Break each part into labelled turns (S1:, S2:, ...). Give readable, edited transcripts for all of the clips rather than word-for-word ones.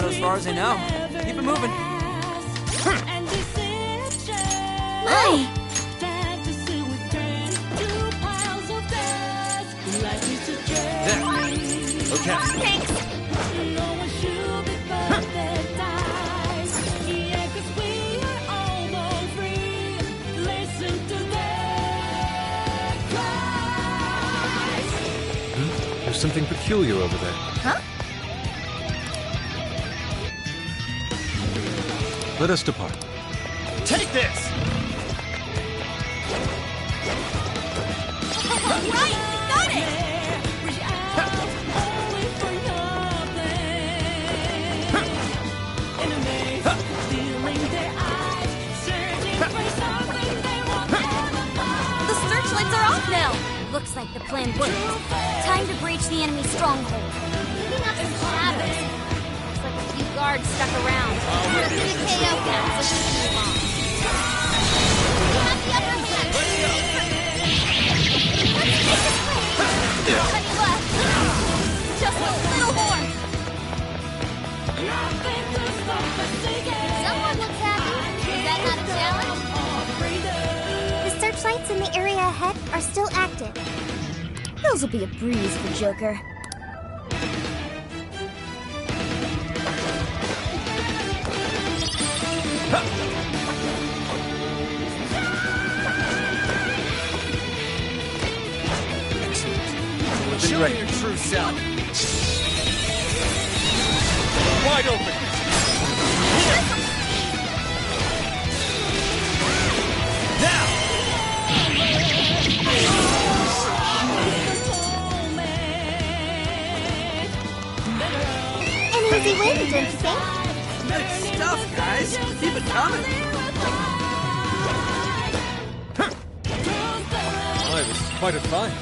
S1: As far as I know. Keep it moving.
S2: My!
S1: There. Okay.
S2: Thanks.
S3: There's something peculiar over there.
S2: Huh?
S3: Let us depart.
S1: Take this!
S2: Right! Got it! The searchlights are off now! Looks like the plan worked. Time to breach the enemy stronghold. Cleaning up some shadows. Looks like a few guards stuck around. We're gonna KO them, so we can move on. We have the upper hand! Let's take this way! Nobody left! Just a little more! Someone looks happy. Is that not a challenge?
S4: The searchlights in the area ahead are still active. Those will be a breeze for Joker.
S1: Show me your true self. Wide open. Now.
S4: An easy win, don't you think?
S1: Good stuff, guys. Keep it coming.
S3: Why, this is quite a fight.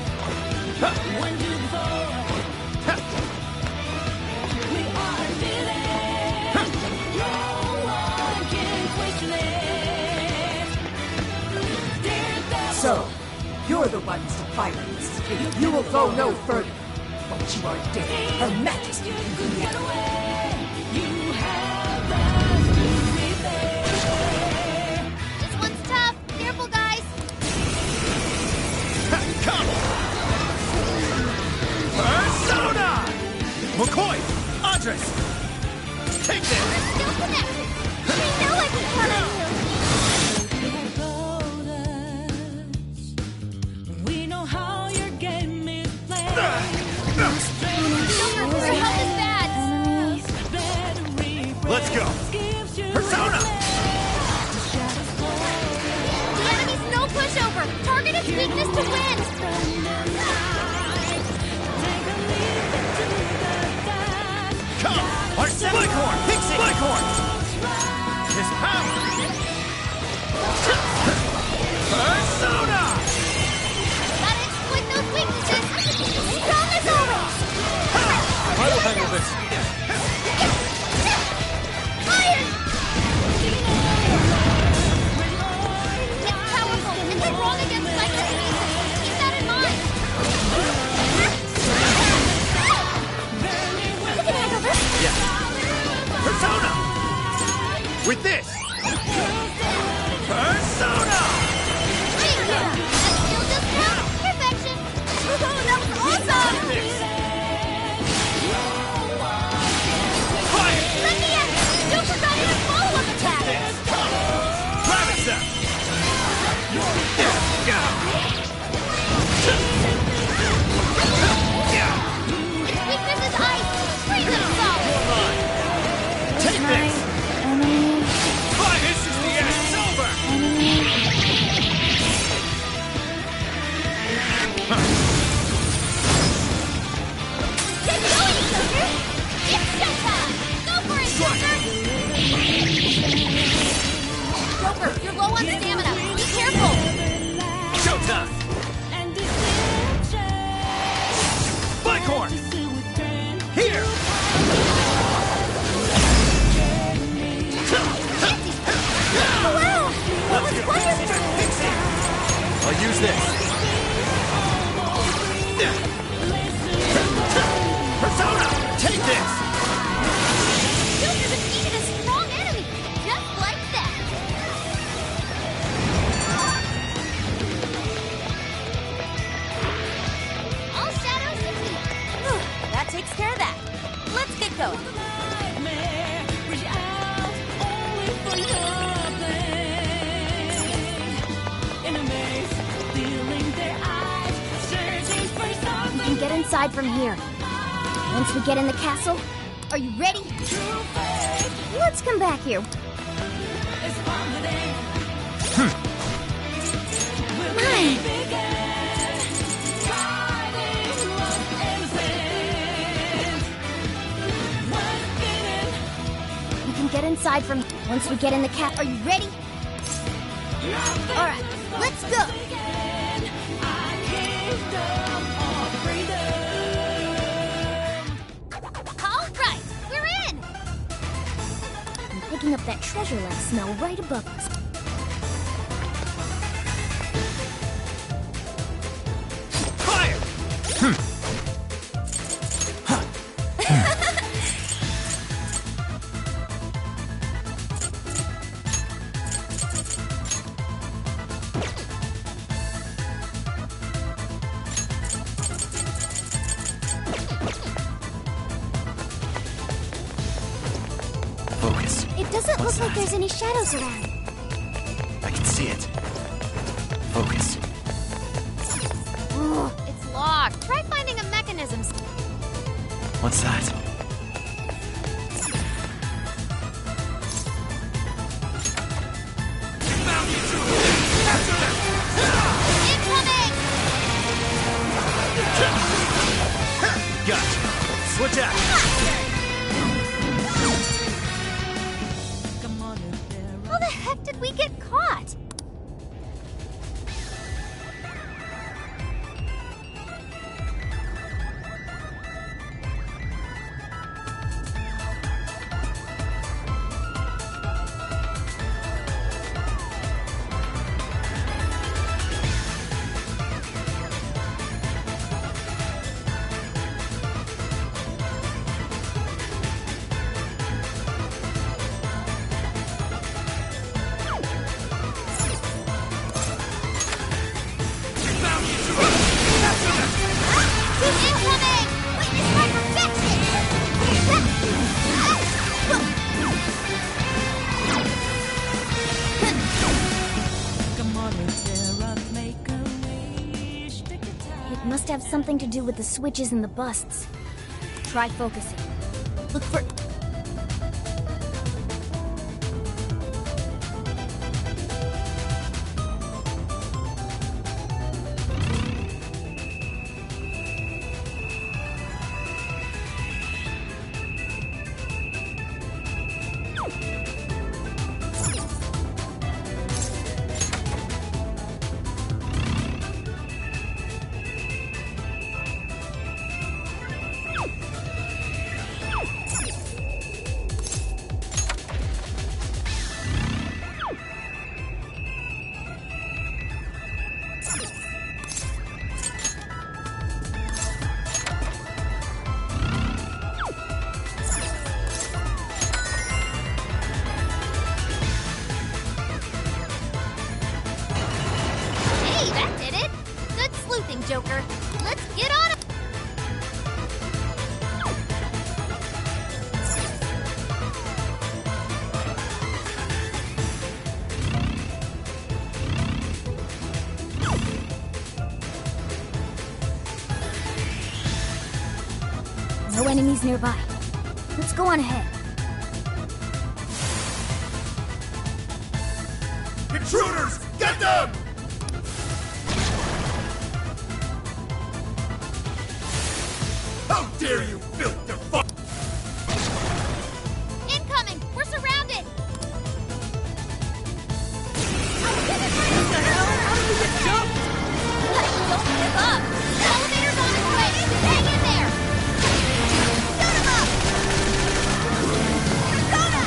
S5: So, you're the ones to fight this. You will go no further. Once you are dead, Her Majesty can do that.
S2: This one's tough. Careful, guys.
S1: Use this. Persona! Take this!
S2: Junior defeated a strong enemy, just like that. All shadows defeated. That takes care of that. Let's get going. We can get inside from here. Once we get in the castle, are you ready? Let's come back here. My. We can get inside from once we get in the castle. Are you ready? All right, let's go. Picking up that treasure-like smell right above us.
S1: Fire! Focus.
S4: It doesn't look like there's any shadows around.
S1: I can see it. Focus.
S2: It's locked. Try finding a mechanism.
S1: What's that?
S2: Incoming!
S1: Gotcha. Switch out.
S2: How the heck did we get caught? Incoming! Witness my perfection! It must have something to do with the switches and the busts. Try focusing. Look for... Hey, that did it! Good sleuthing, Joker. Let's get on it! No enemies nearby. Let's go on ahead.
S1: Intruders! Get them! How dare you filth the fuck!
S2: Incoming! We're surrounded! Don't give up! The elevator's on its way! Hang in there! Shoot him up! Persona!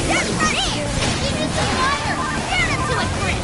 S2: Get ready! You need some fire! Get him to a crit!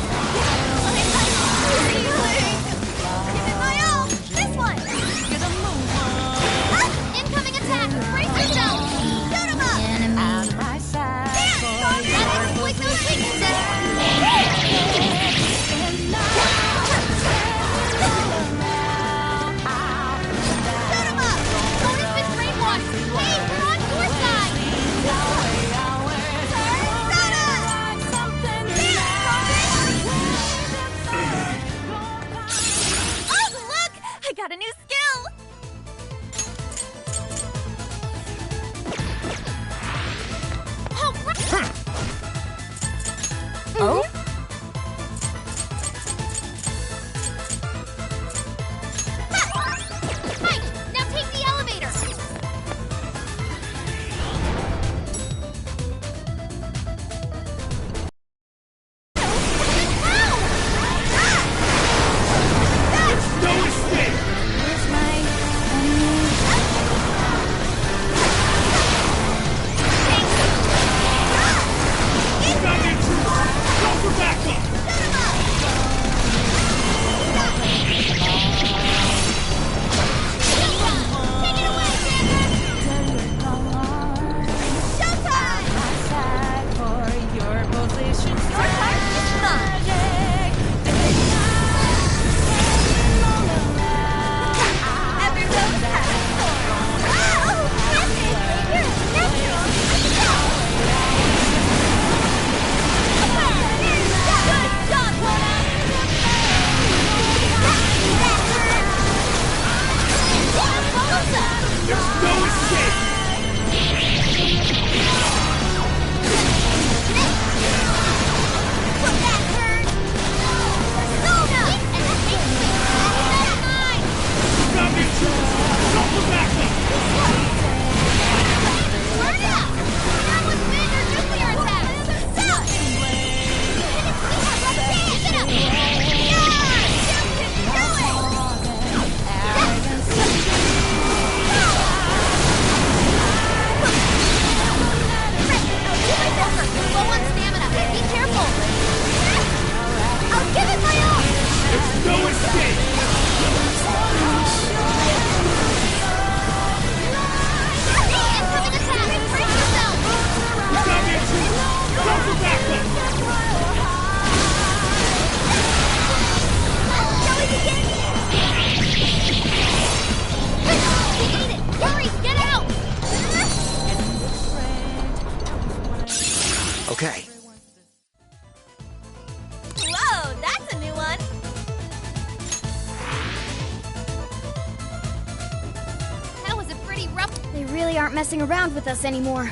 S2: They really aren't messing around with us anymore.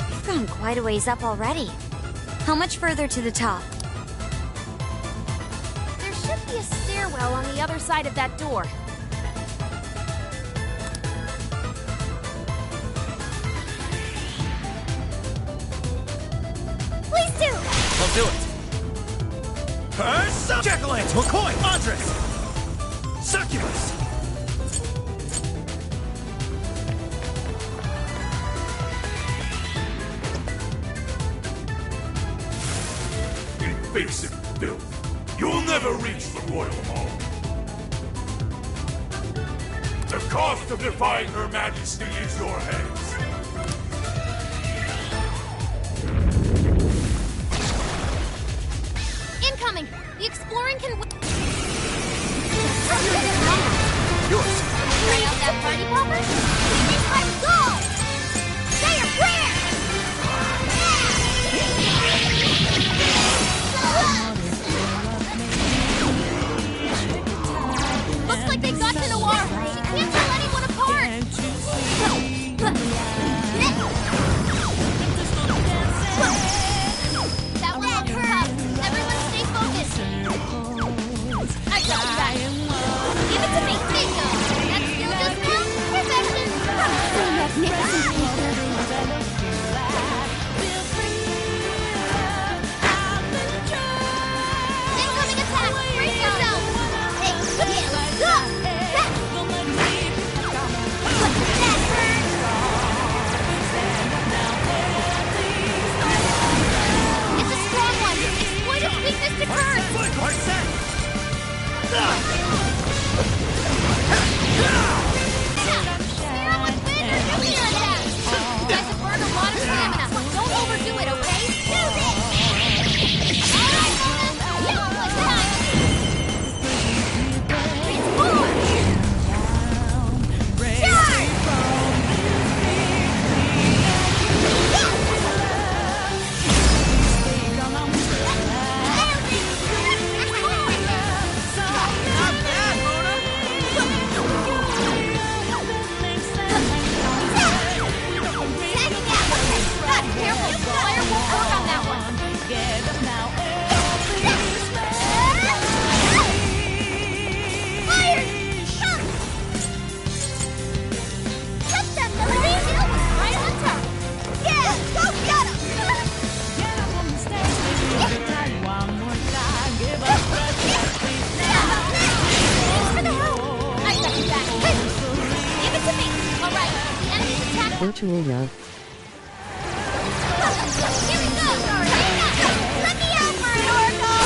S2: We've gone quite a ways up already. How much further to the top? There should be a stairwell on the other side of that door.
S4: Please do!
S3: I'll do it.
S1: Jack-o'-lantern, McCoy, Andres! Succubus! Invasive filth. You'll never reach the royal hall. The cost of defying Her Majesty is your heads.
S2: Incoming! The exploring can
S3: Yours.
S2: try out that party popper? Let's go! Say your prayer! Looks like they got to Noir. She can't tell anyone apart. That one looks tough. Everyone stay focused. I got you guys. Give it to me. Bingo. That's skill just now. Perfection.
S4: So magnificent, Peter.
S2: Incoming attack. Brace yourself. Hey, yeah, let's go. That hurt. It's a strong one. Exploit its weakness to curve.
S1: Like I said!
S2: Spare with wind or nuclear attack. You guys have burned a lot of stamina. Don't overdo it, okay? Do this. All right, Mona. You almost time. Transform. Charge.
S6: Virtual route.
S2: Here we go! Let me out for it, Oracle!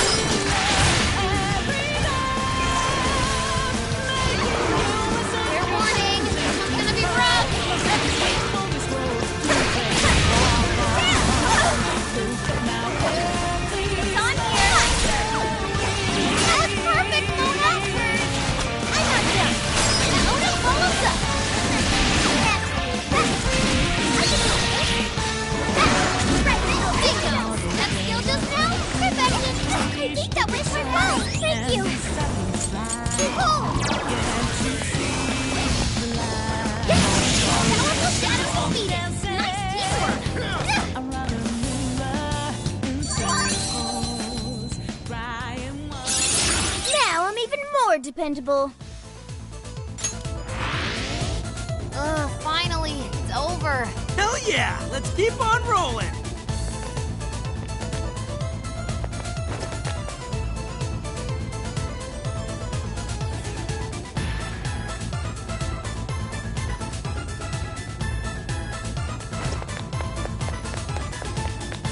S2: Fair warning, this one's gonna be rough! It's on here! That was perfect, Mona! I got you! Now Mona follows up! Bingo! That skill just now? Perfection! I think that went quite well! Thank you! Hold! Powerful shadow defeated! Nice teamwork!
S4: Now I'm even more dependable.
S2: Ugh, finally! It's over!
S7: Hell yeah! Let's keep on rolling!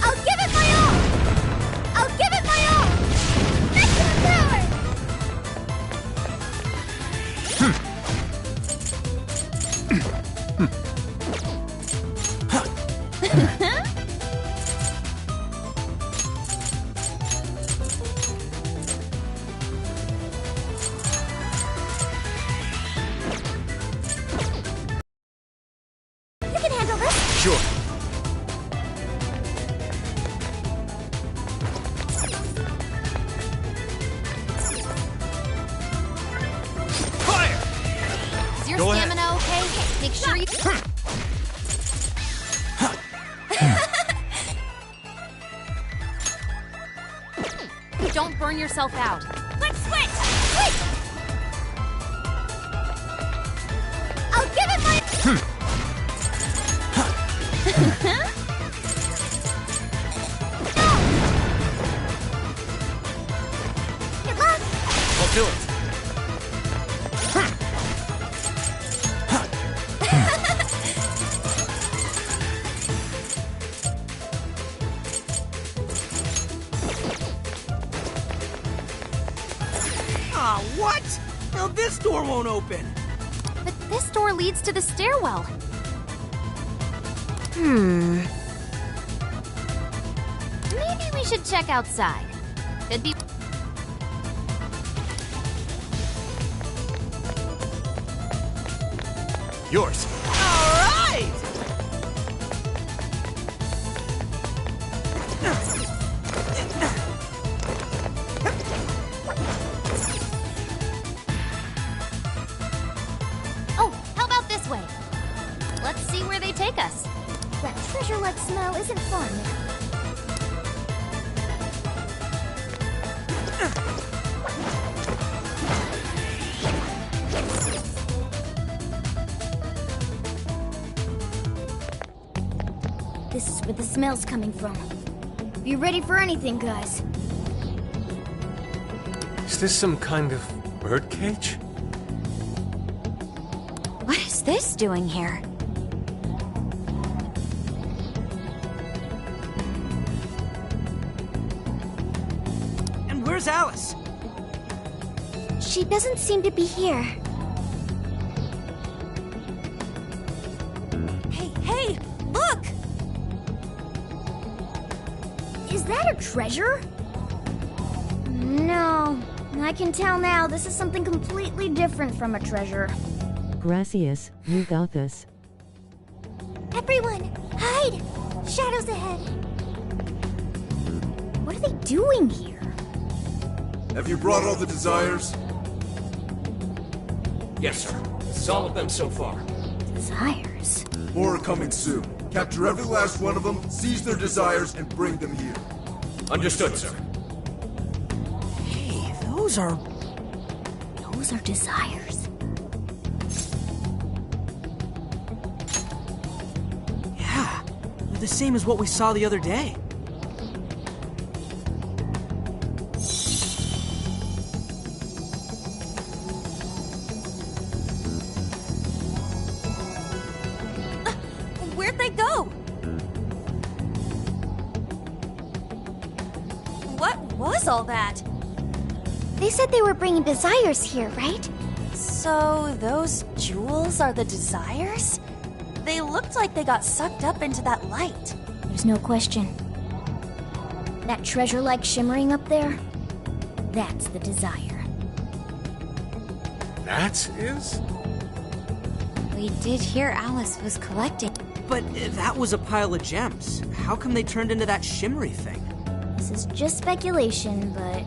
S4: I'll give it my all! I'll give it my all! Maximum power! You can handle this.
S3: Sure.
S2: Is your
S3: Go ahead.
S2: stamina okay? Make sure you... Don't burn yourself out. Let's switch! Quick! I'll give it my...
S4: Good luck!
S3: I'll do it.
S7: Aw, what? Now this door won't open.
S2: But this door leads to the stairwell. Maybe we should check outside. Could be...
S3: Yours.
S7: All right!
S2: Oh, how about this way? Let's see where they take us.
S4: That treasure-like smell isn't fun. This is where the smell's coming from. Be ready for anything, guys.
S1: Is this some kind of birdcage?
S2: What is this doing here?
S7: And where's Alice?
S4: She doesn't seem to be here.
S2: Hey, look!
S4: Is that a treasure? No. I can tell now this is something completely different from a treasure.
S6: Gracias, you got this.
S4: Everyone, hide! Shadows ahead. What are they doing here?
S1: Have you brought all the desires?
S3: Yes, sir. This is all of them so far.
S4: Desires.
S1: More are coming soon. Capture every last one of them, seize their desires, and bring them here.
S3: Understood, sir.
S7: Hey, those are...
S4: Those are desires.
S7: Yeah, they're the same as what we saw the other day.
S2: Where'd they go? What was all that?
S4: They said they were bringing desires here, right?
S8: So those jewels are the desires? They looked like they got sucked up into that light.
S4: There's no question. That treasure-like shimmering up there, that's the desire.
S1: That is?
S2: We did hear Alice was collecting.
S7: But that was a pile of gems. How come they turned into that shimmery thing?
S4: This is just speculation, but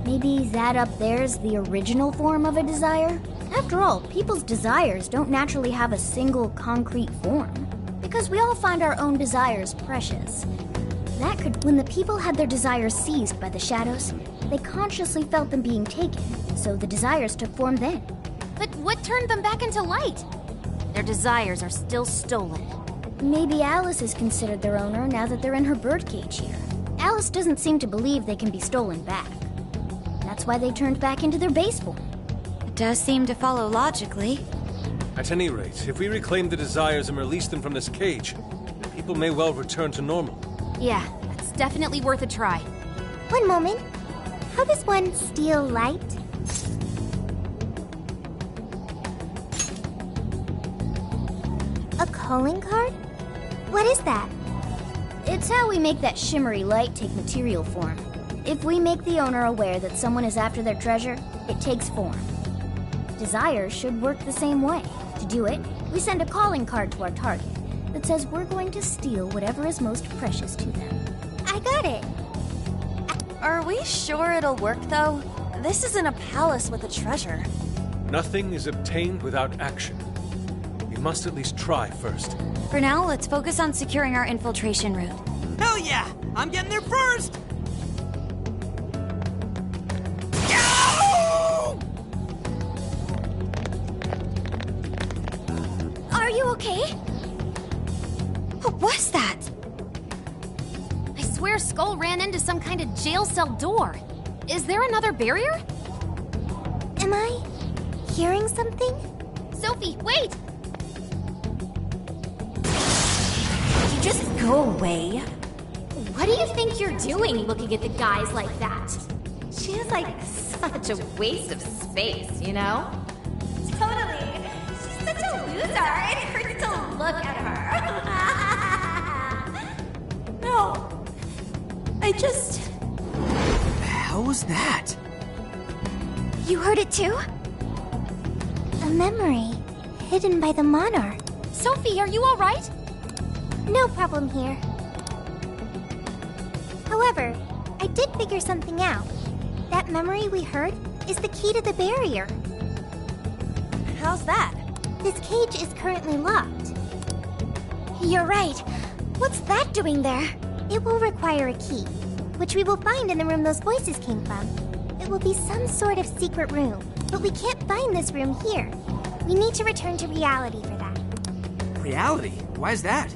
S4: maybe that up there is the original form of a desire? After all, people's desires don't naturally have a single concrete form, because we all find our own desires precious. That could, when the people had their desires seized by the shadows, they consciously felt them being taken, so the desires took form then.
S2: But what turned them back into light? Their desires are still stolen.
S4: Maybe Alice is considered their owner now that they're in her birdcage here. Alice doesn't seem to believe they can be stolen back. That's why they turned back into their base form.
S2: It does seem to follow logically.
S1: At any rate, if we reclaim the desires and release them from this cage, the people may well return to normal.
S2: Yeah, that's definitely worth a try.
S4: One moment. How does one steal light? A calling card? What is that?
S2: It's how we make that shimmery light take material form. If we make the owner aware that someone is after their treasure, it takes form. Desires should work the same way. To do it, we send a calling card to our target that says we're going to steal whatever is most precious to them.
S4: I got it.
S8: Are we sure it'll work, though? This isn't a palace with a treasure.
S1: Nothing is obtained without action. We must at least try first.
S2: For now, let's focus on securing our infiltration route.
S7: Hell yeah! I'm getting there first!
S2: Are you okay? What was that? I swear Skull ran into some kind of jail cell door. Is there another barrier?
S4: Am I hearing something?
S2: Sophie, wait!
S8: You just go away.
S2: What do you think you're doing looking at the guys like that?
S9: She's like such a waste of space, you know?
S2: Totally. She's such a loser. It hurts to look at her.
S8: No. I just...
S7: What the hell was that?
S4: You heard it too? A memory hidden by the monarch.
S2: Sophie, are you all right?
S4: No problem here. However, I did figure something out. That memory we heard is the key to the barrier.
S8: How's that?
S4: This cage is currently locked. You're right. What's that doing there? It will require a key, which we will find in the room those voices came from. It will be some sort of secret room, but we can't find this room here. We need to return to reality for that.
S7: Reality? Why is that?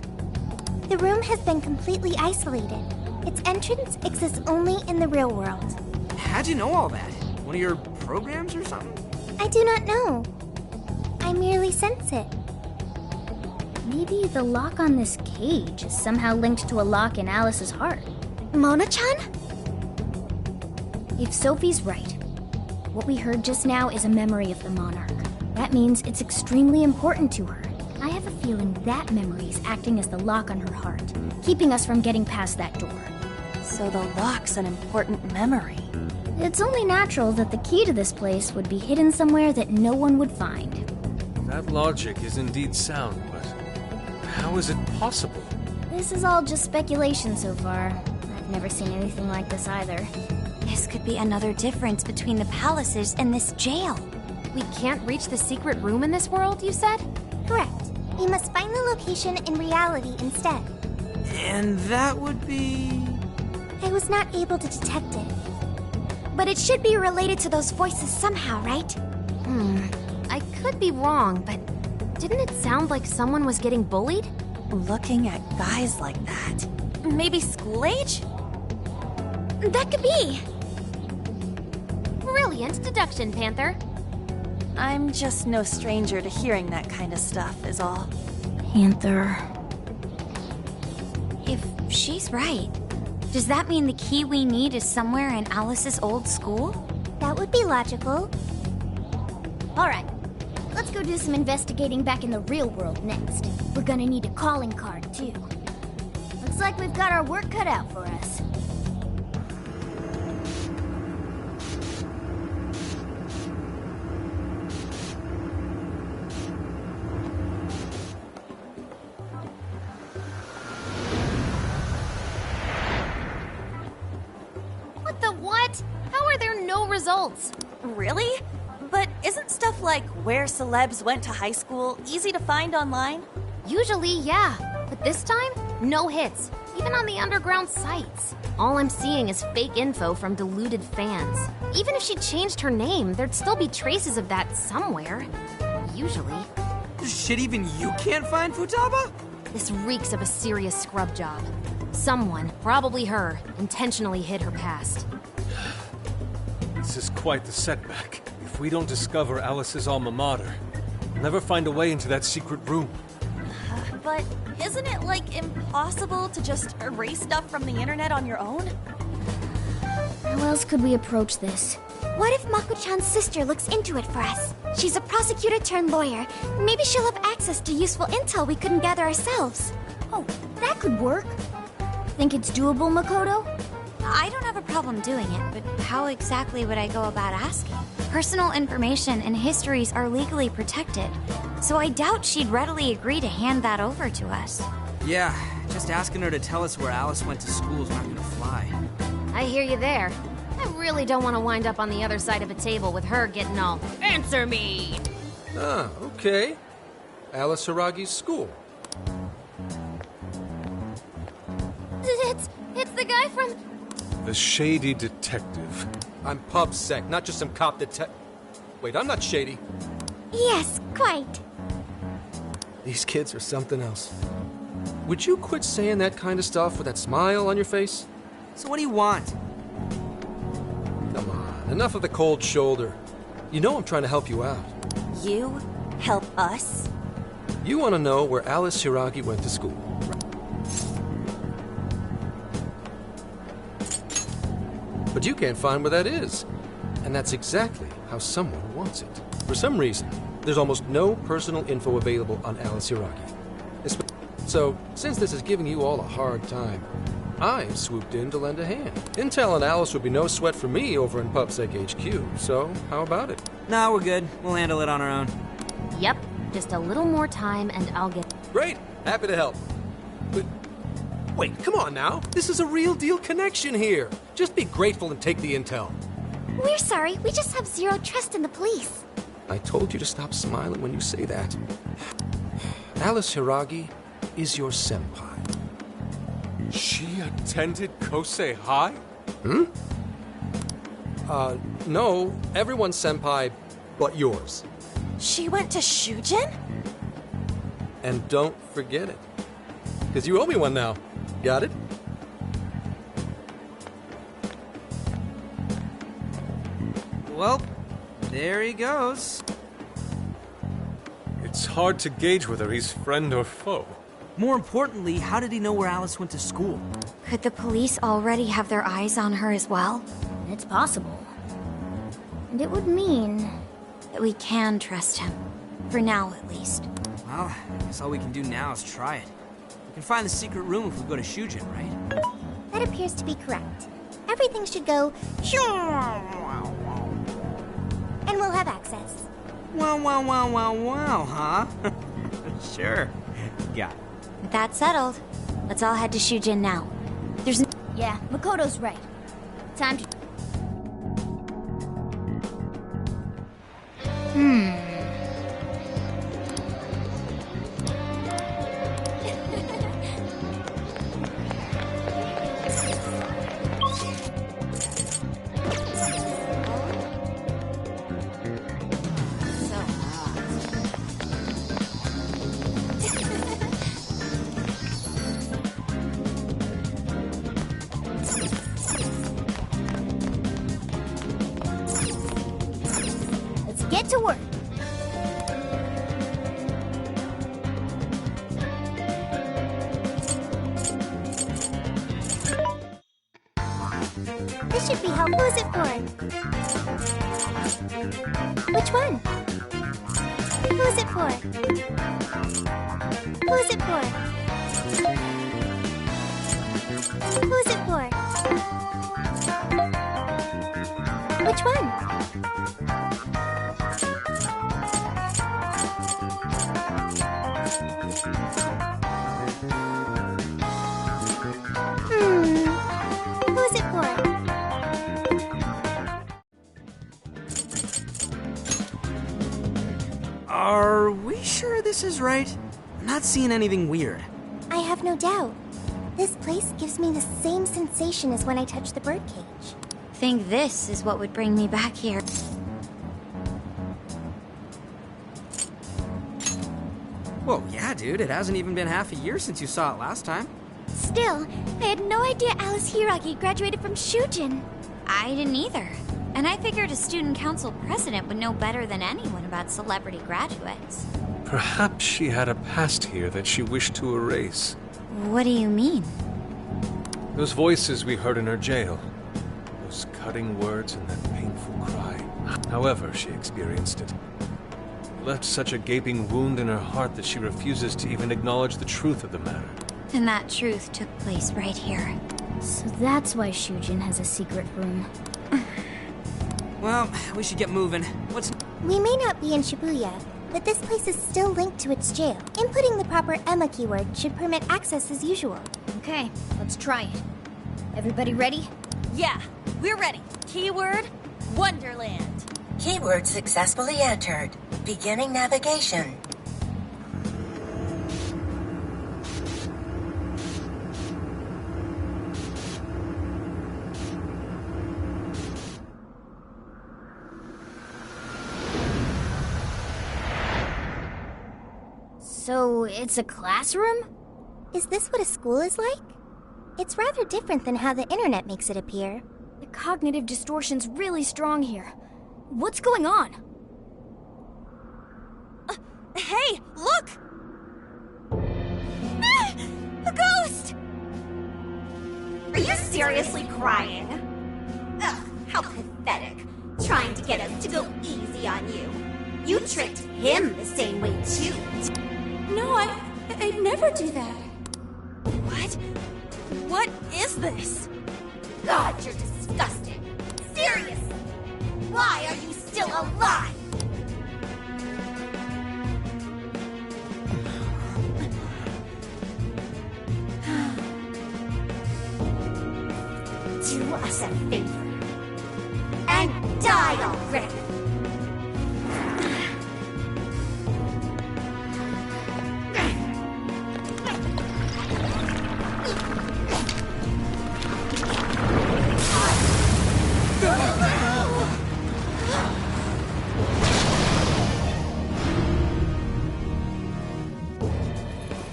S4: The room has been completely isolated. Its entrance exists only in the real world.
S7: How'd you know all that? One of your programs or something?
S4: I do not know. I merely sense it. Maybe the lock on this cage is somehow linked to a lock in Alice's heart.
S2: Mona-chan?
S4: If Sophie's right, what we heard just now is a memory of the monarch. That means it's extremely important to her. I have a feeling that memory is acting as the lock on her heart, keeping us from getting past that door.
S8: So the lock's an important memory.
S4: It's only natural that the key to this place would be hidden somewhere that no one would find.
S1: That logic is indeed sound, but how is it possible?
S4: This is all just speculation so far. I've never seen anything like this either.
S2: This could be another difference between the palaces and this jail. We can't reach the secret room in this world, you said?
S4: Correct. We must find the location in reality instead.
S7: And that would be...
S4: I was not able to detect it.
S2: But it should be related to those voices somehow, right? I could be wrong, but didn't it sound like someone was getting bullied?
S8: Looking at guys like that. Maybe school age?
S2: That could be. Brilliant deduction, Panther.
S8: I'm just no stranger to hearing that kind of stuff, is all.
S4: Panther.
S2: If she's right, does that mean the key we need is somewhere in Alice's old school?
S4: That would be logical. Alright, let's go do some investigating back in the real world next. We're gonna need a calling card, too. Looks like we've got our work cut out for us.
S2: What the what? How are there no results?
S8: Really? But isn't stuff like where celebs went to high school easy to find online?
S2: Usually, yeah. But this time, no hits. Even on the underground sites. All I'm seeing is fake info from deluded fans. Even if she changed her name, there'd still be traces of that somewhere. Usually.
S7: Shit, even you can't find Futaba?
S2: This reeks of a serious scrub job. Someone, probably her, intentionally hid her past.
S1: This is quite the setback. If we don't discover Alice's alma mater, we'll never find a way into that secret room.
S8: But isn't it, like, impossible to just erase stuff from the internet on your own?
S4: How else could we approach this?
S2: What if Mako-chan's sister looks into it for us? She's a prosecutor turned lawyer. Maybe she'll have access to useful intel we couldn't gather ourselves.
S4: Oh, that could work. Think it's doable, Makoto?
S2: I don't have a problem doing it, but how exactly would I go about asking? Personal information and histories are legally protected, so I doubt she'd readily agree to hand that over to us.
S7: Yeah, just asking her to tell us where Alice went to school is not gonna fly.
S2: I hear you there. I really don't want to wind up on the other side of a table with her getting all, "Answer me!"
S1: Ah, okay.
S10: Alice Hiragi's school.
S2: It's the guy from...
S1: The shady detective.
S10: I'm PubSec, not just some cop Wait, I'm not shady.
S4: Yes, quite.
S10: These kids are something else. Would you quit saying that kind of stuff with that smile on your face?
S7: So what do you want?
S10: Come on, enough of the cold shoulder. You know I'm trying to help you out.
S8: You help us?
S10: You want to know where Alice Hiragi went to school. But you can't find where that is. And that's exactly how someone wants it. For some reason, there's almost no personal info available on Alice Hiragi. So, since this is giving you all a hard time, I swooped in to lend a hand. Intel and Alice would be no sweat for me over in PubSec HQ, so how about it?
S7: Nah, we're good. We'll handle it on our own.
S2: Yep, just a little more time and I'll get...
S10: Great! Happy to help. But, wait, come on now. This is a real deal connection here. Just be grateful and take the intel.
S4: We're sorry, we just have zero trust in the police.
S10: I told you to stop smiling when you say that. Alice Hiragi is your senpai.
S1: She attended Kosei High?
S10: No, everyone's senpai but yours.
S8: She went to Shujin?
S10: And don't forget it. Because you owe me one now. Got it?
S7: Well, there he goes.
S1: It's hard to gauge whether he's friend or foe.
S7: More importantly, how did he know where Alice went to school?
S4: Could the police already have their eyes on her as well?
S2: It's possible.
S4: And it would mean that we can trust him. For now, at least.
S7: Well, I guess all we can do now is try it. We can find the secret room if we go to Shujin, right?
S4: That appears to be correct. Everything should go... and we'll have access.
S7: Wow, huh? Sure. Yeah.
S4: With that settled, let's all head to Shujin now. There's
S2: Yeah, Makoto's right. Time to...
S4: get to work. This should be helpful. Who's it for? Which one? Who's it for? Who's it for? Who's it for? Which one? Who's it for?
S7: Are we sure this is right? I'm not seeing anything weird.
S4: I have no doubt. This place gives me the same sensation as when I touched the birdcage. Think this is what would bring me back here.
S7: Whoa, yeah, dude, it hasn't even been half a year since you saw it last time.
S4: Still, I had no idea Alice Hiragi graduated from Shujin. I didn't either. And I figured a student council president would know better than anyone about celebrity graduates.
S1: Perhaps she had a past here that she wished to erase.
S4: What do you mean?
S1: Those voices we heard in her jail. Those cutting words and that painful cry. However she experienced it. Left such a gaping wound in her heart that she refuses to even acknowledge the truth of the matter.
S4: And that truth took place right here.
S2: So that's why Shujin has a secret room.
S7: Well, we should get moving.
S4: We may not be in Shibuya, but this place is still linked to its jail. Inputting the proper Emma keyword should permit access as usual.
S2: Okay, let's try it. Everybody ready?
S8: Yeah, we're ready. Keyword, Wonderland.
S11: Keyword successfully entered. Beginning navigation.
S4: So, it's a classroom?
S11: Is this what a school is like? It's rather different than how the internet makes it appear.
S4: The cognitive distortion's really strong here. What's going on?
S8: Hey, look! Ah, a ghost!
S9: Are you seriously crying? Ugh, how pathetic. Trying to get us to go easy on you. You tricked him the same way, too.
S8: No, I'd never do that. What? What is this?
S9: God, you're disgusting. Seriously. Why are you still alive? Do us a favor. And die already.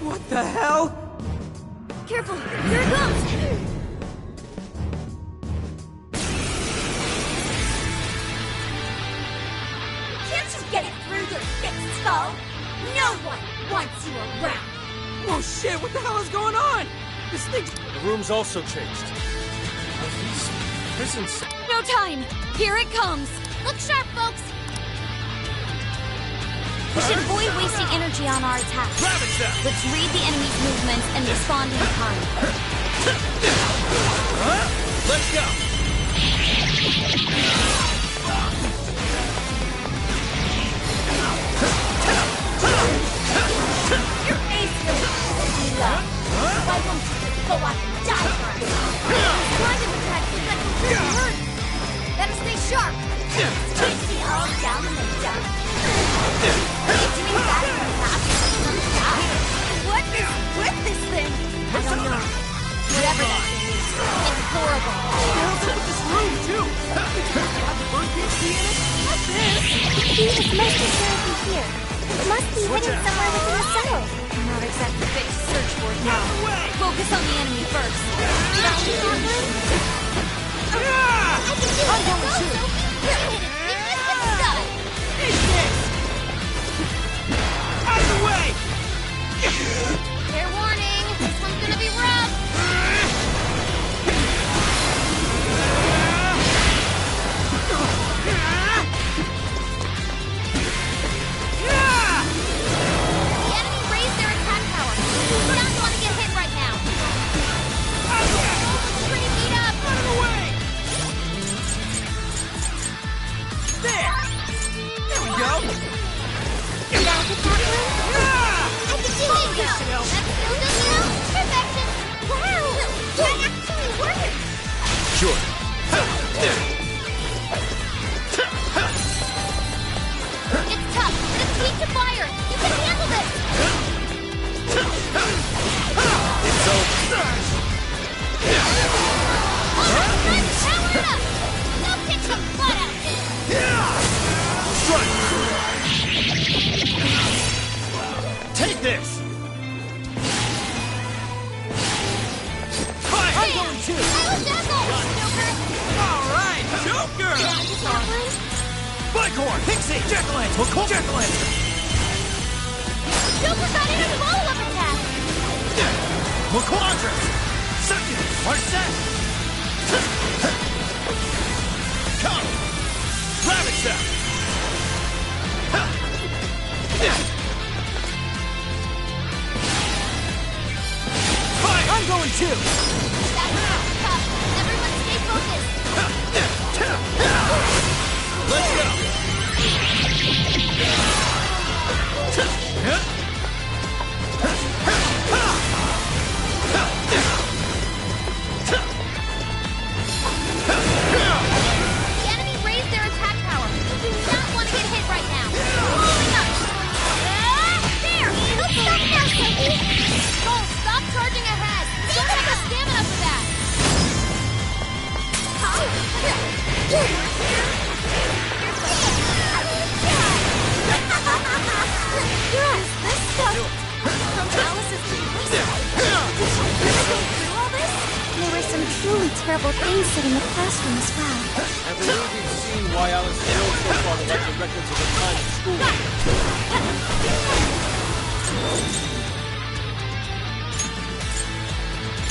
S7: What the hell?
S4: Careful! Here it comes!
S9: Can't you get it through your thick skull? No one wants you around.
S7: Oh shit, what the hell is going on? This thing...
S1: The room's also changed. Are these prisons?
S4: No time! Here it comes!
S2: Look sharp, folks! We should avoid wasting energy on our attacks.
S3: Ravage them!
S2: Let's read the enemy's movements and respond in time.
S3: Let's go!
S9: Your ace really low. Why won't you just go out and die for us?
S2: This kind of attack seems like it's really hurt. Better stay sharp.
S9: Can't see all down in the dump. Are you doing that in the last die?
S8: What is with this thing?
S2: I don't know. Whatever that thing is, it's horrible.
S7: What's up with this room, too? Have the bird PhD in it? What's this?
S11: See, it's most assuredly here. It must be hidden somewhere within the cell.
S2: Not exactly fit to search for it now. Focus on the enemy first.
S11: Found the bathroom?
S7: Ah!
S11: I can do
S7: I'm
S11: it!
S7: going to! Take this! Out of the way!
S2: Fair warning, this one's gonna be rough. The enemy raised their attack power. You don't want to get hit right now. Pretty beat up.
S7: Out of the way! There! There we go!
S11: Now the bathroom?
S7: Ah!
S11: I can do it!
S7: This should help.
S2: That still doesn't help. Perfection.
S11: Wow! That actually worked!
S3: Sure.
S2: It's tough, but it's weak to fire. You can handle this.
S3: It's over.
S2: Power it up. Go kick some butt out there.
S3: Strike! Take this! Fire!
S7: I'm going to! Alright, Joker!
S3: Bighorn! Pixie! Jack-o'-lantern! Jack-o'-lantern!
S2: Joker got in a follow-up attack.
S3: McQuadrant! Second! Marset! Come! Ravage them! Fire!
S7: I'm going to!
S2: That's tough. Everyone stay focused.
S3: Let's go!
S11: terrible things said in the classroom as well.
S3: I believe we've seen why Alice failed so far to write the records of her time at school.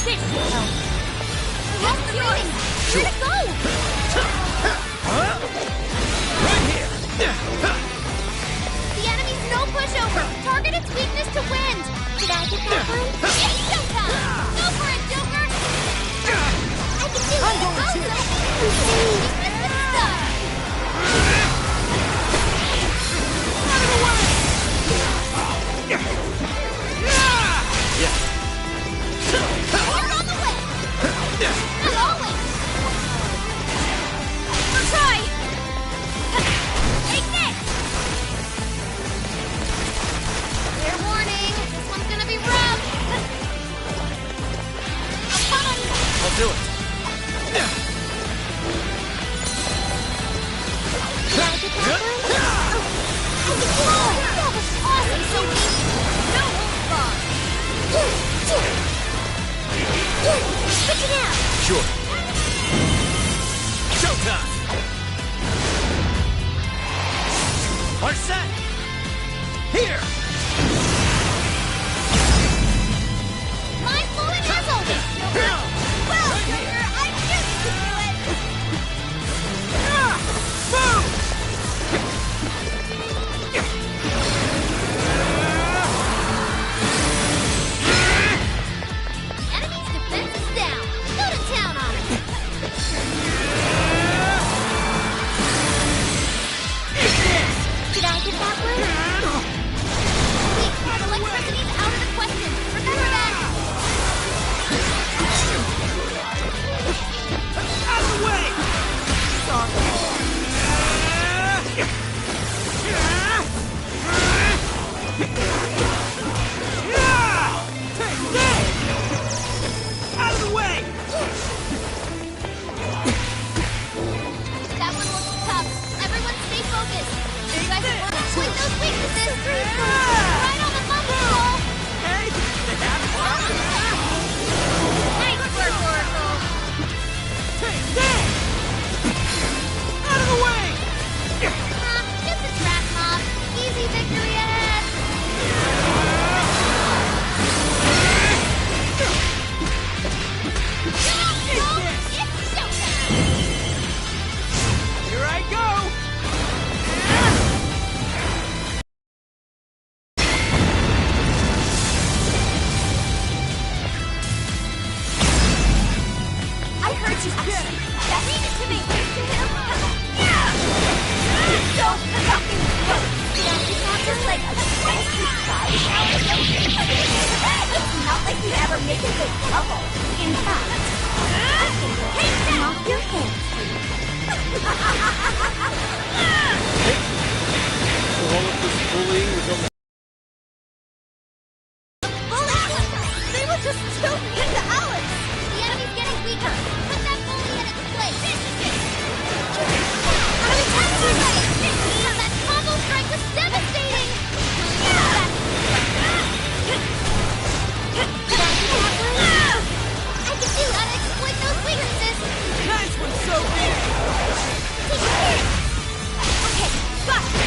S2: This will help. What's the reading? Where'd it go?
S3: Right here!
S2: The enemy's no pushover. Target its weakness to wind. Did I get that one? It's showtime! Go for it, Joker! I can do it! I'm going to!
S3: Yeah.
S2: You're on the way! As always! We'll try! Take this! Fair warning, this one's gonna be rough! Come on!
S3: I'll do it.
S2: Did I get that one? Oh, that was awesome, so easy! No holds barred! Switch it out!
S3: Sure. Showtime! Are set! Here!
S2: Mindful and Hazel! Well, Joker, I knew you could do it!
S3: Move!
S2: The enemy's defense is down! Go to town on it! Did I get that one? Wait, electricity's out of the question! Remember that!
S3: Out of the way! Take this! Out of the way!
S2: That one looks tough. Everyone stay focused. You guys want to exploit those weaknesses. Right on the bump, Cole.
S3: Hey! They have it!
S2: Nice work, Oracle.
S3: Take this! Out of the way!
S2: Just a track mob. Easy victory ahead. Come on, Cole. It's showtime.
S3: Here I go!
S9: I heard you again.
S2: Read it to me.
S9: So fucking close. Just like a spicy side It's not like you ever make a good couple. In fact, I can take off your hands.
S3: So all of this bullying was on the...
S2: They were just too into Alex. The enemy's getting weaker. Put that bully in its place. That combo strike was devastating. I can do that. Exploit those weaknesses.
S3: Nice one, Sophie!
S2: Okay, got it.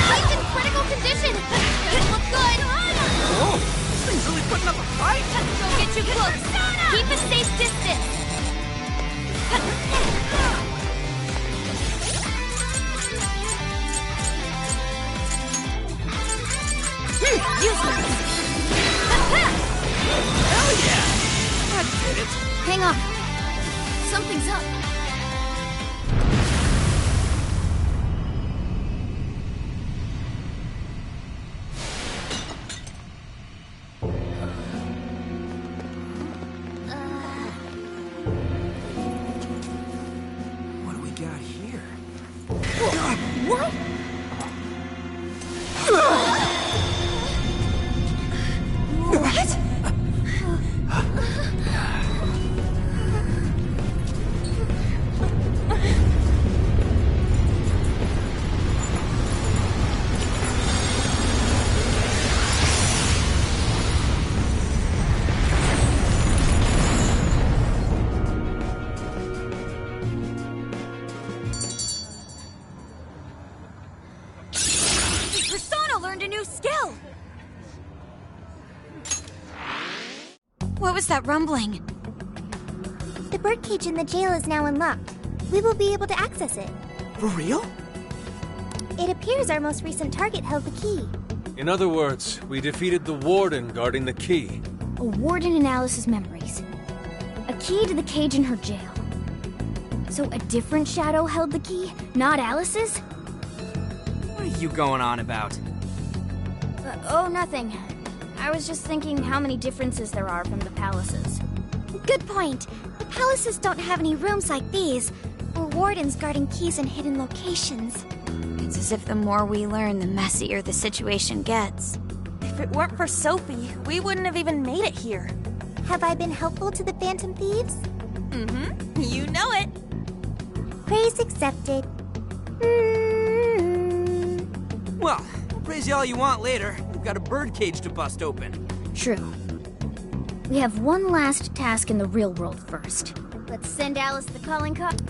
S2: Life's in critical condition. Doesn't look good.
S3: Oh, this thing's really putting up a fight!
S2: Don't get too close. Keep a safe distance. Use this.
S3: Hell yeah! That did it!
S2: Hang on. Something's up.
S7: What do we got here?
S2: What?
S8: new skill! What was that rumbling?
S11: The birdcage in the jail is now unlocked. We will be able to access it.
S7: For real?
S11: It appears our most recent target held the key.
S1: In other words, we defeated the warden guarding the key.
S4: A warden in Alice's memories. A key to the cage in her jail. So a different shadow held the key, not Alice's?
S7: What are you going on about?
S4: Oh, nothing. I was just thinking how many differences there are from the palaces.
S11: Good point. The palaces don't have any rooms like these, or wardens guarding keys in hidden locations.
S8: It's as if the more we learn, the messier the situation gets. If it weren't for Sophie, we wouldn't have even made it here.
S11: Have I been helpful to the Phantom Thieves?
S8: Mm-hmm. You know it.
S11: Praise accepted.
S7: Well, praise you all you want later. We've got a birdcage to bust open.
S4: True. We have one last task in the real world first. Let's send Alice the calling card.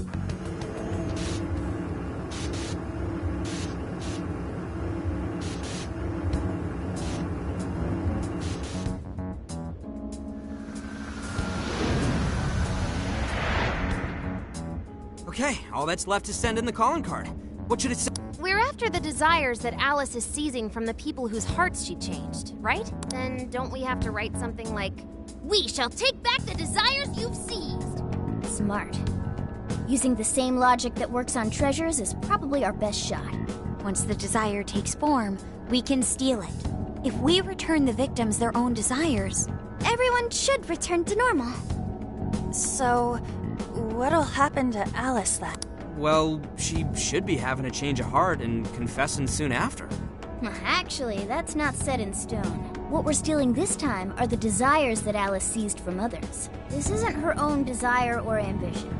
S7: Okay, all that's left is send in the calling card. What should it say?
S2: We're after the desires that Alice is seizing from the people whose hearts she changed, right? Then don't we have to write something like, "We shall take back the desires you've seized"?
S4: Smart. Using the same logic that works on treasures is probably our best shot.
S8: Once the desire takes form, we can steal it. If we return the victims their own desires,
S11: Everyone should return to normal.
S8: So, what'll happen to Alice then?
S7: Well, she should be having a change of heart and confessing soon after.
S4: Actually, that's not set in stone. What we're stealing this time are the desires that Alice seized from others. This isn't her own desire or ambition.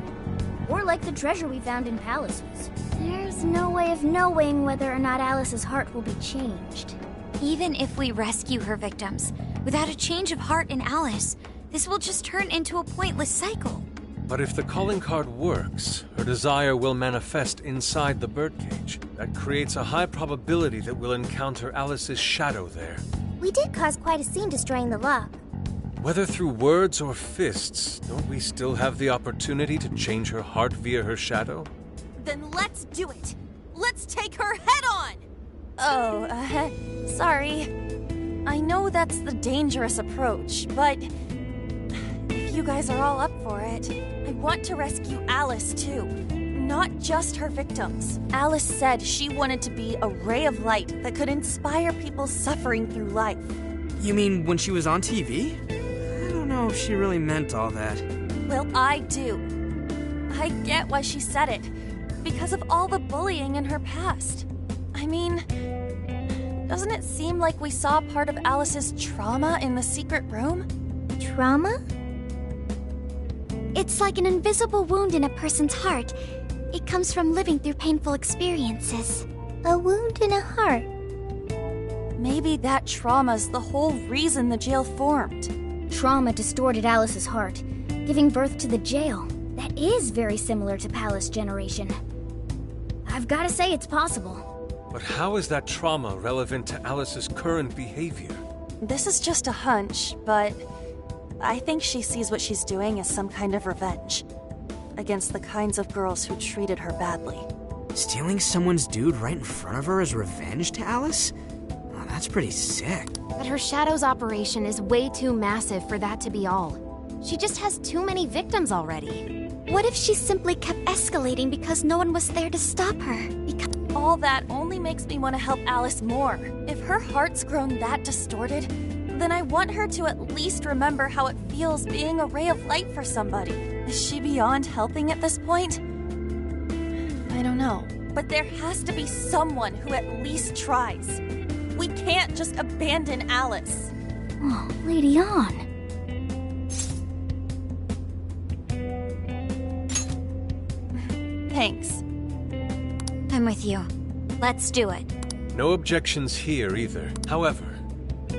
S4: Or like the treasure we found in palaces. There's no way of knowing whether or not Alice's heart will be changed.
S8: Even if we rescue her victims, without a change of heart in Alice, this will just turn into a pointless cycle.
S1: But if the calling card works, her desire will manifest inside the birdcage. That creates a high probability that we'll encounter Alice's shadow there.
S11: We did cause quite a scene destroying the lock.
S1: Whether through words or fists, don't we still have the opportunity to change her heart via her shadow?
S8: Then let's do it! Let's take her head on! Oh, sorry. I know that's the dangerous approach, but if you guys are all up for it, I want to rescue Alice too. Not just her victims. Alice said she wanted to be a ray of light that could inspire people suffering through life.
S7: You mean when she was on TV? I don't know if she really meant all that.
S8: Well, I do. I get why she said it. Because of all the bullying in her past. I mean, doesn't it seem like we saw part of Alice's trauma in the secret room?
S11: Trauma? It's like an invisible wound in a person's heart. It comes from living through painful experiences. A wound in a heart.
S8: Maybe that trauma's the whole reason the jail formed.
S4: Trauma distorted Alice's heart, giving birth to the jail. That is very similar to Palace Generation. I've got to say it's possible.
S1: But how is that trauma relevant to Alice's current behavior?
S8: This is just a hunch, but I think she sees what she's doing as some kind of revenge against the kinds of girls who treated her badly.
S7: Stealing someone's dude right in front of her as revenge to Alice? Oh, that's pretty sick.
S2: But her Shadow's operation is way too massive for that to be all. She just has too many victims already.
S11: What if she simply kept escalating because no one was there to stop her?
S8: All that only makes me want to help Alice more. If her heart's grown that distorted, then I want her to at least remember how it feels being a ray of light for somebody. Is she beyond helping at this point? I don't know. But there has to be someone who at least tries. We can't just abandon Alice.
S4: Oh, Lady On.
S8: Thanks.
S2: I'm with you. Let's do it.
S1: No objections here either. However,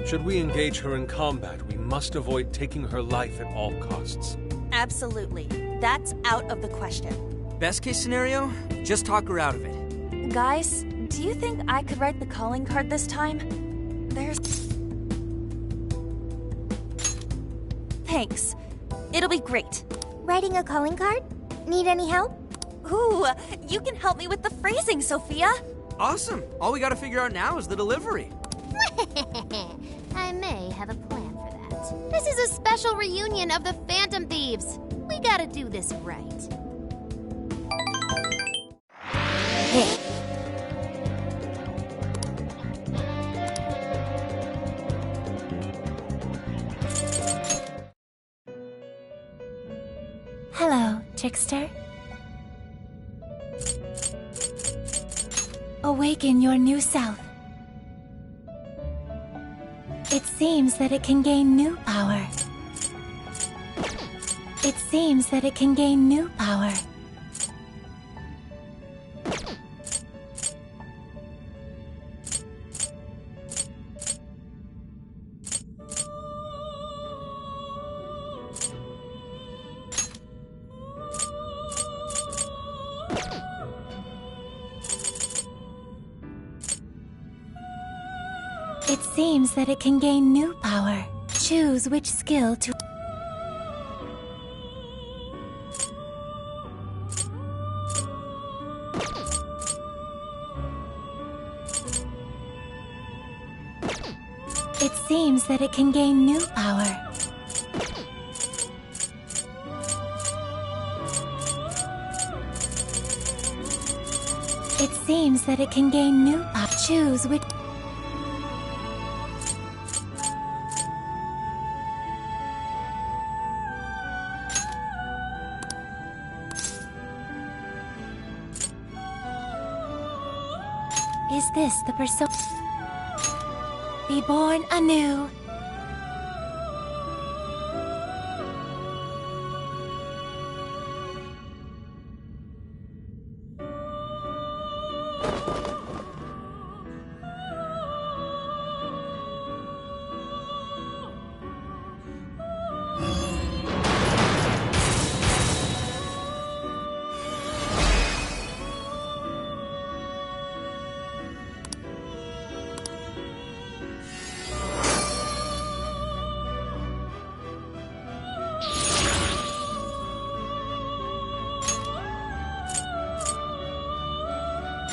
S1: should we engage her in combat, we must avoid taking her life at all costs.
S8: Absolutely. That's out of the question.
S7: Best case scenario, just talk her out of it.
S8: Guys, do you think I could write the calling card this time? There's... Thanks. It'll be great.
S11: Writing a calling card? Need any help?
S8: Ooh, you can help me with the phrasing, Sophia.
S7: Awesome. All we gotta figure out now is the delivery.
S2: I may have a plan for that. This is a special reunion of the Phantom Thieves. We gotta do this right.
S11: Hello, trickster. Awaken your new self. It seems that it can gain new power. It seems that it can gain new power. It seems that it can gain new power. Choose which skill to... It seems that it can gain new power. It seems that it can gain new power. Choose which... Is this the persona? Be born anew.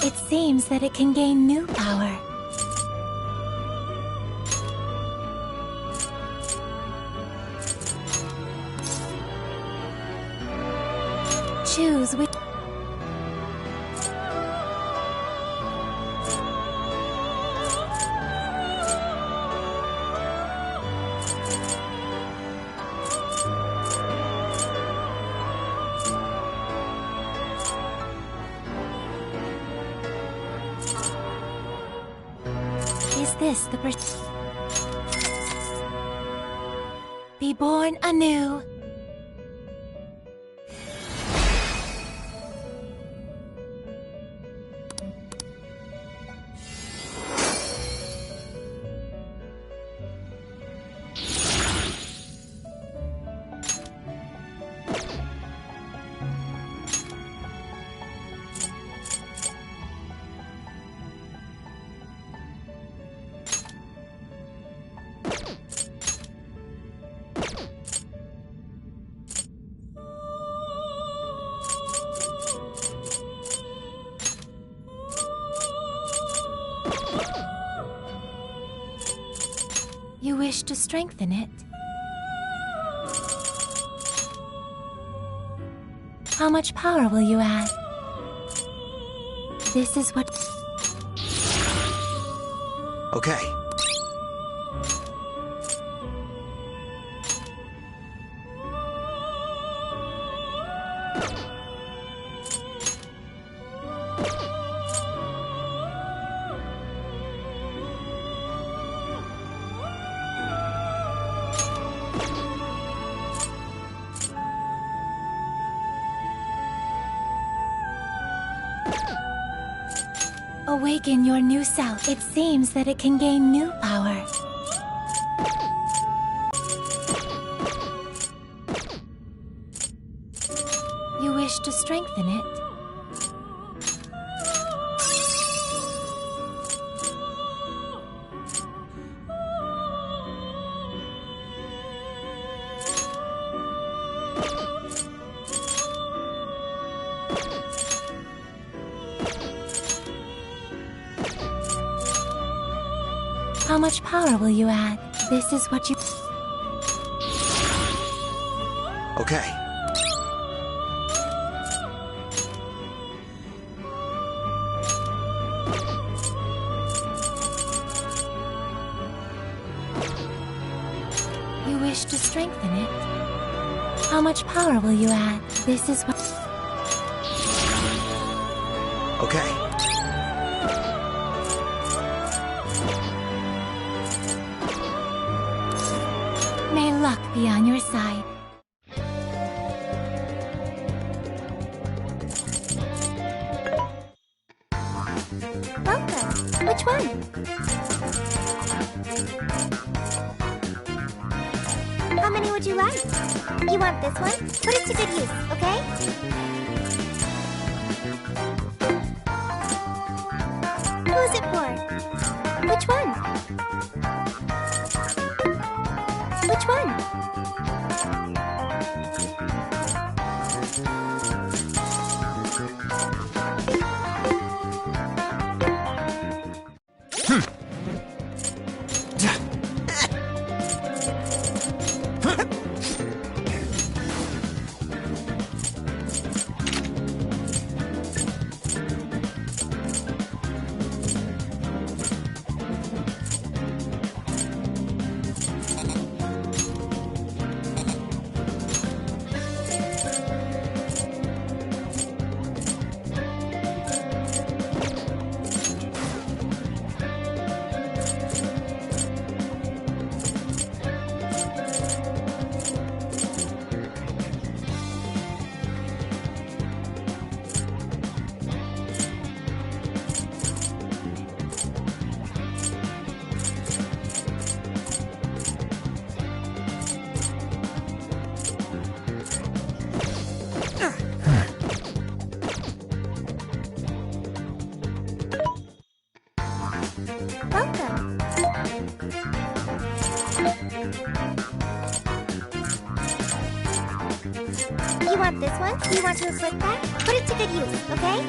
S11: It seems that it can gain new power. Choose which... Is this the Be born anew. You wish to strengthen it? How much power will you add? This is what...
S12: Okay.
S11: Awaken your new self. It seems that it can gain new power. You wish to strengthen it? How much power will you add? This is what you...
S12: Okay.
S11: You wish to strengthen it? How much power will you add? This is what...
S12: Okay.
S11: May luck be on your side.
S4: Welcome. Which one? How many would you like? You want this one? Put it to good use, okay? Who is it for? Which one? Which one? Welcome. You want this one? You want to equip that? Put it to good use, okay?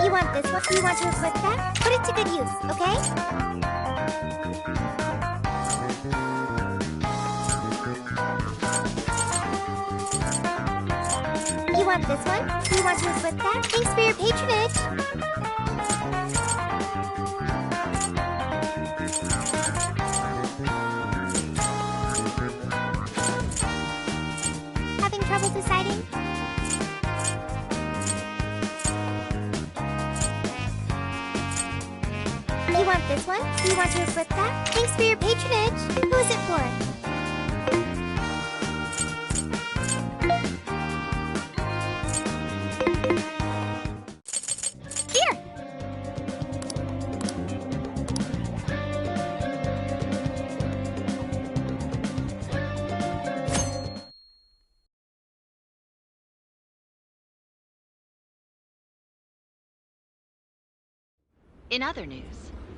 S4: You want this one? You want to equip that? Put it to good use, okay? You want this one? You want to equip that? Thanks for your patronage! Having trouble deciding? You want this one? You want to equip that? Thanks for your patronage! Who is it for?
S13: In other news,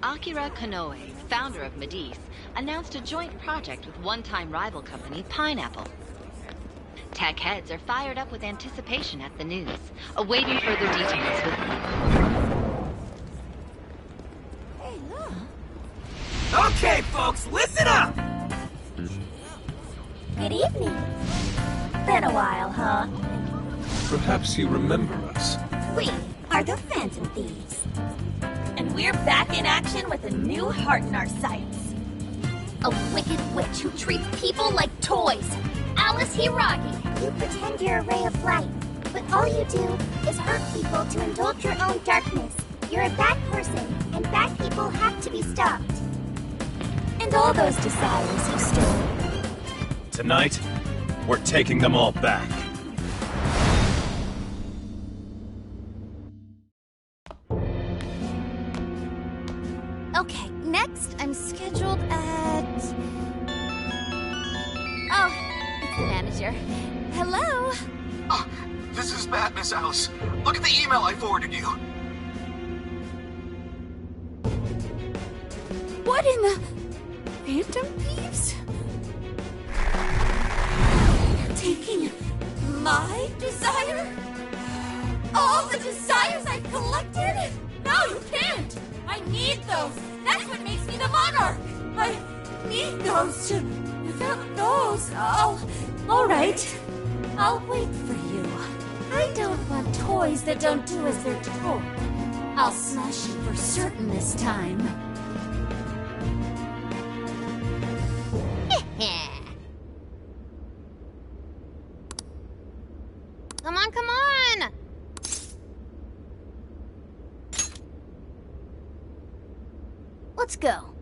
S13: Akira Konoe, founder of Medice, announced a joint project with one-time rival company Pineapple. Tech heads are fired up with anticipation at the news, awaiting further details with
S5: Hey, look.
S3: Okay, folks, listen up!
S4: Good evening. Been a while, huh?
S1: Perhaps you remember us.
S9: We are the Phantom Thieves.
S8: And we're back in action with a new heart in our sights.
S2: A wicked witch who treats people like toys. Alice Hiragi.
S4: You pretend you're a ray of light, but all you do is hurt people to indulge your own darkness. You're a bad person, and bad people have to be stopped.
S8: And all those desires you stole.
S3: Tonight, we're taking them all back.
S2: Okay, next I'm scheduled at... Oh, it's the manager. Hello?
S12: Oh, this is bad, Miss Alice. Look at the email I forwarded you.
S2: What in the... Phantom Thieves? Taking my desire?
S8: those! That's what makes me the monarch! I need those to... Without those, alright. I'll wait for you. I don't want toys that don't do as they're told. I'll smash you for certain this time.
S2: Come on, come on! Let's go.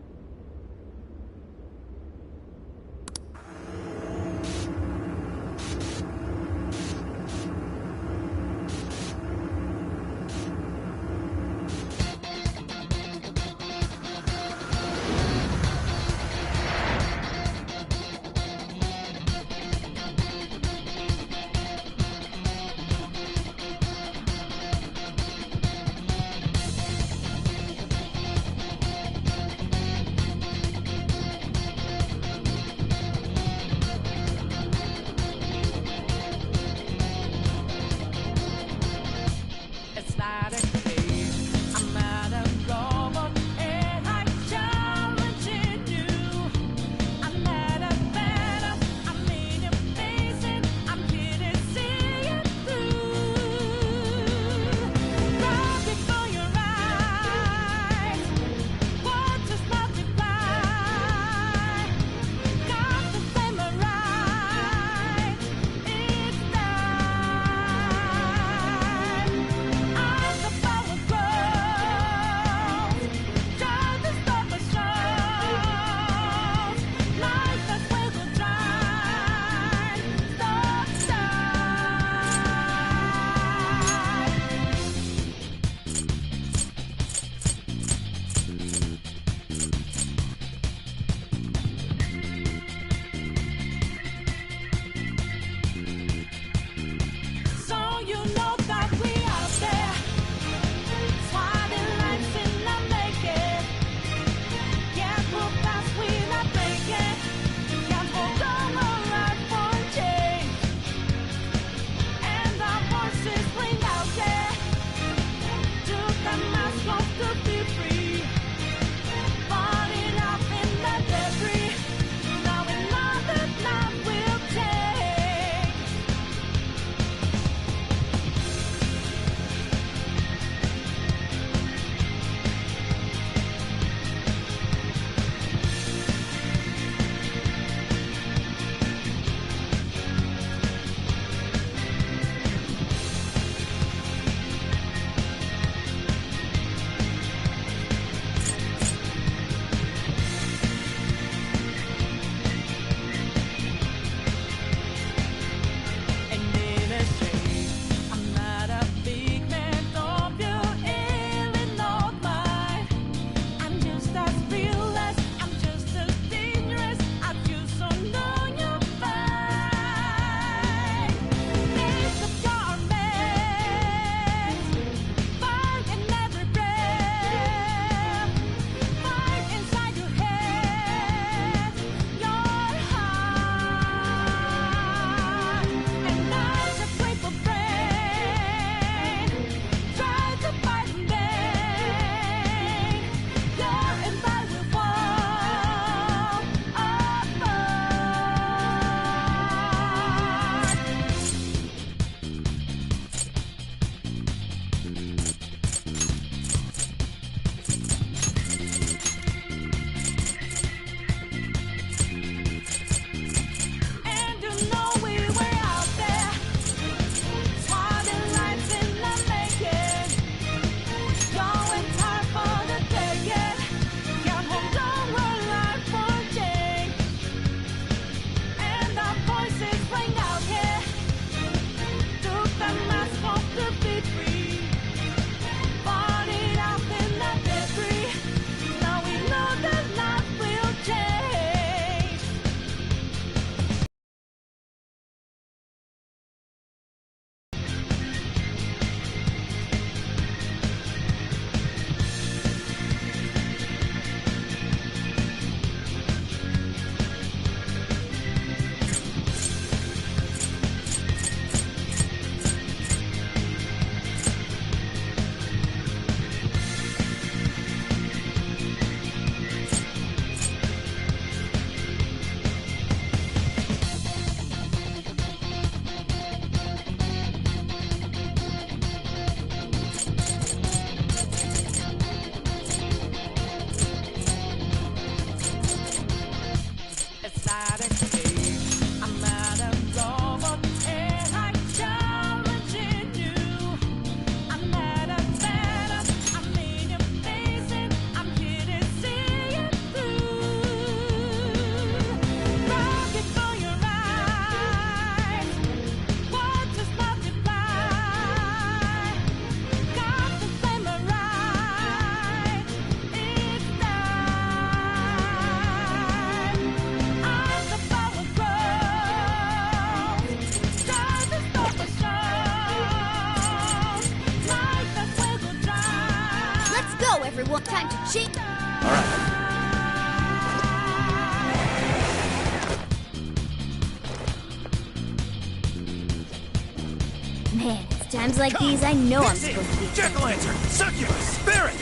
S4: Man, it's times like these I know I'm supposed to be.
S14: Jack-o'-lantern! Succubus! Spirit!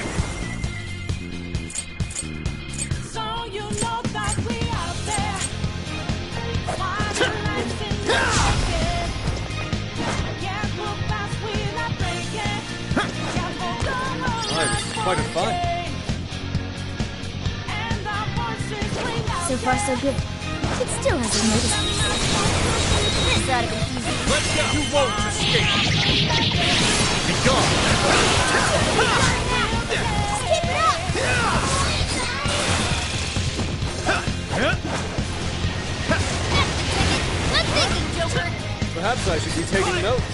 S15: So you know that we out there.
S3: Quite a fun.
S4: So far, so good. It still hasn't noticed me. This ought to be easy.
S14: Let's go! You won't escape! Be gone!
S4: Just keep it up!
S2: Good thinking, Joker.
S3: Perhaps I should be taking notes.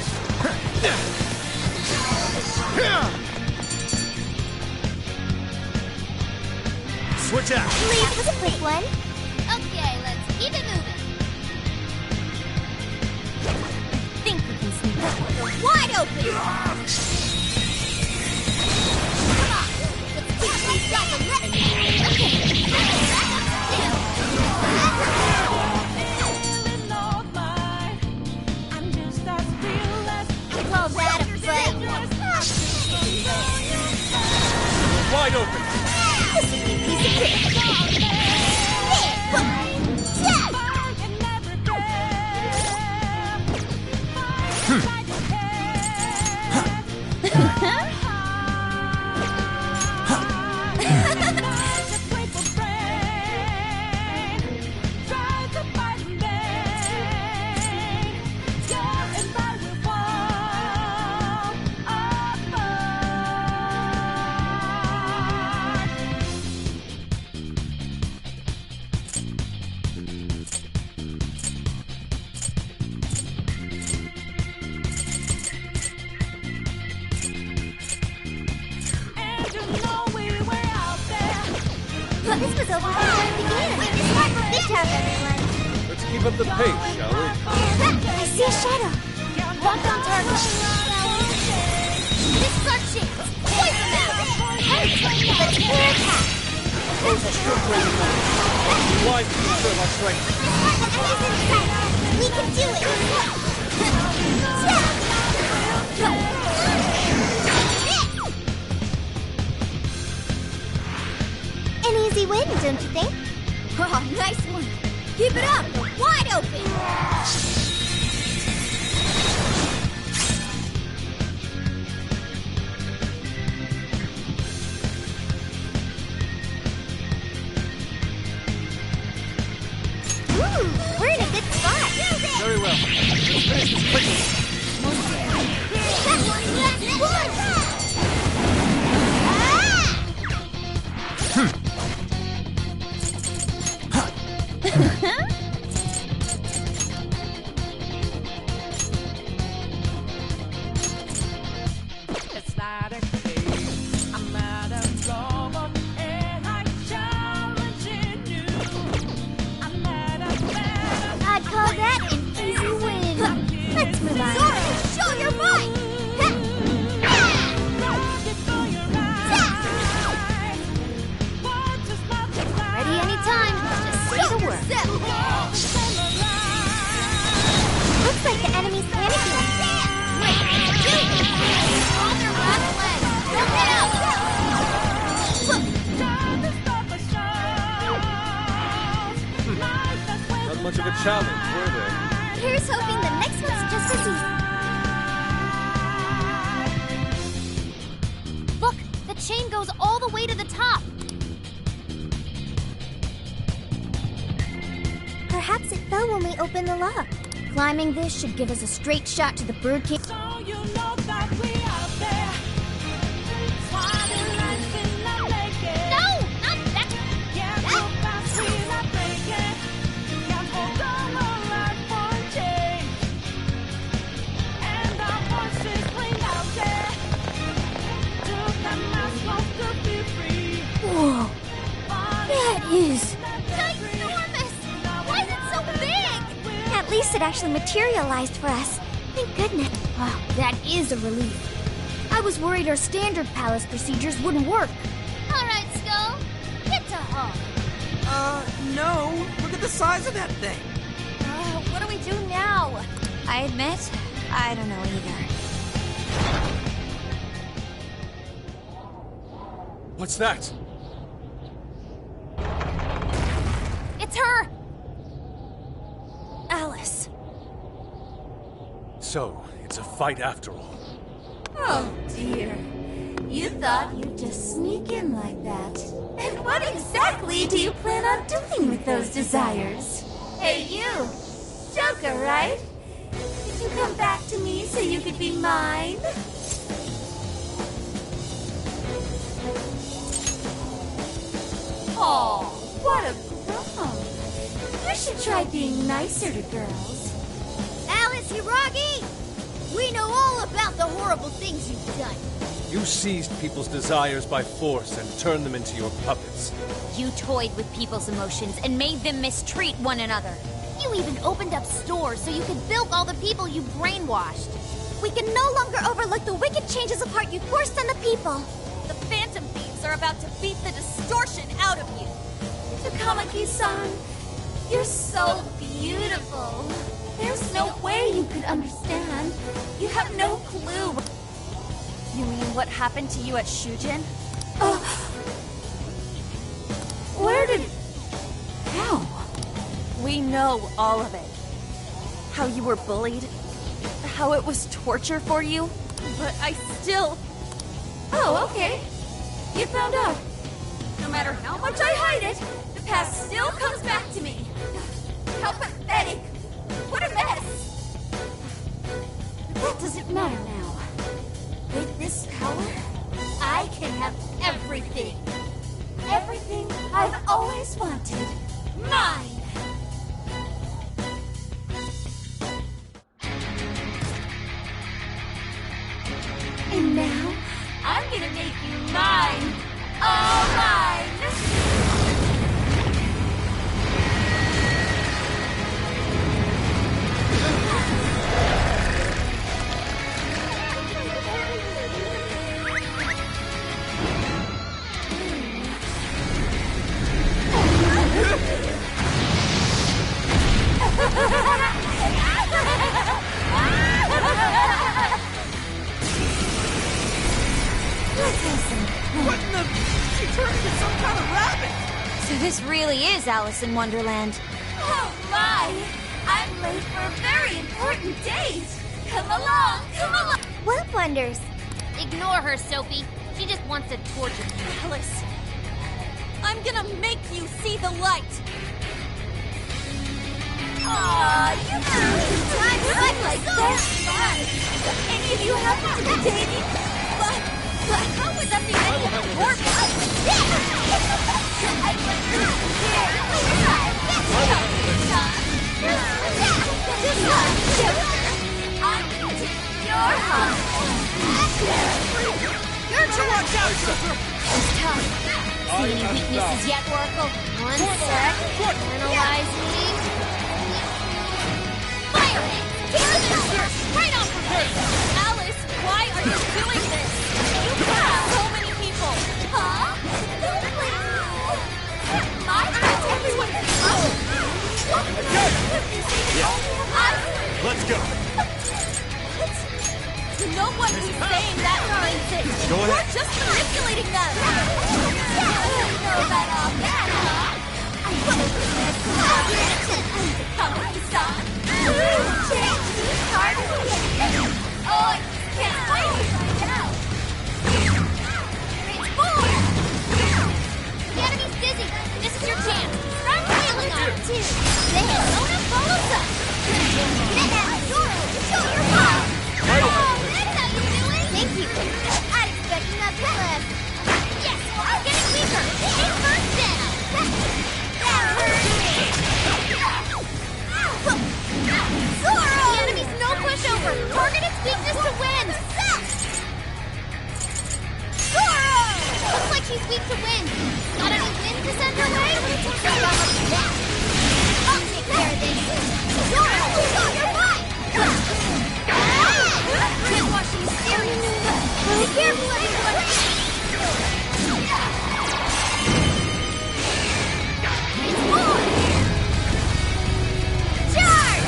S14: Switch out!
S4: Leave was a quick one.
S2: Okay, let's keep it moving.
S4: Think we can sneak up.
S2: They're wide open. Come on, let's keep these guys in let me. Okay, back up call that a fight.
S3: Wide open.
S4: This is a piece of cake. This was over before it began. Good job, everyone.
S3: Let's keep up the pace, shall we?
S4: I see a shadow.
S2: Lock on target. This is our chance. Poison them.
S4: Let's clear attack.
S3: Those are still crazy men. Wise to preserve our strength.
S4: We can do it. An easy win, don't you think?
S2: Oh, nice one. Keep it up. They're wide open.
S4: Ooh, we're in a good spot.
S3: Very well. Let's finish this quickly.
S4: I'd call that an easy win. Let's move on.
S2: Zora, show your might.
S4: Ready anytime. Just say the word. Looks like the enemy's panicking.
S2: On their last legs. Look out.
S3: Not much of a challenge, were they?
S4: Here's hoping the next one's just as easy.
S2: Look, the chain goes all the way to the top.
S4: Perhaps it fell when we opened the lock. Climbing this should give us a straight shot to the bird cage.
S15: So you know that we out there. Swatting lights in the naked.
S2: No, not that.
S15: Can't go fast, we not breaking. Can't hold on alive for a change. And our voices clean out there. Took the mask off to be free.
S4: Whoa, that is...
S2: Ginormous. Why is it so big?
S4: At least it actually materialized for us. Thank goodness. Wow, that is a relief. I was worried our standard palace procedures wouldn't work.
S2: All right, Skull. Get to home.
S7: No. Look at the size of that thing.
S8: What do we do now? I admit, I don't know either.
S1: What's that?
S8: It's her! Alice.
S1: So, it's a fight after all.
S5: Oh, dear. You thought you'd just sneak in like that. And what exactly do you plan on doing with those desires? Hey, you! Joker, right? Did you come back to me so you could be mine? Oh, what a crumb. You should try being nicer to girls.
S2: Alice Hiragi! We know all about the horrible things you've done.
S1: You seized people's desires by force and turned them into your puppets.
S2: You toyed with people's emotions and made them mistreat one another. You even opened up stores so you could bilk all the people you brainwashed.
S11: We can no longer overlook the wicked changes of heart you forced on the people.
S8: The Phantom Thieves are about to beat the distortion out of you.
S5: Takamaki-san, you're so beautiful. There's no way you could understand. You have no clue.
S8: You mean what happened to you at Shujin?
S5: Where did... How?
S8: We know all of it. How you were bullied. How it was torture for you. But I still...
S5: Oh, okay. You found out. No matter how much I hide it, the past still comes back to me. How pathetic. What a mess. What does it matter now? With this power, I can have everything. Everything I've always wanted. Mine! And now, I'm gonna make you mine! All mine!
S15: What in the... She turned into some kind of rabbit!
S2: So this really is Alice in Wonderland.
S5: Oh my! I'm late for a very important date! Come along! Come along!
S11: What wonders?
S2: Ignore her, Sophie. She just wants to torture you.
S8: Alice, I'm gonna make you see the light.
S5: Aw, you I'm like that fun! Any of you happen to be dating? But how would that be any important? I'd like to I'm gonna take your heart.
S2: You're to watch out, Joker! It's tough. See any weaknesses yet, Oracle? One sec. Analyzing. Fire it! Right off her face!
S8: Alice, why are you doing this? You killed so many people.
S5: Huh? My friends, everyone.
S1: Let's go.
S8: No one who's saying that nonsense.
S1: Go ahead.
S8: You're just manipulating them.
S5: Know about all that, huh? Takamaki-san. Change this part of me. Oh, I can't wait to find out.
S2: Transform! The enemy's dizzy. This is your chance. Start wailing on him, too. Then Lona follows up. Zoro, show your power. Oh, that's how you do it. Thank you. I'd expect nothing less. Yes, I'm getting weaker. Aim first down. That hurt me. Zoro! The enemy's no pushover. Target its weakness to win. Zoro! Looks like she's weak to wind. Got any wind to send her way? So how much is that? I'll take care of this. Zoro, you're fine. Brainwashing is serious. Be careful, everyone. It's more. Charge!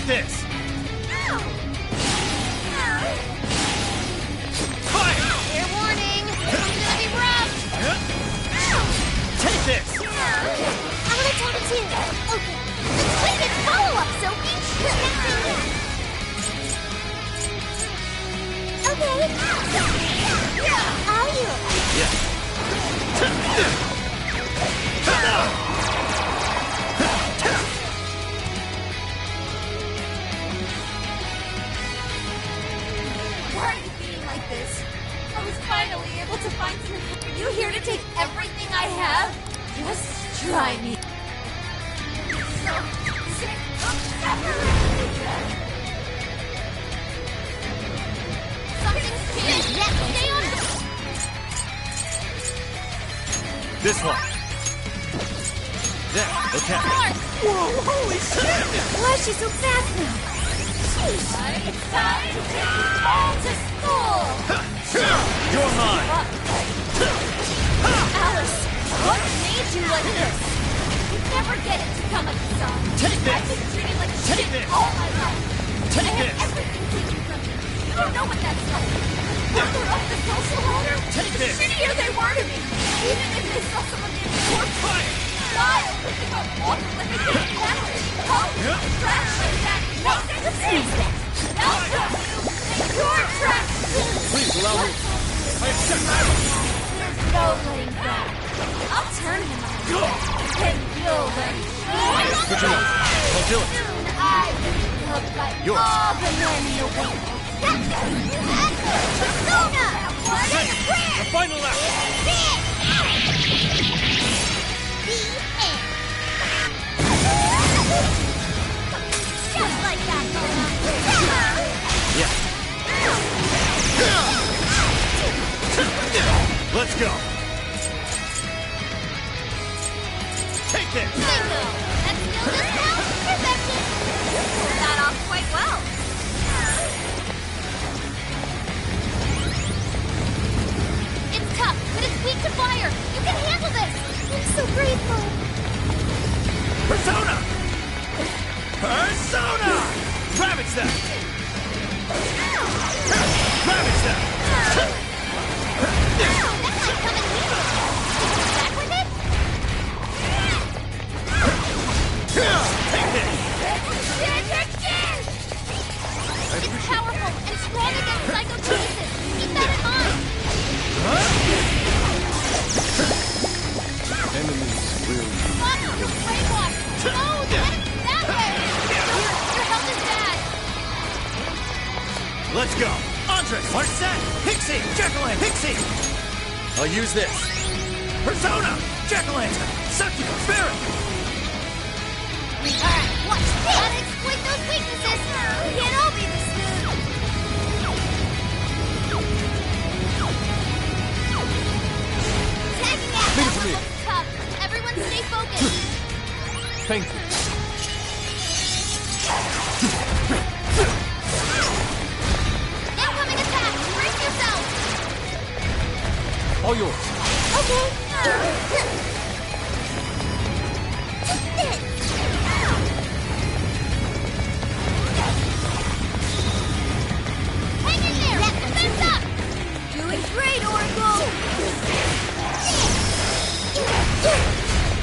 S3: Take this!
S2: Fair warning! This one's gonna be rough!
S3: Take this!
S11: I want to tap it too. Okay. Wait a minute, follow-up, Sophie. Okay. Are you?
S5: Why are you being like this? I was finally able to find some... Are you here to take everything I have? Just try me. So sick of separating. Something's changed. Stay on it.
S3: This one. There, okay. Whoa, holy shit!
S11: Why is she so fast now?
S5: It's time to take you all to school.
S3: You're mine.
S5: Alice, what made you like this? You never get it to come at the sun.
S3: Take this.
S5: I've been treated like
S3: Take
S5: shit
S3: this.
S5: all my life.
S3: Take
S5: I
S3: this.
S5: have everything taken from me. You don't know what that's like. Number up the social ladder,
S3: Take
S5: the
S3: this.
S5: shittier they were to me. Even if they saw someone getting tortured. Why? Picking up water like I didn't have it. Oh, trash like that. No, that's that. Now tell you that you're trash.
S3: Please allow me. I accept that.
S5: There's no letting go. I'll turn him on. And you'll learn.
S3: Good enough. I'll do it.
S5: Soon I will be loved by
S3: Yours.
S5: all the men in the world. Persona!
S3: The final lap.
S5: Just like that, Mona.
S3: Yeah. Let's go. Take this.
S2: Bingo! That's still this now? Perfection! Pulled that off quite well. It's tough, but it's weak to fire. You can handle this.
S11: I'm so grateful.
S3: Persona. Persona. Ravage them. Ravage them.
S2: That might come in handy. Back with it?
S3: Take this.
S2: It's powerful and strong against psychokinesis. Keep that in mind.
S1: Enemies will be
S2: Fuck, you're brainwashed. No, the enemy's that way. Your health is bad.
S3: Let's go. Andres, Marcet, Pixie, Jack-o'-lantern, Pixie. I'll use this. Persona, Jack-o'-lantern, Succubus, Spirit.
S2: Alright, watch. Gotta exploit those weaknesses. We can't all be this smooth. Tagging out.
S1: Leave it
S2: That
S1: to
S2: one
S1: me.
S2: looks tough. Everyone stay focused.
S1: Thank you.
S2: Incoming attack. Brace yourself.
S1: All yours.
S11: Okay.
S2: Hang in there. Defense up. Doing great, Oracle.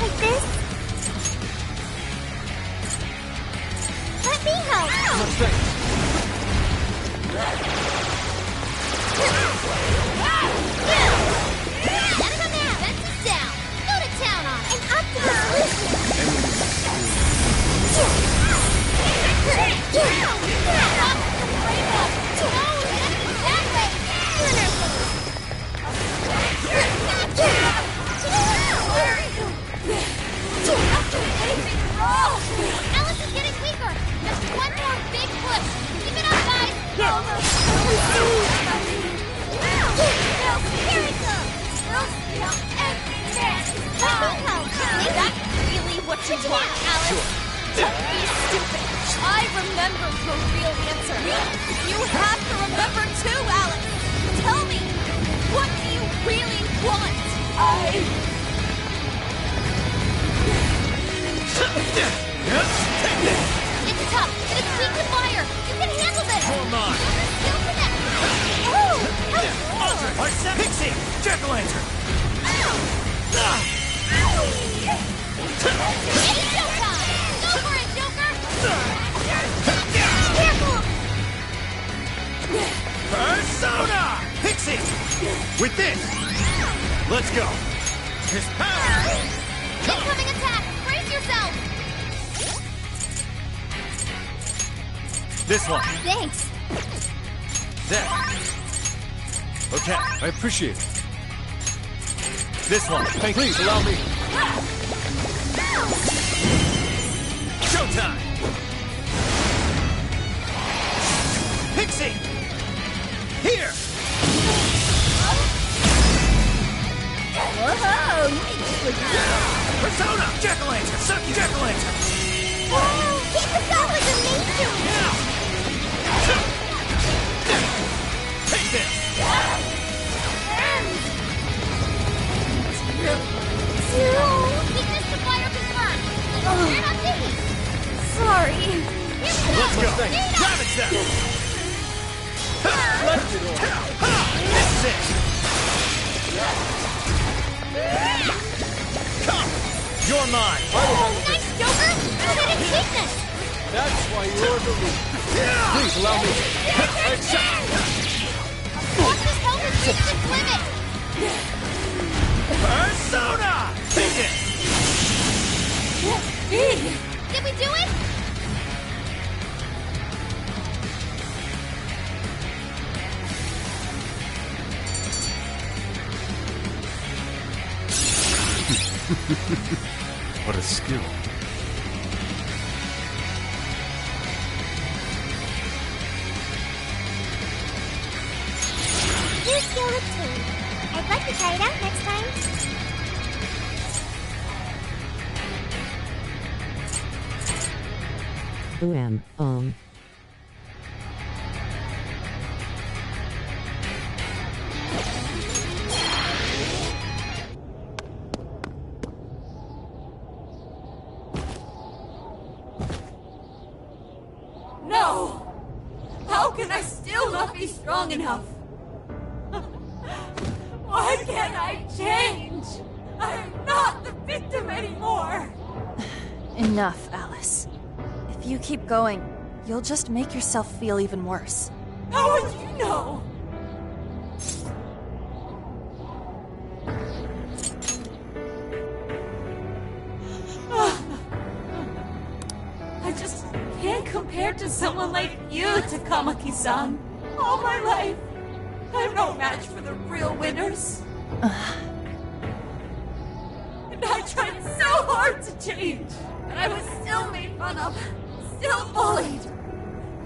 S11: Like this? Let me help.
S1: Much thanks.
S2: Gotta come now. Defense is down. Go to town on it.
S11: An optimal solution.
S2: Alice is getting weaker. Just one more big push. Keep it up, guys. Here it comes. Is that really what you want, Alice?
S5: Don't be stupid. I remember your real answer. You have to remember too, Alice. Tell me, what do you really want?
S2: It's tough, but it's weak
S3: mine! Aldrich! Marcet! Pixie! Jack-o'-lantern!
S2: Go for it, Joker!
S3: Persona! Pixie! With this, let's go! His power!
S2: Incoming attack! Brace yourself!
S3: This one!
S2: Thanks!
S3: There! Okay,
S1: I appreciate it.
S3: this one!
S1: Please allow me.
S3: Showtime! Pixie! Here!
S2: Whoa!
S3: Persona! Jack-o'-lantern! Sucky Jack-o'-lantern!
S2: That was amazing!
S3: Now! Take this!
S2: Weakness to fire confirmed! You're not thinking!
S8: Sorry.
S3: Let's go! Grab it, Seth!
S1: Left it all.
S3: This is it! Come! You're mine!
S2: Nice, Joker! You didn't weakness!
S1: That's why you're the lead. Please allow me.
S2: Watch this helmet reach its limit!
S3: Persona! Take it!
S2: Did we do it?
S1: What a skill.
S11: Your skill looks sweet. I'd like to try it out next time.
S5: No! How can I still not be strong enough? Why can't I change? I'm not the victim anymore!
S8: Enough, Alice. If you keep going, you'll just make yourself feel even worse.
S5: How would you know? I just can't compare to someone like you, Takamaki-san. All my life, I'm no match for the real winners. And I tried so hard to change, but I was still made fun of, still bullied.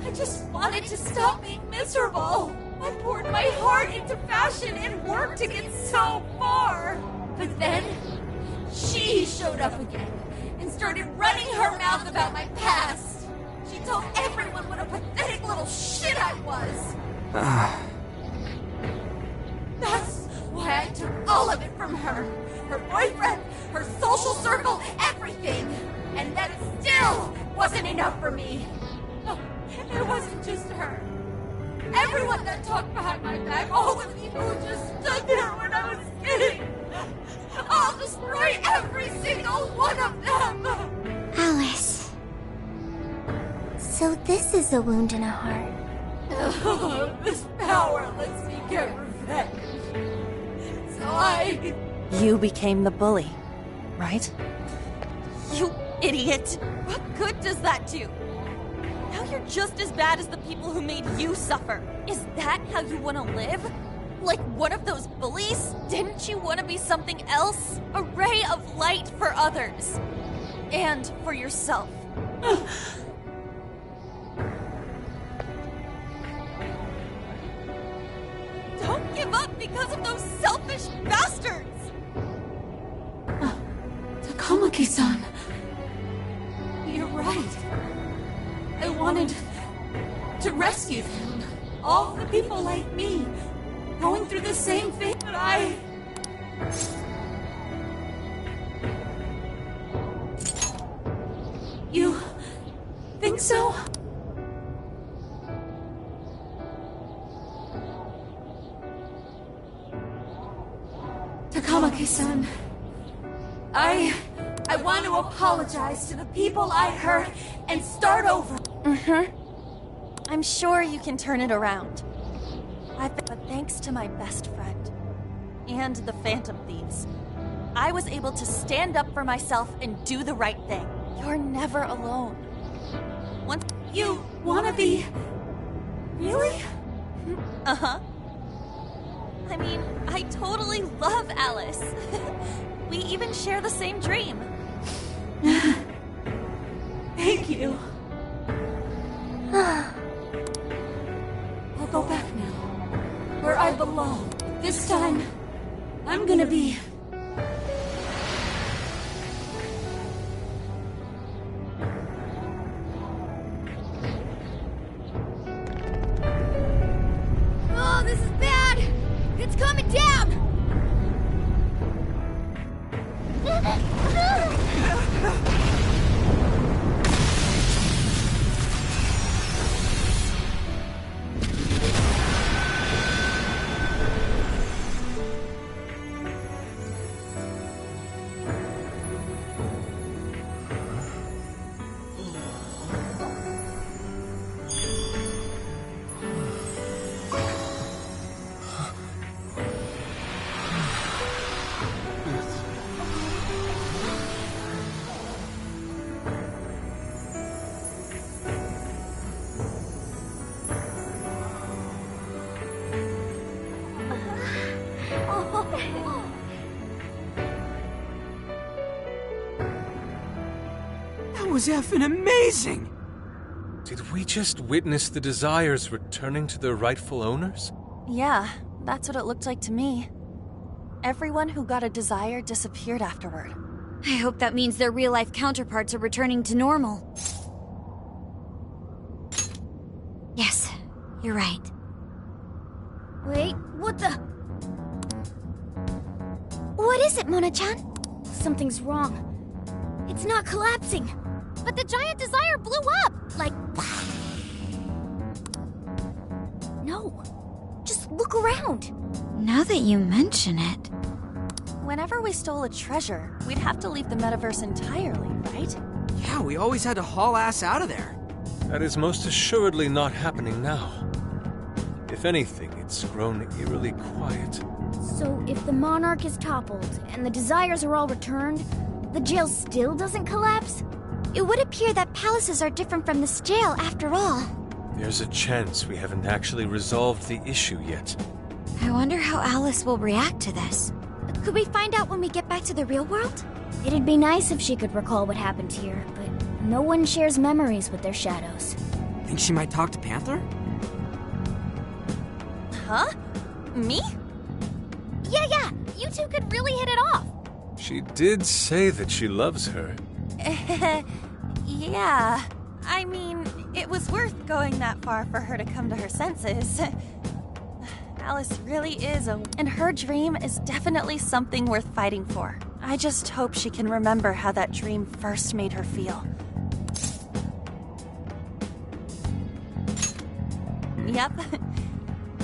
S5: I just wanted to stop being miserable. I poured my heart into fashion and worked to get so far. But then, she showed up again and started running her mouth about my past. She told everyone what a pathetic little shit I was. That's why I took all of it from her. Her boyfriend, her social circle, everything. And that still wasn't enough for me. It wasn't just her. Everyone that talked behind my back, all the people who just stood there when I was kidding. I'll destroy every single one of them!
S11: Alice. So this is a wound in a heart.
S5: Oh, this power lets me get revenge. So
S8: You became the bully, right?
S5: You idiot! What good does that do? Now you're just as bad as the people who made you suffer. Is that how you want to live? Like one of those bullies? Didn't you want to be something else? A ray of light for others. And for yourself. Don't give up because of those selfish bastards! Takamaki-san. You're right. I wanted to rescue them. All the people like me, going through the same thing, but I... You think so? want to apologize to the people I hurt and start over.
S8: I'm sure you can turn it around. But thanks to my best friend and the Phantom Thieves, I was able to stand up for myself and do the right thing. You're never alone. Once
S5: You wanna be... Really?
S8: Uh-huh. I mean, I totally love Alice. We even share the same dream.
S5: Thank you. I'll go back now, where I belong. This time, I'm gonna be...
S2: Oh, this is bad! It's coming down!
S7: That was effing amazing!
S1: Did we just witness the Desires returning to their rightful owners?
S8: Yeah, that's what it looked like to me. Everyone who got a desire disappeared afterward.
S2: I hope that means their real-life counterparts are returning to normal. Yes, you're right. Wait, what the...
S11: What is it, Mona-chan?
S2: Something's wrong. It's not collapsing. But the giant desire blew up! Like... No. Just look around. Now that you mention it...
S8: Whenever we stole a treasure, we'd have to leave the metaverse entirely, right?
S7: Yeah, we always had to haul ass out of there.
S1: That is most assuredly not happening now. If anything, it's grown eerily quiet.
S4: So if the Monarch is toppled and the Desires are all returned, the jail still doesn't collapse?
S11: It would appear that palaces are different from this jail after all.
S1: There's a chance we haven't actually resolved the issue yet.
S2: I wonder how Alice will react to this.
S11: Could we find out when we get back to the real world?
S4: It'd be nice if she could recall what happened here, but no one shares memories with their shadows.
S7: Think she might talk to Panther?
S8: Huh? Me?
S11: Yeah, you two could really hit it off.
S1: She did say that she loves her.
S8: Yeah. I mean, it was worth going that far for her to come to her senses. Alice really is and her dream is definitely something worth fighting for. I just hope she can remember how that dream first made her feel. Yep.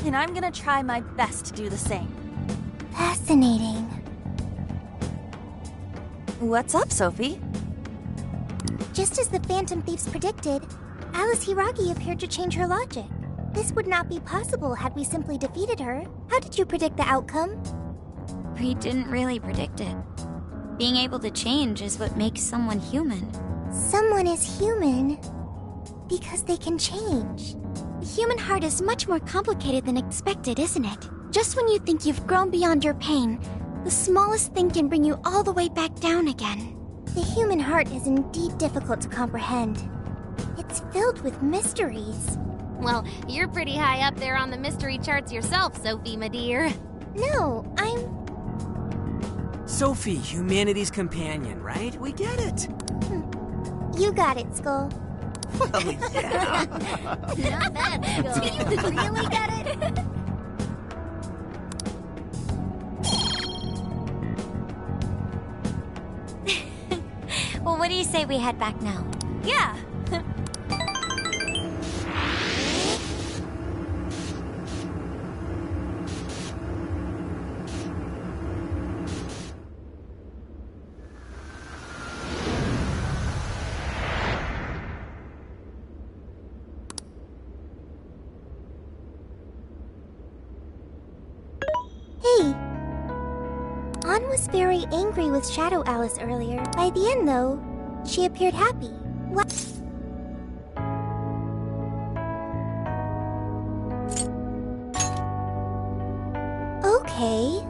S8: And I'm gonna try my best to do the same.
S11: Fascinating.
S8: What's up, Sophie?
S11: Just as the Phantom Thieves predicted, Alice Hiragi appeared to change her logic. This would not be possible had we simply defeated her. How did you predict the outcome?
S2: We didn't really predict it. Being able to change is what makes someone human.
S11: Someone is human because they can change.
S2: The human heart is much more complicated than expected, isn't it?
S11: Just when you think you've grown beyond your pain, the smallest thing can bring you all the way back down again. The human heart is indeed difficult to comprehend. It's filled with mysteries.
S2: Well, you're pretty high up there on the mystery charts yourself, Sophie, my dear.
S11: No, I'm...
S7: Sophie, humanity's companion, right? We get it.
S11: You got it, Skull.
S7: Well, yeah.
S2: Not bad, Skull.
S11: Do you really get it?
S2: Well, what do you say we head back now?
S8: Yeah.
S11: was very angry with Shadow Alice earlier. By the end, though, she appeared happy. What? Okay.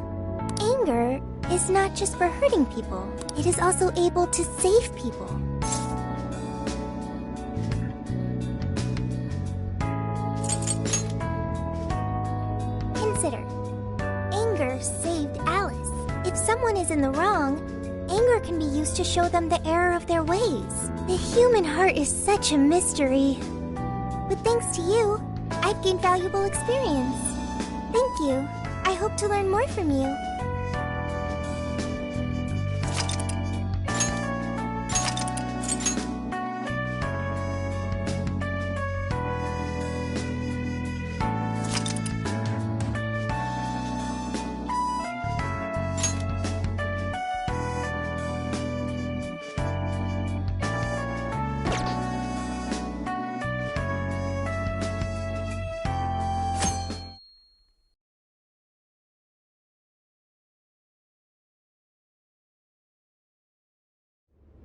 S11: Anger is not just for hurting people. It is also able to save people. Consider. Anger saved Alice. If someone is in the wrong, anger can be used to show them the error of their ways. The human heart is such a mystery. But thanks to you, I've gained valuable experience. Thank you. I hope to learn more from you.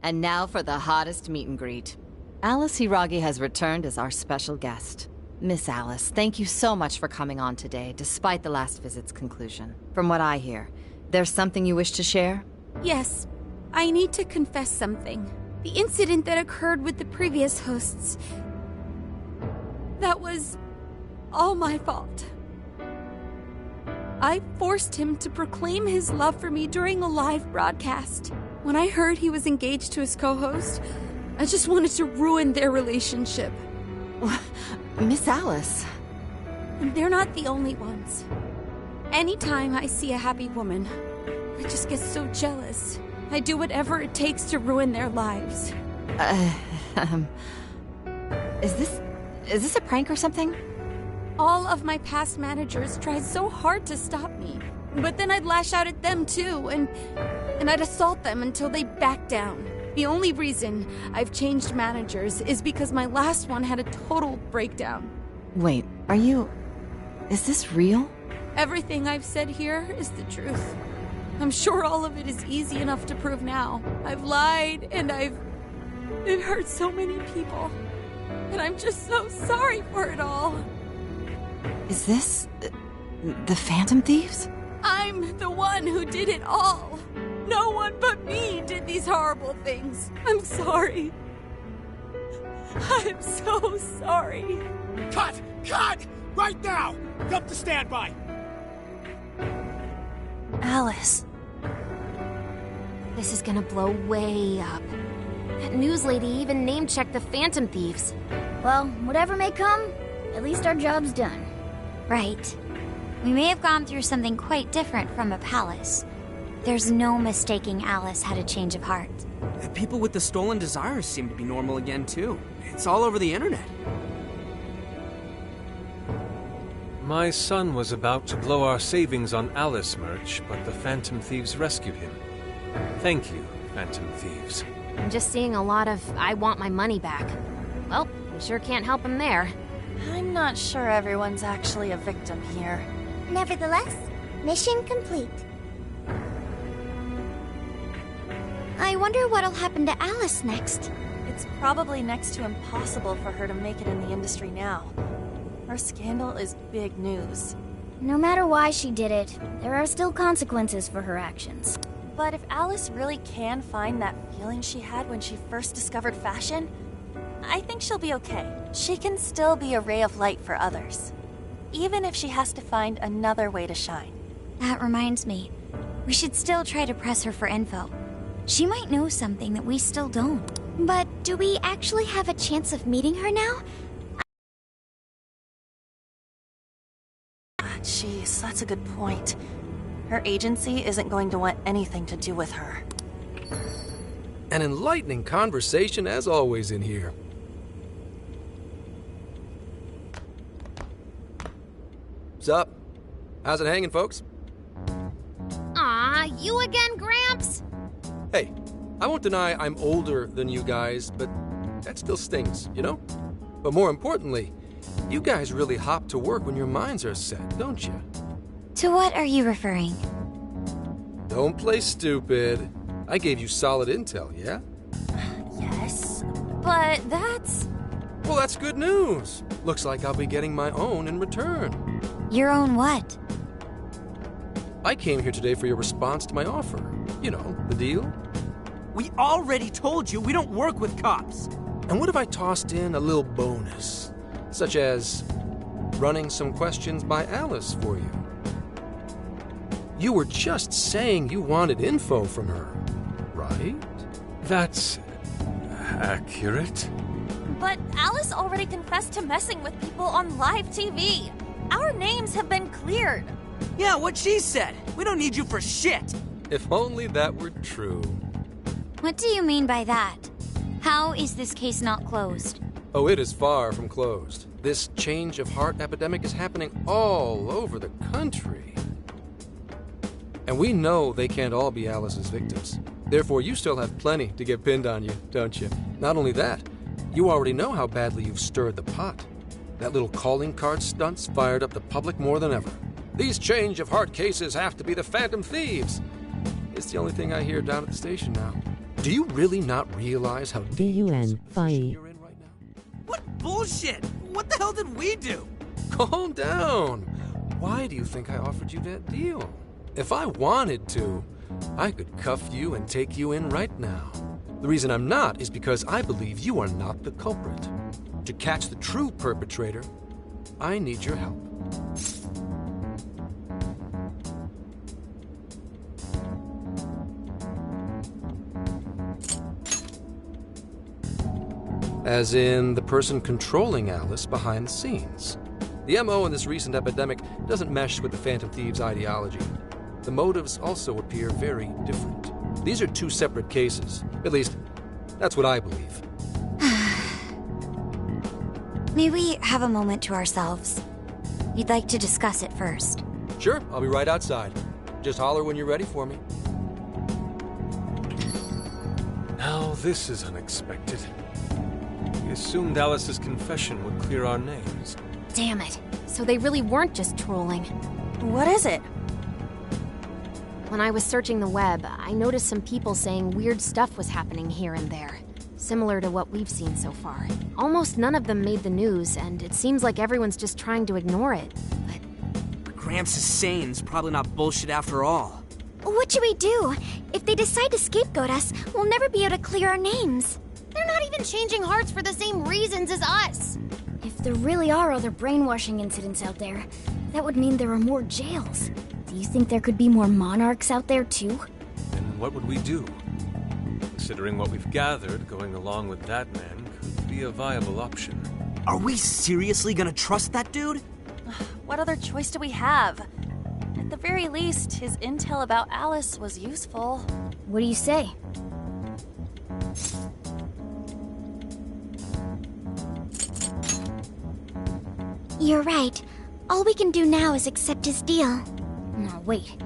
S13: And now for the hottest meet and greet. Alice Hiragi has returned as our special guest. Miss Alice, thank you so much for coming on today, despite the last visit's conclusion. From what I hear, there's something you wish to share?
S5: Yes, I need to confess something. The incident that occurred with the previous hosts. That was all my fault. I forced him to proclaim his love for me during a live broadcast. When I heard he was engaged to his co-host, I just wanted to ruin their relationship.
S13: Miss Alice.
S5: And they're not the only ones. Anytime I see a happy woman, I just get so jealous. I do whatever it takes to ruin their lives.
S13: Is this a prank or something?
S5: All of my past managers tried so hard to stop me. But then I'd lash out at them too, and I'd assault them until they backed down. The only reason I've changed managers is because my last one had a total breakdown.
S13: Wait, is this real?
S5: Everything I've said here is the truth. I'm sure all of it is easy enough to prove now. I've lied, and it hurt so many people. And I'm just so sorry for it all.
S13: Is this the Phantom Thieves?
S5: I'm the one who did it all. No one but me did these horrible things. I'm sorry. I'm so sorry.
S16: Cut! Cut! Right now! Come to standby!
S8: Alice.
S2: This is gonna blow way up. That news lady even name-checked the Phantom Thieves.
S4: Well, whatever may come, at least our job's done.
S11: Right. We may have gone through something quite different from a palace. There's no mistaking Alice had a change of heart.
S7: The people with the stolen desires seem to be normal again, too. It's all over the internet.
S1: My son was about to blow our savings on Alice merch, but the Phantom Thieves rescued him. Thank you, Phantom Thieves.
S2: I'm just seeing a lot of, I want my money back. Well, we sure can't help him there.
S8: I'm not sure everyone's actually a victim here.
S11: Nevertheless, mission complete. I wonder what'll happen to Alice next.
S8: It's probably next to impossible for her to make it in the industry now. Her scandal is big news.
S4: No matter why she did it, there are still consequences for her actions.
S8: But if Alice really can find that feeling she had when she first discovered fashion, I think she'll be okay. She can still be a ray of light for others, even if she has to find another way to shine.
S11: That reminds me, we should still try to press her for info. She might know something that we still don't. But do we actually have a chance of meeting her now?
S8: Jeez, that's a good point. Her agency isn't going to want anything to do with her.
S10: An enlightening conversation as always in here. Sup? How's it hanging, folks?
S2: Aw, you again, Gramps?
S10: Hey, I won't deny I'm older than you guys, but that still stings, you know? But more importantly, you guys really hop to work when your minds are set, don't you?
S11: To what are you referring?
S10: Don't play stupid. I gave you solid intel, yeah?
S8: Yes, but that's...
S10: Well, that's good news. Looks like I'll be getting my own in return.
S11: Your own what?
S10: I came here today for your response to my offer. You know, the deal.
S7: We already told you we don't work with cops.
S10: And what if I tossed in a little bonus? Such as running some questions by Alice for you. You were just saying you wanted info from her, right?
S1: That's accurate.
S8: But Alice already confessed to messing with people on live TV. Our names have been cleared.
S7: Yeah, what she said. We don't need you for shit.
S10: If only that were true.
S4: What do you mean by that? How is this case not closed?
S10: Oh, it is far from closed. This change of heart epidemic is happening all over the country. And we know they can't all be Alice's victims. Therefore, you still have plenty to get pinned on you, don't you? Not only that, you already know how badly you've stirred the pot. That little calling card stunt's fired up the public more than ever. These change of heart cases have to be the Phantom Thieves. It's the only thing I hear down at the station now. Do you really not realize how
S6: DUN, Fai.
S7: What bullshit? What the hell did we do?
S10: Calm down. Why do you think I offered you that deal? If I wanted to, I could cuff you and take you in right now. The reason I'm not is because I believe you are not the culprit. To catch the true perpetrator, I need your help. As in the person controlling Alice behind the scenes. The MO in this recent epidemic doesn't mesh with the Phantom Thieves' ideology. The motives also appear very different. These are two separate cases. At least, that's what I believe.
S11: May we have a moment to ourselves? You'd like to discuss it first.
S10: Sure, I'll be right outside. Just holler when you're ready for me.
S1: Now this is unexpected. We assumed Alice's confession would clear our names.
S2: Damn it. So they really weren't just trolling.
S8: What is it?
S2: When I was searching the web, I noticed some people saying weird stuff was happening here and there. Similar to what we've seen so far. Almost none of them made the news, and it seems like everyone's just trying to ignore it.
S7: But Gramps is sane. It's probably not bullshit after all.
S11: What should we do? If they decide to scapegoat us, we'll never be able to clear our names.
S2: They're not even changing hearts for the same reasons as us.
S4: If there really are other brainwashing incidents out there, that would mean there are more jails. Do you think there could be more monarchs out there too?
S1: And what would we do? Considering what we've gathered, going along with that man could be a viable option.
S7: Are we seriously gonna trust that dude?
S8: What other choice do we have? At the very least, his intel about Alice was useful.
S4: What do you say?
S11: You're right. All we can do now is accept his deal.
S4: No, wait.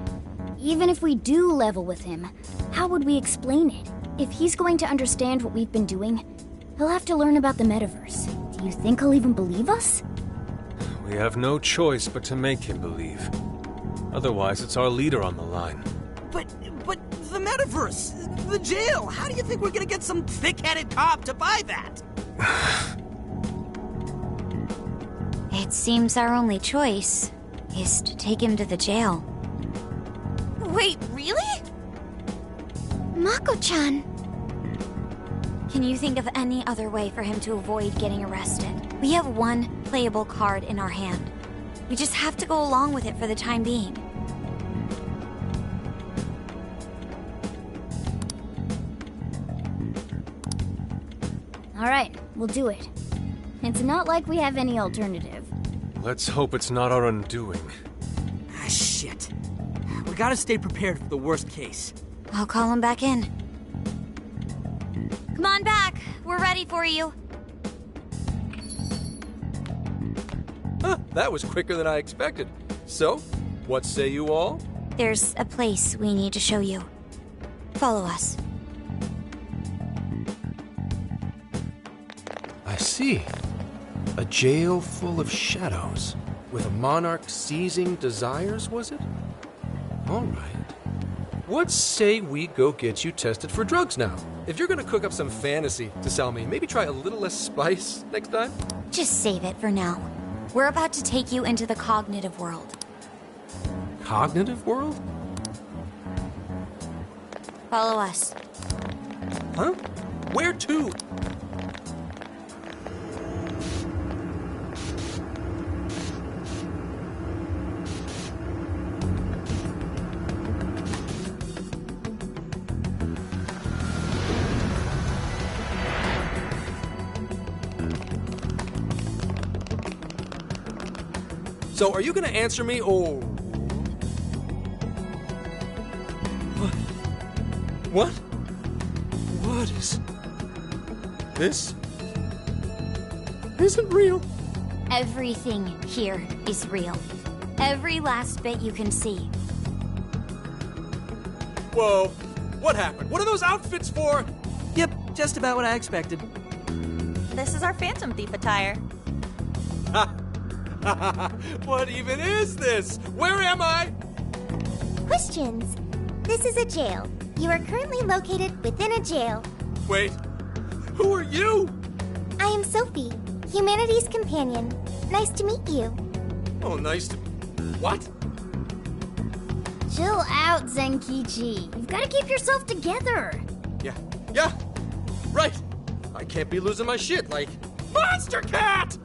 S4: Even if we do level with him, how would we explain it? If he's going to understand what we've been doing, he'll have to learn about the metaverse. Do you think he'll even believe us?
S1: We have no choice but to make him believe. Otherwise, it's our leader on the line.
S7: But the metaverse, the jail, how do you think we're gonna get some thick-headed cop to buy that?
S11: It seems our only choice is to take him to the jail.
S8: Wait, really?
S11: Mako-chan! Can you think of any other way for him to avoid getting arrested? We have one playable card in our hand. We just have to go along with it for the time being.
S4: Alright, we'll do it. It's not like we have any alternative.
S1: Let's hope it's not our undoing.
S7: Ah, shit. We gotta stay prepared for the worst case.
S11: I'll call him back in.
S2: Come on back. We're ready for you.
S10: Huh, that was quicker than I expected. So, what say you all?
S11: There's a place we need to show you. Follow us.
S10: I see. A jail full of shadows. With a monarch seizing desires, was it? All right. What say we go get you tested for drugs now? If you're gonna cook up some fantasy to sell me, maybe try a little less spice next time?
S8: Just save it for now. We're about to take you into the cognitive world.
S10: Cognitive world?
S8: Follow us.
S10: Huh? Where to? So, are you gonna answer me, or... What? What is... This... isn't real.
S8: Everything here is real. Every last bit you can see.
S10: Whoa. What happened? What are those outfits for?
S7: Yep, just about what I expected.
S8: This is our Phantom Thief attire.
S10: What even is this? Where am I?
S11: Questions. This is a jail. You are currently located within a jail.
S10: Wait, who are you?
S11: I am Sophie, humanity's companion. Nice to meet you.
S10: Oh, nice to... What?
S4: Chill out, Zenkichi. You've got to keep yourself together.
S10: Yeah, right. I can't be losing my shit like... Monster Cat!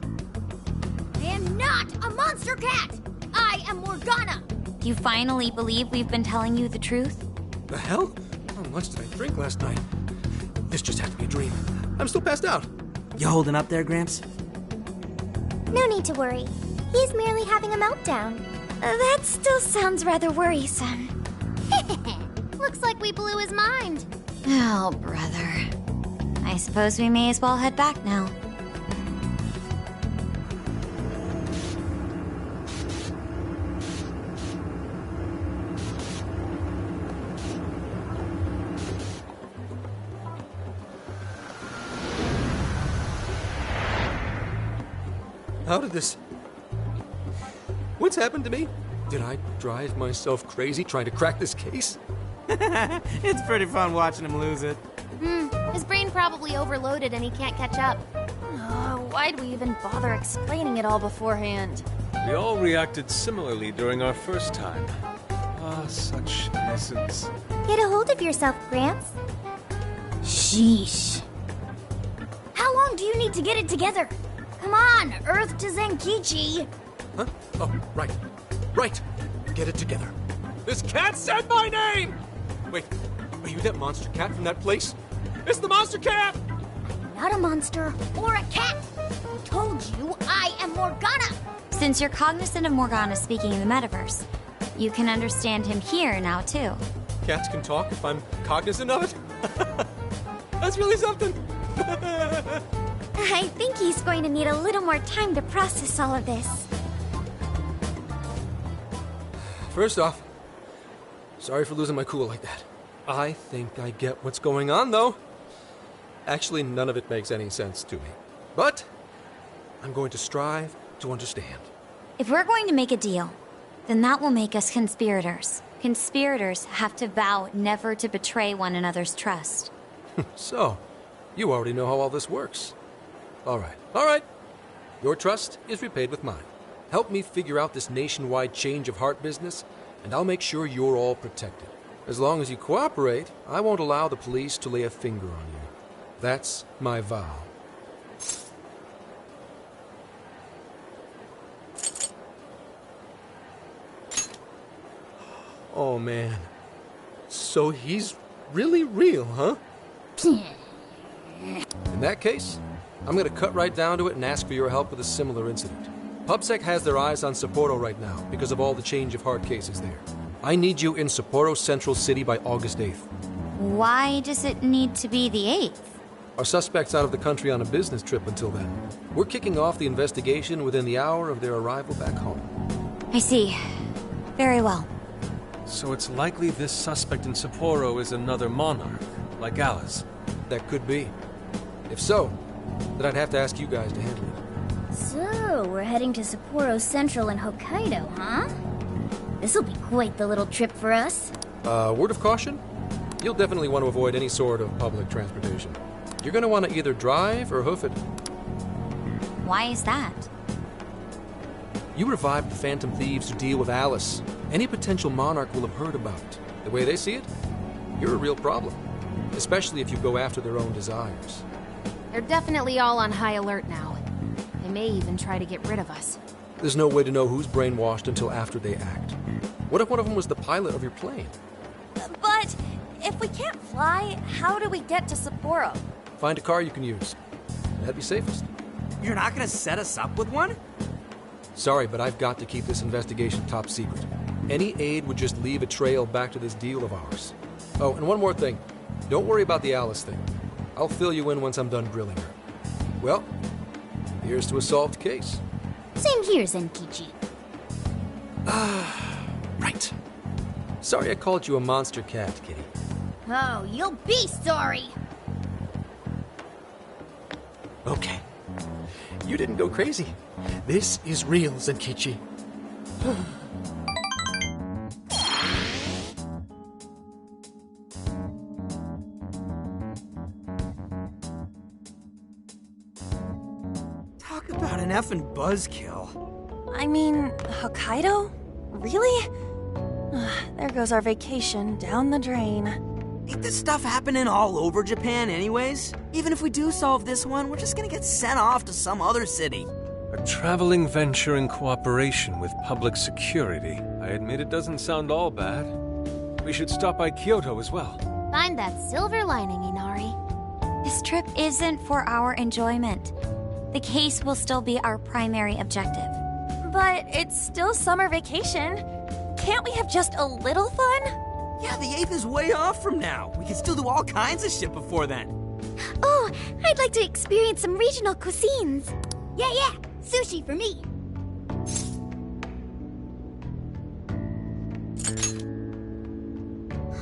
S4: I am not a monster cat. I am Morgana.
S8: You finally believe we've been telling you the truth?
S10: The hell? How much did I drink last night? This just had to be a dream. I'm still passed out.
S7: You holding up there, Gramps?
S11: No need to worry. He's merely having a meltdown. That still sounds rather worrisome.
S4: Looks like we blew his mind.
S8: Oh, brother. I suppose we may as well head back now.
S10: How did this... What's happened to me? Did I drive myself crazy trying to crack this case?
S7: It's pretty fun watching him lose it.
S4: His brain probably overloaded and he can't catch up.
S8: Why'd we even bother explaining it all beforehand?
S1: We all reacted similarly during our first time. Ah, such innocence.
S11: Get a hold of yourself, Gramps.
S4: Sheesh. How long do you need to get it together? Come on, Earth to Zenkichi.
S10: Huh? Oh, right. Right. Get it together. This cat said my name! Wait, are you that monster cat from that place? It's the monster cat!
S4: Not a monster or a cat. I told you I am Morgana.
S8: Since you're cognizant of Morgana speaking in the metaverse, you can understand him here now, too.
S10: Cats can talk if I'm cognizant of it? That's really something!
S11: I think he's going to need a little more time to process all of this.
S10: First off, sorry for losing my cool like that. I think I get what's going on, though. Actually, none of it makes any sense to me. But I'm going to strive to understand.
S8: If we're going to make a deal, then that will make us conspirators. Conspirators have to vow never to betray one another's trust.
S10: So, you already know how all this works. All right. Your trust is repaid with mine. Help me figure out this nationwide change of heart business, and I'll make sure you're all protected. As long as you cooperate, I won't allow the police to lay a finger on you. That's my vow. Oh, man. So he's really real, huh? In that case, I'm gonna cut right down to it and ask for your help with a similar incident. PubSec has their eyes on Sapporo right now because of all the change of heart cases there. I need you in Sapporo Central City by August 8th.
S8: Why does it need to be the 8th?
S10: Our suspect's out of the country on a business trip until then. We're kicking off the investigation within the hour of their arrival back home.
S8: I see. Very well.
S1: So it's likely this suspect in Sapporo is another monarch, like Alice.
S10: That could be. If so, then I'd have to ask you guys to handle it.
S4: So, we're heading to Sapporo Central in Hokkaido, huh? This'll be quite the little trip for us.
S10: Word of caution? You'll definitely want to avoid any sort of public transportation. You're going to want to either drive or hoof it.
S2: Why is that?
S10: You revived the Phantom Thieves to deal with Alice. Any potential monarch will have heard about it. The way they see it, you're a real problem. Especially if you go after their own desires.
S17: They're definitely all on high alert now. They may even try to get rid of us.
S10: There's no way to know who's brainwashed until after they act. What if one of them was the pilot of your plane?
S8: But if we can't fly, how do we get to Sapporo?
S10: Find a car you can use. That'd be safest.
S7: You're not gonna set us up with one?
S10: Sorry, but I've got to keep this investigation top secret. Any aid would just leave a trail back to this deal of ours. Oh, and one more thing. Don't worry about the Alice thing. I'll fill you in once I'm done grilling her. Well, here's to a solved case.
S4: Same here, Zenkichi.
S10: Right. Sorry I called you a monster cat, kitty.
S4: Oh, you'll be sorry!
S16: Okay. You didn't go crazy. This is real, Zenkichi.
S7: Talk about an effing buzzkill.
S8: I mean, Hokkaido? Really? There goes our vacation down the drain.
S7: Ain't this stuff happening all over Japan anyways? Even if we do solve this one, we're just gonna get sent off to some other city.
S1: A traveling venture in cooperation with public security. I admit it doesn't sound all bad. We should stop by Kyoto as well.
S4: Find that silver lining, Inari.
S2: This trip isn't for our enjoyment. The case will still be our primary objective.
S8: But it's still summer vacation. Can't we have just a little fun?
S7: Yeah, the 8th is way off from now. We can still do all kinds of shit before then.
S11: Oh, I'd like to experience some regional cuisines.
S4: Yeah, sushi for me.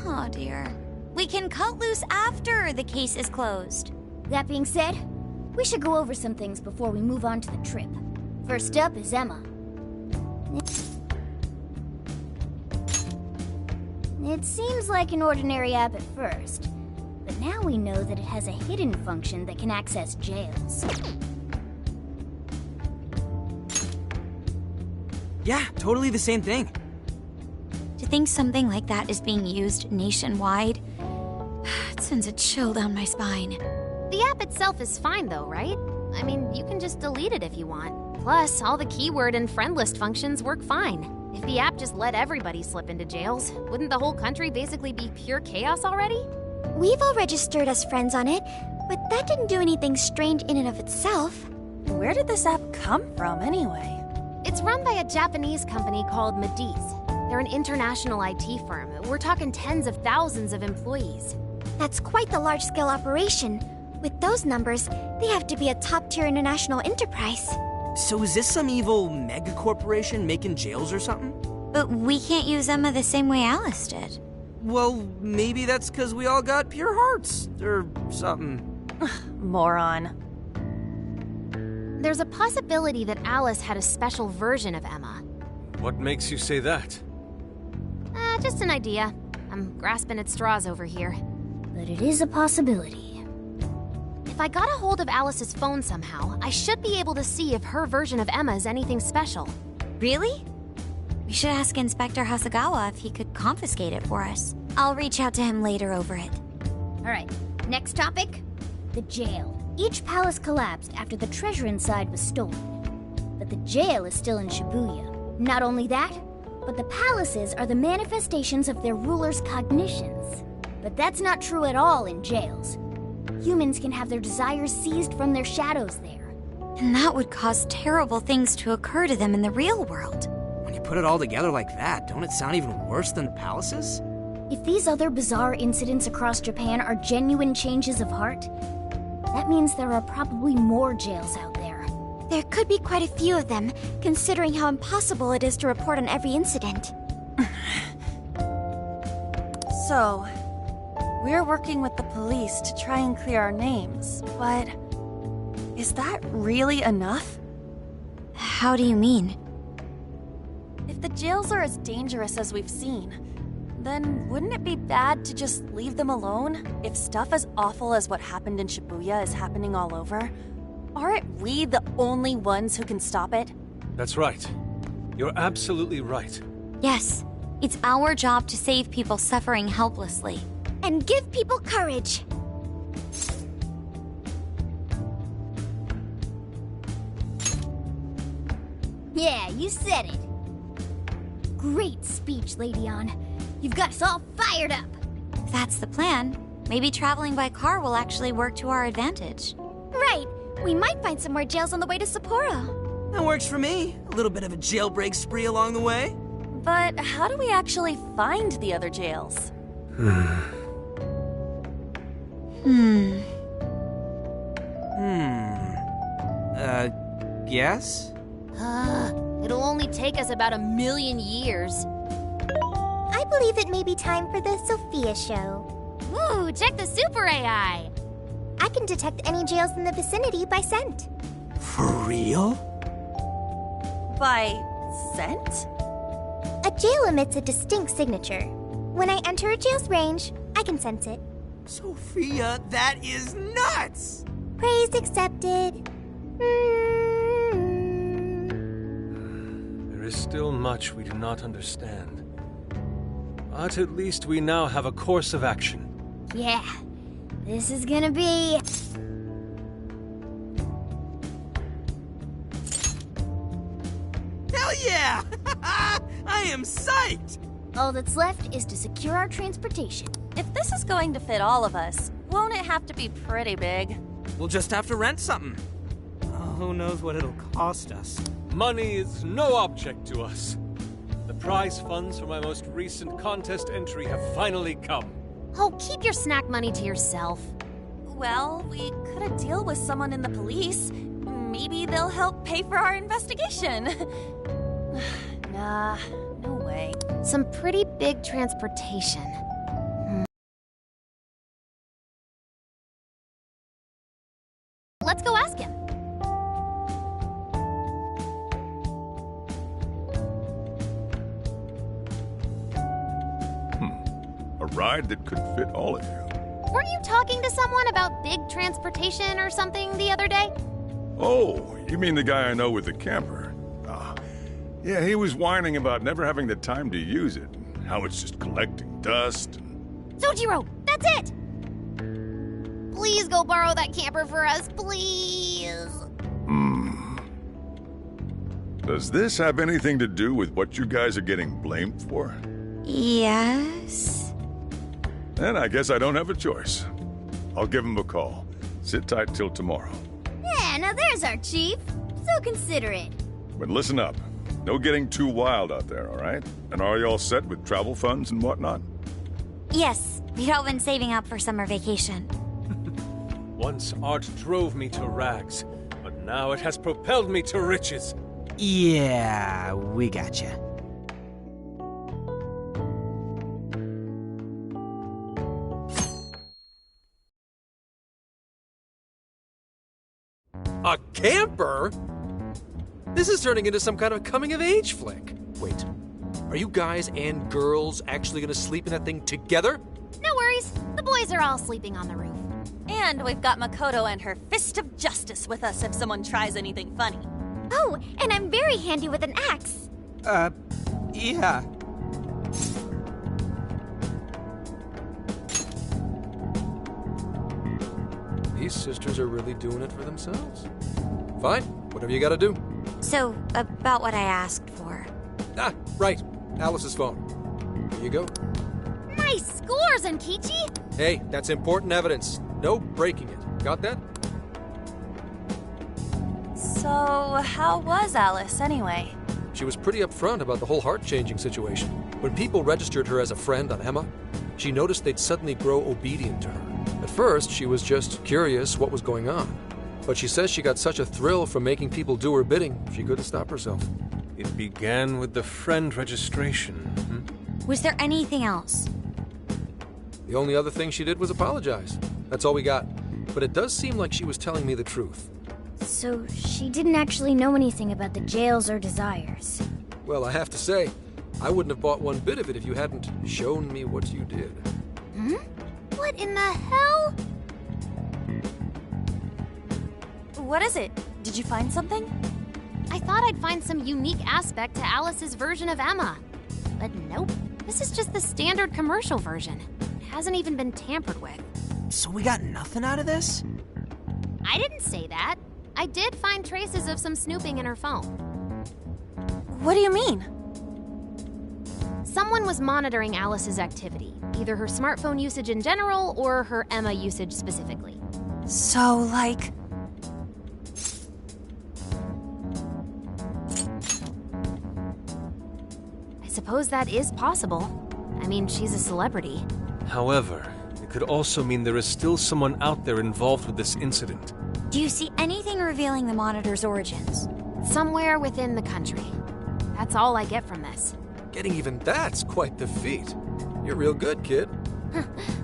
S2: Oh dear. We can cut loose after the case is closed.
S4: That being said, we should go over some things before we move on to the trip. First up is Emma. It seems like an ordinary app at first, but now we know that it has a hidden function that can access jails.
S7: Yeah, totally the same thing.
S2: To think something like that is being used nationwide, it sends a chill down my spine.
S17: The app itself is fine though, right? I mean, you can just delete it if you want. Plus, all the keyword and friend list functions work fine. If the app just let everybody slip into jails, wouldn't the whole country basically be pure chaos already?
S11: We've all registered as friends on it, but that didn't do anything strange in and of itself.
S8: Where did this app come from, anyway?
S17: It's run by a Japanese company called Medice. They're an international IT firm. We're talking tens of thousands of employees.
S11: That's quite the large-scale operation. With those numbers, they have to be a top-tier international enterprise.
S7: So is this some evil mega corporation making jails or something?
S2: But we can't use Emma the same way Alice did.
S7: Well, maybe that's because we all got pure hearts, or something.
S8: Moron.
S17: There's a possibility that Alice had a special version of Emma.
S1: What makes you say that?
S17: Just an idea. I'm grasping at straws over here.
S4: But it is a possibility.
S17: If I got a hold of Alice's phone somehow, I should be able to see if her version of Emma is anything special.
S2: Really? We should ask Inspector Hasagawa if he could confiscate it for us. I'll reach out to him later over it.
S4: Alright, next topic. The jail. Each palace collapsed after the treasure inside was stolen. But the jail is still in Shibuya. Not only that, but the palaces are the manifestations of their rulers' cognitions. But that's not true at all in jails. Humans can have their desires seized from their shadows there.
S2: And that would cause terrible things to occur to them in the real world.
S7: When you put it all together like that, don't it sound even worse than the palaces?
S4: If these other bizarre incidents across Japan are genuine changes of heart, that means there are probably more jails out there.
S11: There could be quite a few of them, considering how impossible it is to report on every incident.
S8: So, we're working with the police to try and clear our names, but is that really enough?
S2: How do you mean?
S8: If the jails are as dangerous as we've seen, Then wouldn't it be bad to just leave them alone? If stuff as awful as what happened in Shibuya is happening all over, aren't we the only ones who can stop it?
S1: That's right. You're absolutely right.
S2: Yes, it's our job to save people suffering helplessly.
S11: And give people courage.
S4: Yeah, you said it. Great speech, Lady Ann. You've got us all fired up.
S2: If that's the plan, maybe traveling by car will actually work to our advantage.
S11: Right. We might find some more jails on the way to Sapporo.
S7: That works for me. A little bit of a jailbreak spree along the way.
S8: But how do we actually find the other jails?
S7: Guess?
S17: It'll only take us about 1,000,000 years.
S11: I believe it may be time for the Sophia show.
S17: Ooh, check the super AI!
S11: I can detect any jails in the vicinity by scent.
S7: For real?
S8: By scent?
S11: A jail emits a distinct signature. When I enter a jail's range, I can sense it.
S7: Sophia, that is nuts!
S11: Praise accepted.
S1: There is still much we do not understand. But at least we now have a course of action.
S4: Yeah, this is gonna be...
S7: Hell yeah! I am psyched!
S4: All that's left is to secure our transportation.
S8: If this is going to fit all of us, won't it have to be pretty big?
S7: We'll just have to rent something. Oh, who knows what it'll cost us.
S1: Money is no object to us. The prize funds for my most recent contest entry have finally come.
S17: Oh, keep your snack money to yourself.
S8: Well, we could a deal with someone in the police. Maybe they'll help pay for our investigation. Nah, no way.
S17: Some pretty big transportation. Let's go ask him.
S18: A ride that could fit all of you.
S17: Weren't you talking to someone about big transportation or something the other day?
S18: Oh, you mean the guy I know with the camper? Yeah, he was whining about never having the time to use it, and how it's just collecting dust.
S17: Sojiro, that's it! Please go borrow that camper for us, please.
S18: Does this have anything to do with what you guys are getting blamed for?
S2: Yes.
S18: Then I guess I don't have a choice. I'll give him a call. Sit tight till tomorrow.
S4: Yeah, now there's our chief. So considerate.
S18: But listen up. No getting too wild out there, all right? And are you all set with travel funds and whatnot?
S2: Yes, we've all been saving up for summer vacation.
S1: Once art drove me to rags, but now it has propelled me to riches.
S7: Yeah, we gotcha.
S10: A camper? This is turning into some kind of coming-of-age flick. Wait, are you guys and girls actually gonna sleep in that thing together?
S17: No worries. The boys are all sleeping on the roof.
S8: And we've got Makoto and her fist of justice with us if someone tries anything funny.
S11: Oh, and I'm very handy with an axe.
S7: Yeah.
S10: These sisters are really doing it for themselves. Fine, whatever you gotta do.
S2: So, about what I asked for.
S10: Ah, right. Alice's phone. Here you go.
S17: Nice scores, Enkichi!
S10: Hey, that's important evidence. No breaking it. Got that?
S8: So, how was Alice anyway?
S10: She was pretty upfront about the whole heart-changing situation. When people registered her as a friend on Emma, she noticed they'd suddenly grow obedient to her. At first, she was just curious what was going on. But she says she got such a thrill from making people do her bidding, she couldn't stop herself.
S1: It began with the friend registration.
S2: Was there anything else?
S10: The only other thing she did was apologize. That's all we got. But it does seem like she was telling me the truth.
S4: So she didn't actually know anything about the jails or desires.
S10: Well, I have to say, I wouldn't have bought one bit of it if you hadn't shown me what you did.
S17: Hmm? What in the hell?
S8: What is it? Did you find something?
S17: I thought I'd find some unique aspect to Alice's version of Emma. But nope. This is just the standard commercial version. It hasn't even been tampered with.
S7: So we got nothing out of this?
S17: I didn't say that. I did find traces of some snooping in her phone.
S8: What do you mean?
S17: Someone was monitoring Alice's activity, either her smartphone usage in general or her Emma usage specifically.
S8: So, like...
S17: I suppose that is possible. I mean, she's a celebrity.
S1: However, it could also mean there is still someone out there involved with this incident.
S11: Do you see anything revealing the monitor's origins?
S17: Somewhere within the country. That's all I get from this.
S10: Getting even that's quite the feat. You're real good, kid.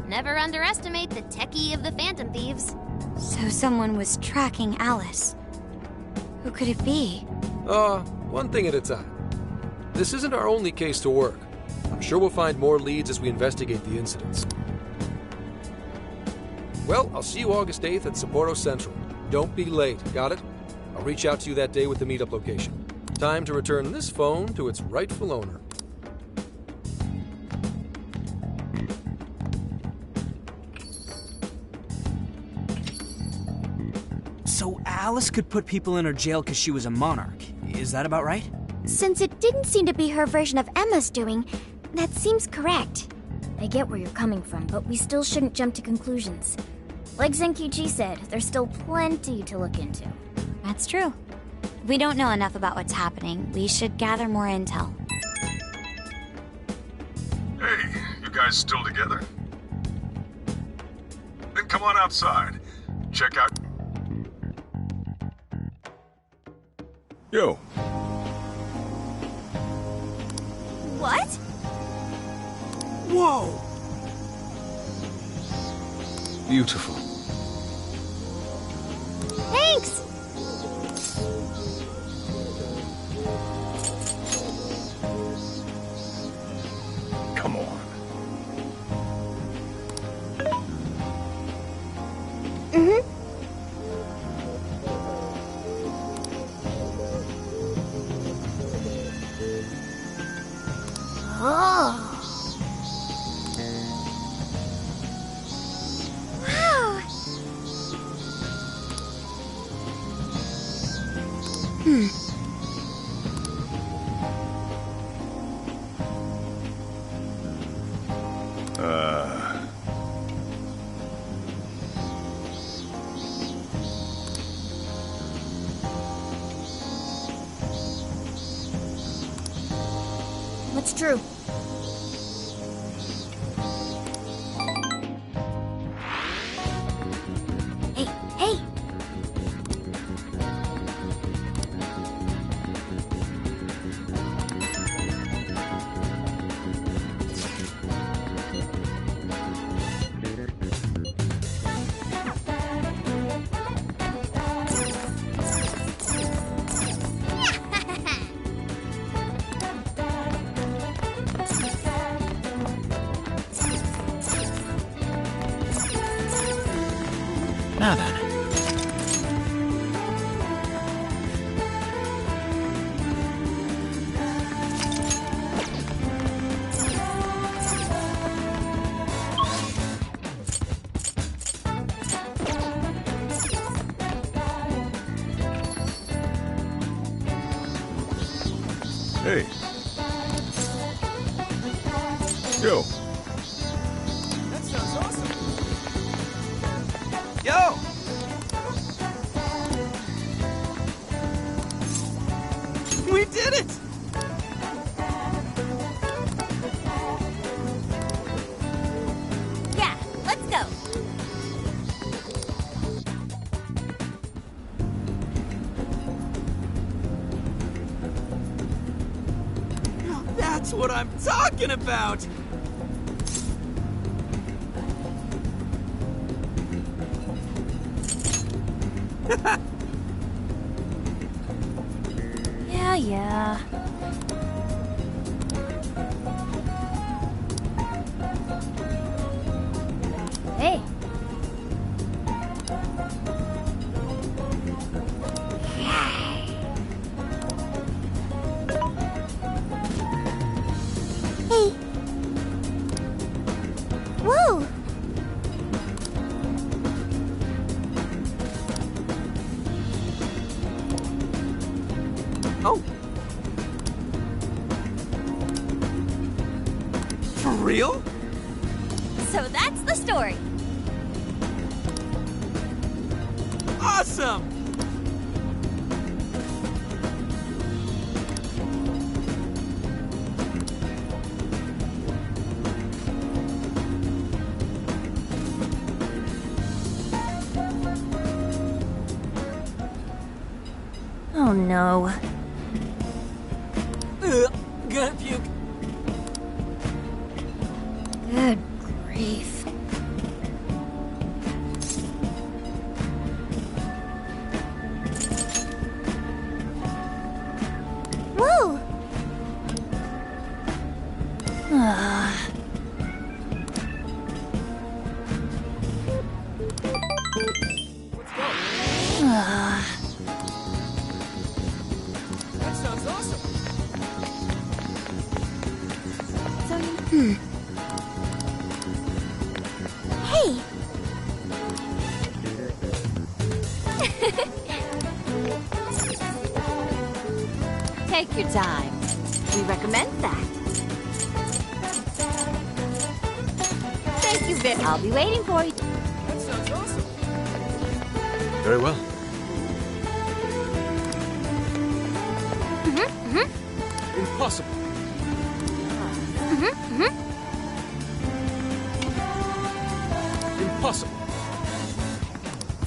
S17: Never underestimate the techie of the Phantom Thieves.
S11: So someone was tracking Alice. Who could it be?
S10: One thing at a time. This isn't our only case to work. I'm sure we'll find more leads as we investigate the incidents. Well, I'll see you August 8th at Sapporo Central. Don't be late, got it? I'll reach out to you that day with the meetup location. Time to return this phone to its rightful owner.
S7: So Alice could put people in her jail because she was a monarch. Is that about right?
S11: Since it didn't seem to be her version of Emma's doing, that seems correct.
S4: I get where you're coming from, but we still shouldn't jump to conclusions. Like Zenkichi said, there's still plenty to look into.
S11: That's true. We don't know enough about what's happening. We should gather more intel.
S18: Hey, you guys still together? Then come on outside. Check out... Yo.
S8: What?
S7: Whoa!
S1: Beautiful.
S17: Thanks!
S18: Come on.
S11: Oh. Wow.
S4: What's true?
S11: Hey, hey!
S3: Now then.
S18: Hey. Yo.
S7: That sounds awesome. Yo! We did it!
S2: Yeah, let's go.
S7: That's what I'm talking about!
S8: Yeah.
S7: Oh. For real?
S8: So that's the story.
S7: Awesome!
S8: Oh no.
S7: Gonna puke.
S8: Good grief.
S11: Whoa!
S3: That sounds awesome.
S11: Hey!
S5: Take your time. We recommend that. Thank you, Vic. I'll be waiting for you.
S3: That sounds awesome.
S1: Very well. Impossible. Impossible.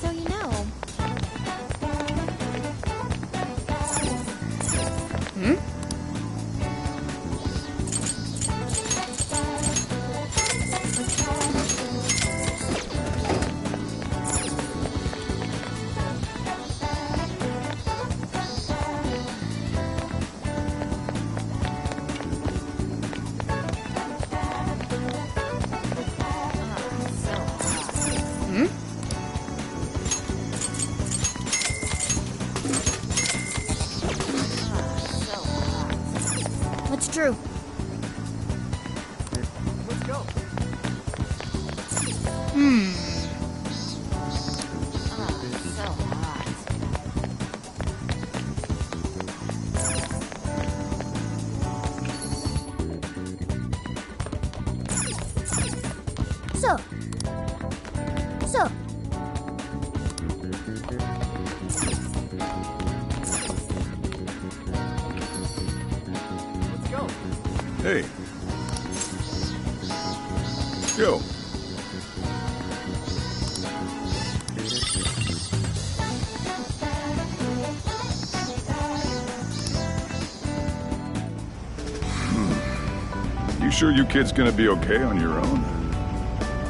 S8: So you know.
S4: What's true?
S3: Let's go.
S5: So hot.
S4: So.
S3: Let's go.
S18: Hey. Yo. You sure you kids gonna be okay on your own?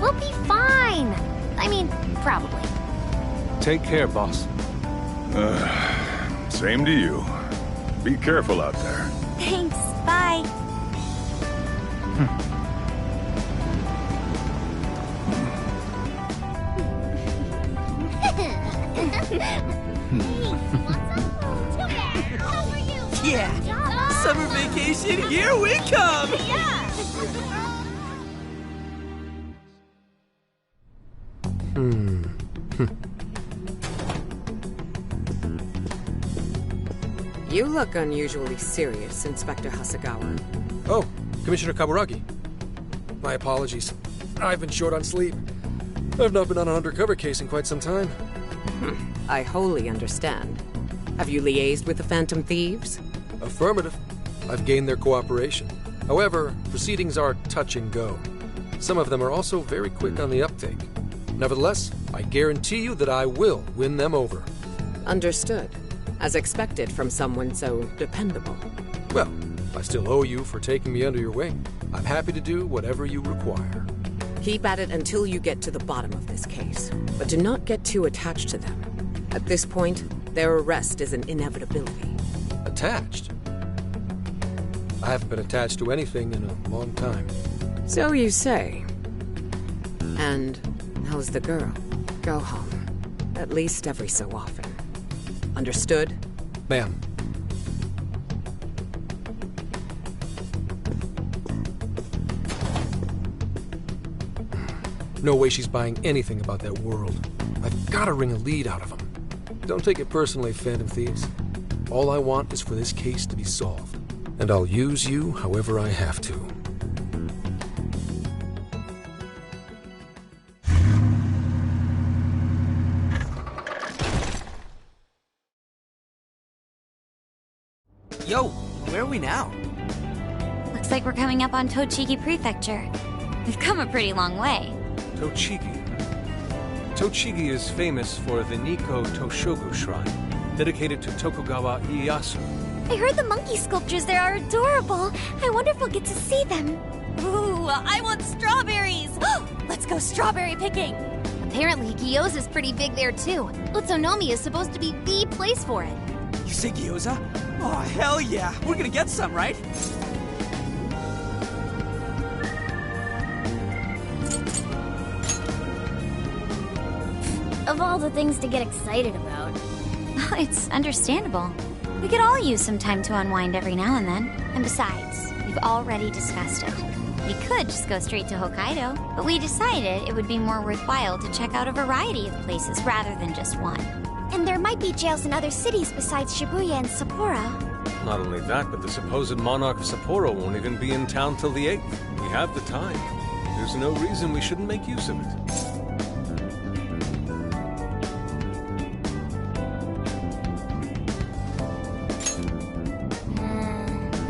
S17: We'll be fine. I mean, probably.
S1: Take care, boss.
S18: Same to you. Be careful out there.
S8: Thanks. Bye.
S7: Yeah! Summer vacation, here we come!
S19: You look unusually serious, Inspector Hasagawa.
S10: Oh, Commissioner Kaburagi. My apologies. I've been short on sleep. I've not been on an undercover case in quite some time.
S19: I wholly understand. Have you liaised with the Phantom Thieves?
S10: Affirmative. I've gained their cooperation. However, proceedings are touch and go. Some of them are also very quick on the uptake. Nevertheless, I guarantee you that I will win them over.
S19: Understood. As expected from someone so dependable.
S10: Well, I still owe you for taking me under your wing. I'm happy to do whatever you require.
S19: Keep at it until you get to the bottom of this case. But do not get too attached to them. At this point, their arrest is an inevitability.
S10: Attached? I haven't been attached to anything in a long time.
S19: So you say. And how's the girl? Go home. At least every so often. Understood?
S10: Ma'am. No way she's buying anything about that world. I've got to wring a lead out of them. Don't take it personally, Phantom Thieves. All I want is for this case to be solved, and I'll use you however I have to.
S7: Yo, where are we now?
S2: Looks like we're coming up on Tochigi Prefecture. We've come a pretty long way.
S1: Tochigi. Tochigi is famous for the Nikko Toshogu Shrine, dedicated to Tokugawa Ieyasu.
S11: I heard the monkey sculptures there are adorable. I wonder if we'll get to see them.
S8: Ooh, I want strawberries! Let's go strawberry picking!
S17: Apparently, gyoza's pretty big there too. Utsunomiya is supposed to be the place for it.
S7: You say gyoza? Oh, hell yeah. We're gonna get some, right?
S4: Of all the things to get excited about.
S2: It's understandable. We could all use some time to unwind every now and then. And besides, we've already discussed it. We could just go straight to Hokkaido, but we decided it would be more worthwhile to check out a variety of places rather than just one.
S11: And there might be jails in other cities besides Shibuya and Sapporo.
S1: Not only that, but the supposed monarch of Sapporo won't even be in town till the 8th. We have the time. There's no reason we shouldn't make use of it.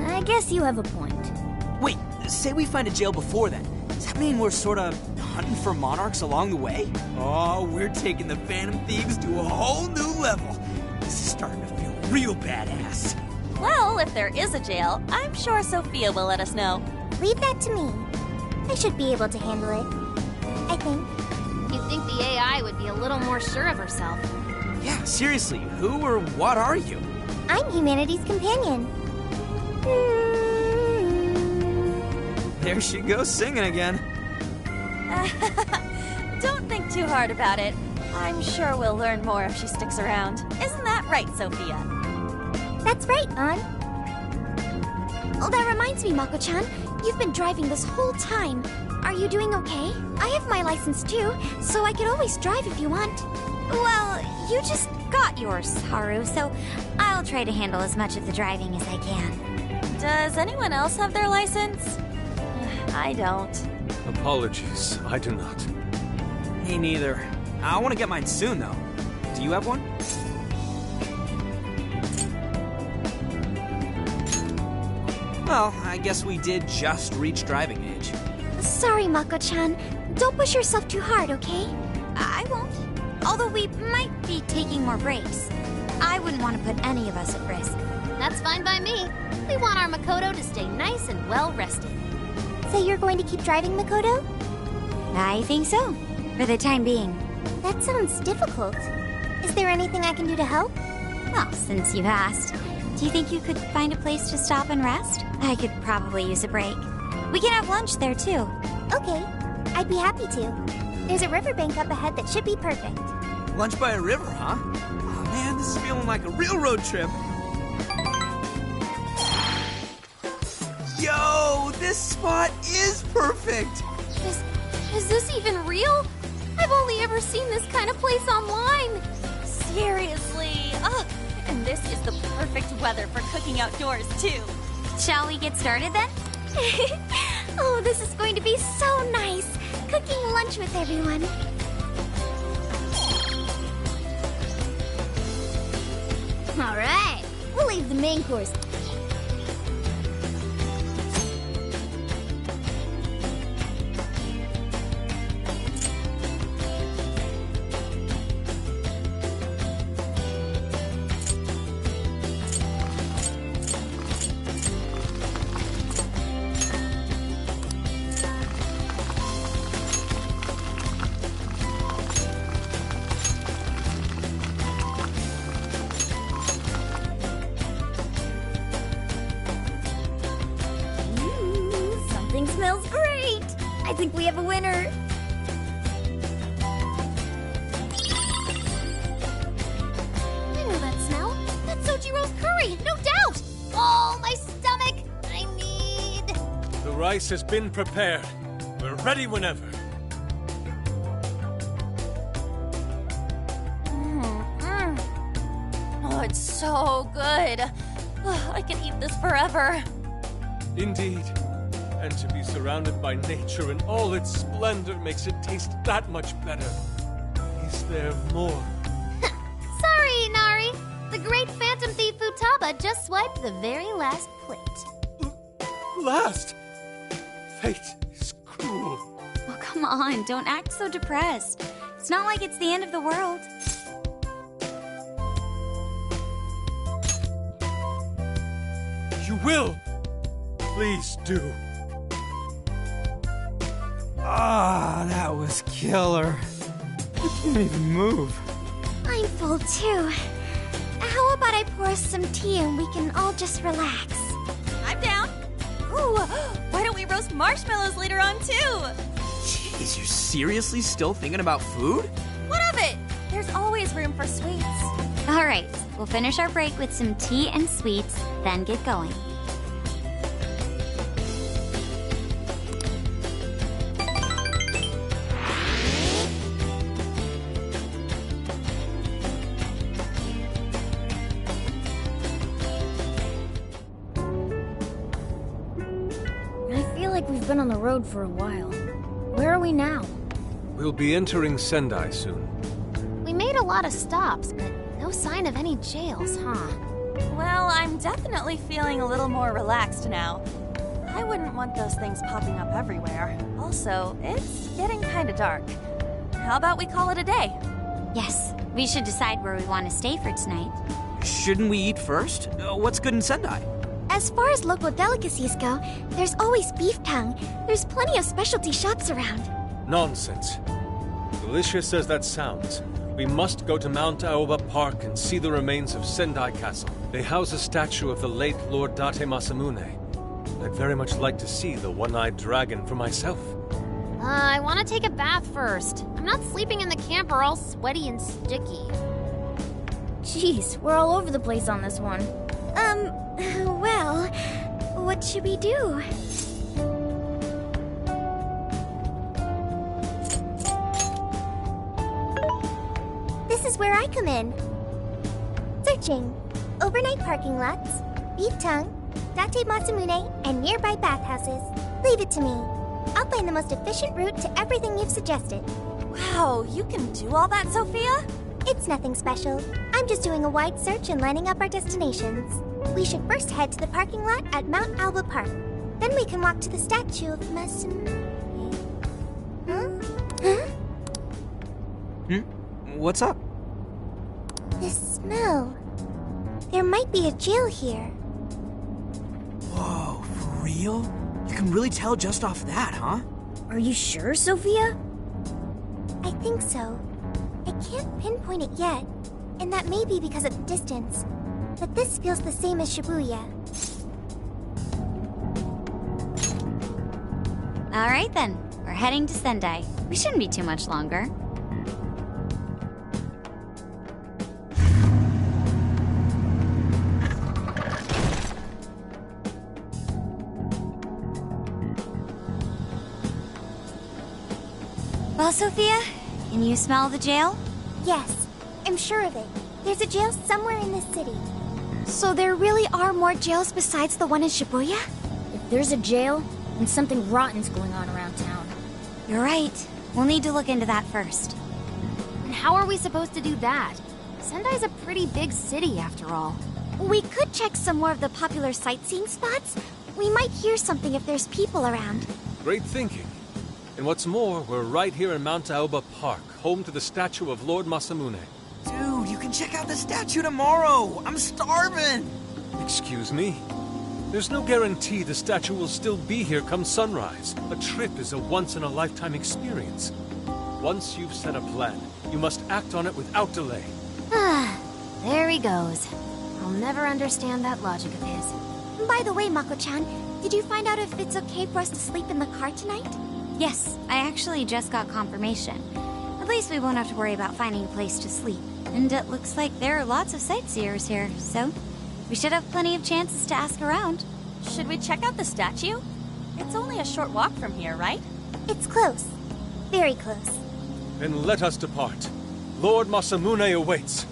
S4: I guess you have a point.
S7: Wait, say we find a jail before then. Does that mean we're sorta hunting for monarchs along the way? Oh, we're taking the Phantom Thieves to a whole new level. This is starting to feel real badass.
S8: Well, if there is a jail, I'm sure Sophia will let us know.
S11: Leave that to me. I should be able to handle it. I think.
S17: You'd think the AI would be a little more sure of herself.
S7: Yeah, seriously, who or what are you?
S11: I'm humanity's companion.
S7: There she goes singing again.
S8: Don't think too hard about it. I'm sure we'll learn more if she sticks around. Isn't that right, Sophia?
S11: That's right, An. Oh, that reminds me, Mako-chan. You've been driving this whole time. Are you doing okay? I have my license too, so I could always drive if you want.
S2: Well, you just got yours, Haru, so I'll try to handle as much of the driving as I can.
S8: Does anyone else have their license? I don't.
S1: Apologies, I do not.
S7: Me neither. I want to get mine soon, though. Do you have one? Well, I guess we did just reach driving age.
S11: Sorry, Mako-chan. Don't push yourself too hard, okay?
S2: I won't. Although we might be taking more breaks. I wouldn't want to put any of us at risk.
S17: That's fine by me. We want our Makoto to stay nice and well rested.
S11: So you're going to keep driving, Makoto?
S2: I think so, for the time being.
S11: That sounds difficult. Is there anything I can do to help?
S2: Well, since you've asked, do you think you could find a place to stop and rest? I could probably use a break. We can have lunch there, too.
S11: Okay, I'd be happy to. There's a riverbank up ahead that should be perfect.
S7: Lunch by a river, huh? Oh man, this is feeling like a real road trip. Yo, this spot is perfect!
S17: Is this even real? I've only ever seen this kind of place online.
S8: Seriously? Ugh. And this is the perfect weather for cooking outdoors, too.
S2: Shall we get started then?
S11: Oh, this is going to be so nice. Cooking lunch with everyone.
S4: All right, we'll leave the main course. Smells great! I think we have a winner!
S17: I know that smell. That's Sojiro's curry, no doubt! Oh, my stomach! I need...
S1: The rice has been prepared. We're ready whenever.
S8: Oh, it's so good. I could eat this forever.
S1: Indeed. And to be surrounded by nature in all its splendor makes it taste that much better. Is there more?
S17: Sorry, Inari. The great Phantom Thief Futaba just swiped the very last plate.
S1: Last? Fate is cruel.
S2: Oh, come on, don't act so depressed. It's not like it's the end of the world.
S1: You will! Please do.
S7: Ah, that was killer. I can't even move.
S11: I'm full too. How about I pour us some tea and we can all just relax?
S8: I'm down. Ooh, why don't we roast marshmallows later on too?
S7: Jeez, you're seriously still thinking about food?
S8: What of it? There's always room for sweets.
S2: All right, we'll finish our break with some tea and sweets, then get going.
S4: I feel like we've been on the road for a while. Where are we now?
S1: We'll be entering Sendai soon.
S17: We made a lot of stops, but no sign of any jails, huh?
S8: Well, I'm definitely feeling a little more relaxed now. I wouldn't want those things popping up everywhere. Also, it's getting kind of dark. How about we call it a day?
S2: Yes, we should decide where we want to stay for tonight.
S7: Shouldn't we eat first? What's good in Sendai?
S11: As far as local delicacies go, there's always beef tongue. There's plenty of specialty shops around.
S1: Nonsense. Delicious as that sounds, we must go to Mount Aoba Park and see the remains of Sendai Castle. They house a statue of the late Lord Date Masamune. I'd very much like to see the one-eyed dragon for myself.
S17: I want to take a bath first. I'm not sleeping in the camper all sweaty and sticky.
S4: Jeez, we're all over the place on this one.
S11: Well, what should we do? This is where I come in. Searching. Overnight parking lots, beef tongue, Date Masamune, and nearby bathhouses. Leave it to me. I'll find the most efficient route to everything you've suggested.
S8: Wow, you can do all that, Sophia?
S11: It's nothing special. I'm just doing a wide search and lining up our destinations. We should first head to the parking lot at Mount Alba Park. Then we can walk to the statue of Masamune. Huh?
S7: What's up?
S11: This smell. There might be a jail here.
S7: Whoa, for real? You can really tell just off that, huh?
S4: Are you sure, Sophia?
S11: I think so. I can't pinpoint it yet, and that may be because of the distance. But this feels the same as Shibuya.
S2: All right then, we're heading to Sendai. We shouldn't be too much longer. Well, Sophia, can you smell the jail?
S11: Yes, I'm sure of it. There's a jail somewhere in this city. So there really are more jails besides the one in Shibuya?
S4: If there's a jail, then something rotten's going on around town.
S2: You're right. We'll need to look into that first.
S17: And how are we supposed to do that? Sendai's a pretty big city, after all.
S11: We could check some more of the popular sightseeing spots. We might hear something if there's people around.
S1: Great thinking. And what's more, we're right here in Mount Aoba Park, home to the statue of Lord Masamune.
S7: Dude, you can check out the statue tomorrow! I'm starving!
S1: Excuse me? There's no guarantee the statue will still be here come sunrise. A trip is a once-in-a-lifetime experience. Once you've set a plan, you must act on it without delay.
S17: There he goes. I'll never understand that logic of his.
S11: By the way, Mako-chan, did you find out if it's okay for us to sleep in the car tonight?
S2: Yes, I actually just got confirmation. At least we won't have to worry about finding a place to sleep. And it looks like there are lots of sightseers here, so we should have plenty of chances to ask around.
S8: Should we check out the statue? It's only a short walk from here, right?
S11: It's close. Very close.
S1: Then let us depart. Lord Masamune awaits.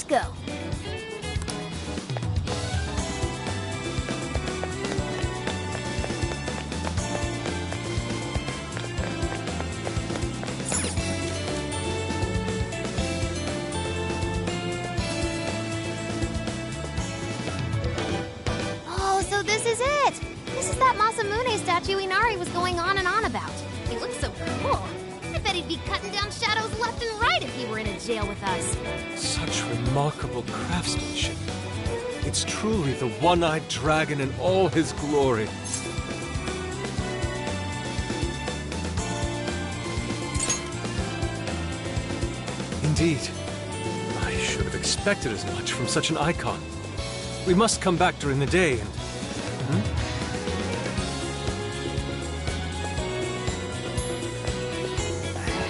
S4: Let's go.
S17: Oh, so this is it! This is that Masamune statue Inari was going on and on about. He looks so cool. I bet he'd be cutting down shadows left and right if he were in a jail with us.
S1: Such remarkable craftsmanship. It's truly the one-eyed dragon in all his glory. Indeed. I should have expected as much from such an icon. We must come back during the day and...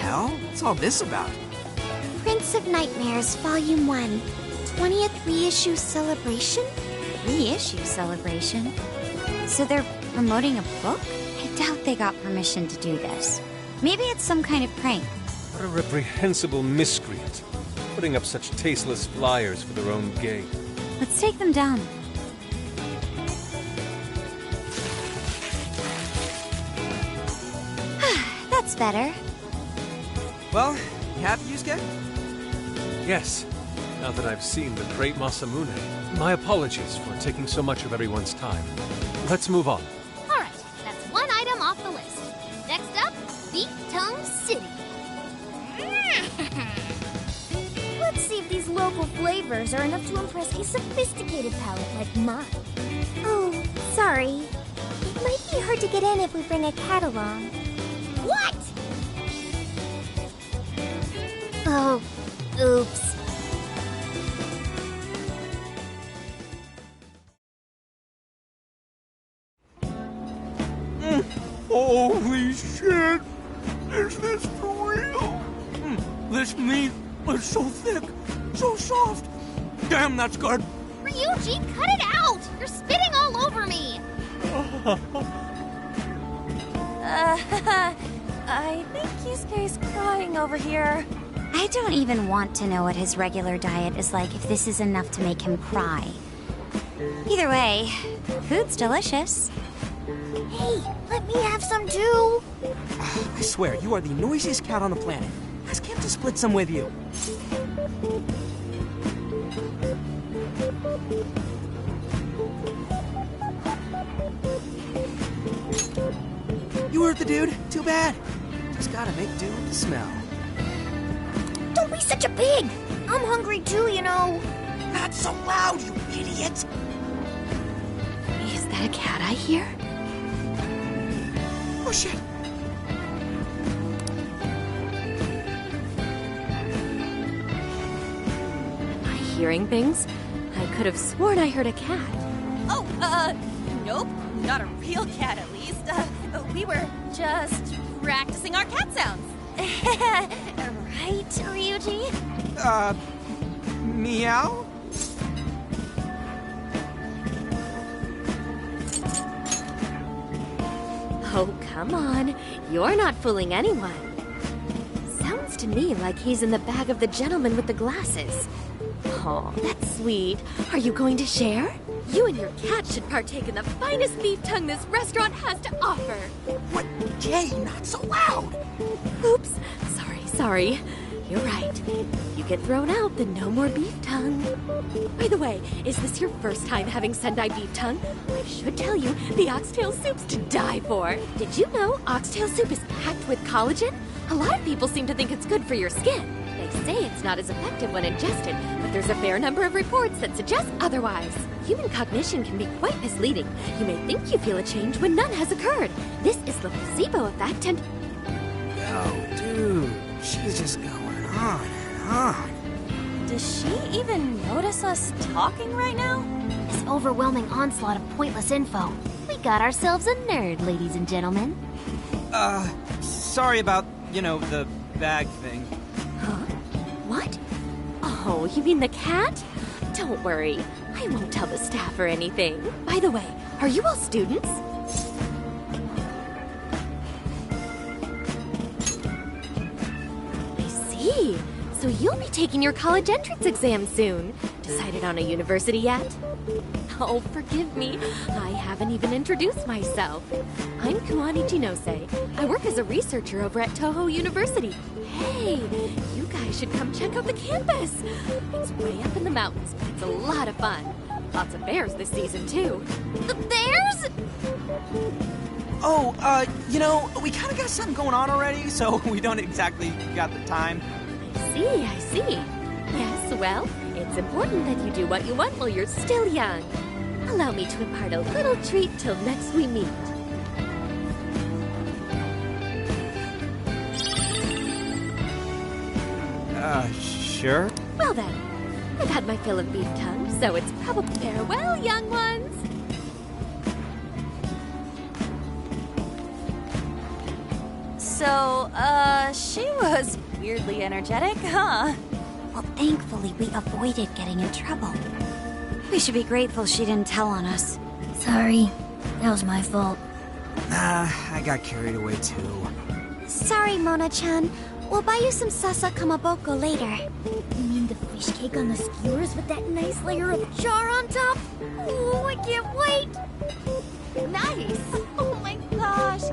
S7: Hell? What's all this about?
S11: Prince of Nightmares, Volume 1. 20th reissue celebration?
S2: Reissue celebration? So they're promoting a book? I doubt they got permission to do this. Maybe it's some kind of prank.
S1: What a reprehensible miscreant. Putting up such tasteless flyers for their own gain.
S2: Let's take them down.
S11: That's better.
S7: Well, you happy, Yusuke?
S1: Yes. Now that I've seen the great Masamune, my apologies for taking so much of everyone's time. Let's move on.
S17: All right, that's one item off the list. Next up, Beef Tongue City.
S4: Let's see if these local flavors are enough to impress a sophisticated palate like mine.
S11: Oh, sorry. It might be hard to get in if we bring a cat along.
S4: What?
S11: Oh, oops.
S3: Holy shit! Is this for real? This meat is so thick, so soft. Damn, that's good.
S17: Ryuji, cut it out! You're spitting all over me!
S8: I think Yusuke's crying over here.
S2: I don't even want to know what his regular diet is like if this is enough to make him cry. Either way, food's delicious.
S4: Hey, let me have some too.
S7: I swear, you are the noisiest cat on the planet. Ask him to split some with you. You hurt the dude? Too bad. Just gotta make do with the smell.
S4: Don't be such a pig. I'm hungry too, you know.
S7: Not so loud, you idiot!
S8: Is that a cat I hear?
S7: Oh shit!
S8: Am I hearing things? I could have sworn I heard a cat.
S5: Oh, nope. Not a real cat, at least. We were just practicing our cat sounds. Right, Ryuji?
S7: Meow?
S8: Oh, come on. You're not fooling anyone. Sounds to me like he's in the bag of the gentleman with the glasses. Oh, that's sweet. Are you going to share? You and your cat should partake in the finest beef tongue this restaurant has to offer.
S7: What? Jay, not so loud!
S8: Oops. Sorry. You're right. If you get thrown out, then no more beef tongue. By the way, is this your first time having Sendai beef tongue? I should tell you, the oxtail soup's to die for. Did you know oxtail soup is packed with collagen? A lot of people seem to think it's good for your skin. They say it's not as effective when ingested, but there's a fair number of reports that suggest otherwise. Human cognition can be quite misleading. You may think you feel a change when none has occurred. This is the placebo effect and...
S7: Yo, dude, she's just going on and on.
S8: Does she even notice us talking right now?
S17: This overwhelming onslaught of pointless info. We got ourselves a nerd, ladies and gentlemen.
S7: Sorry about, the bag thing.
S8: Huh? What? Oh, you mean the cat? Don't worry. I won't tell the staff or anything. By the way, are you all students? I see.
S20: So you'll be taking your college entrance exam soon. Decided on a university yet? Oh, forgive me. I haven't even introduced myself. I'm Kumani Jinose. I work as a researcher over at Toho University. Hey, you guys should come check out the campus. It's way up in the mountains, but it's a lot of fun. Lots of bears this season, too.
S2: The bears?
S7: Oh, you know, we kind of got something going on already, so we don't exactly got the time.
S20: I see. Yes, well, it's important that you do what you want while you're still young. Allow me to impart a little treat till next we meet.
S7: Sure.
S20: Well then, I've had my fill of beef tongue, so it's probably farewell, young ones.
S8: So, she was weirdly energetic, huh?
S2: Well, thankfully we avoided getting in trouble. We should be grateful she didn't tell on us.
S4: Sorry, that was my fault.
S7: I got carried away too.
S11: Sorry, Mona-chan. We'll buy you some sasa kamaboko later.
S4: You mean the fish cake on the skewers with that nice layer of char on top? Oh, I can't wait!
S5: Nice! Oh my gosh!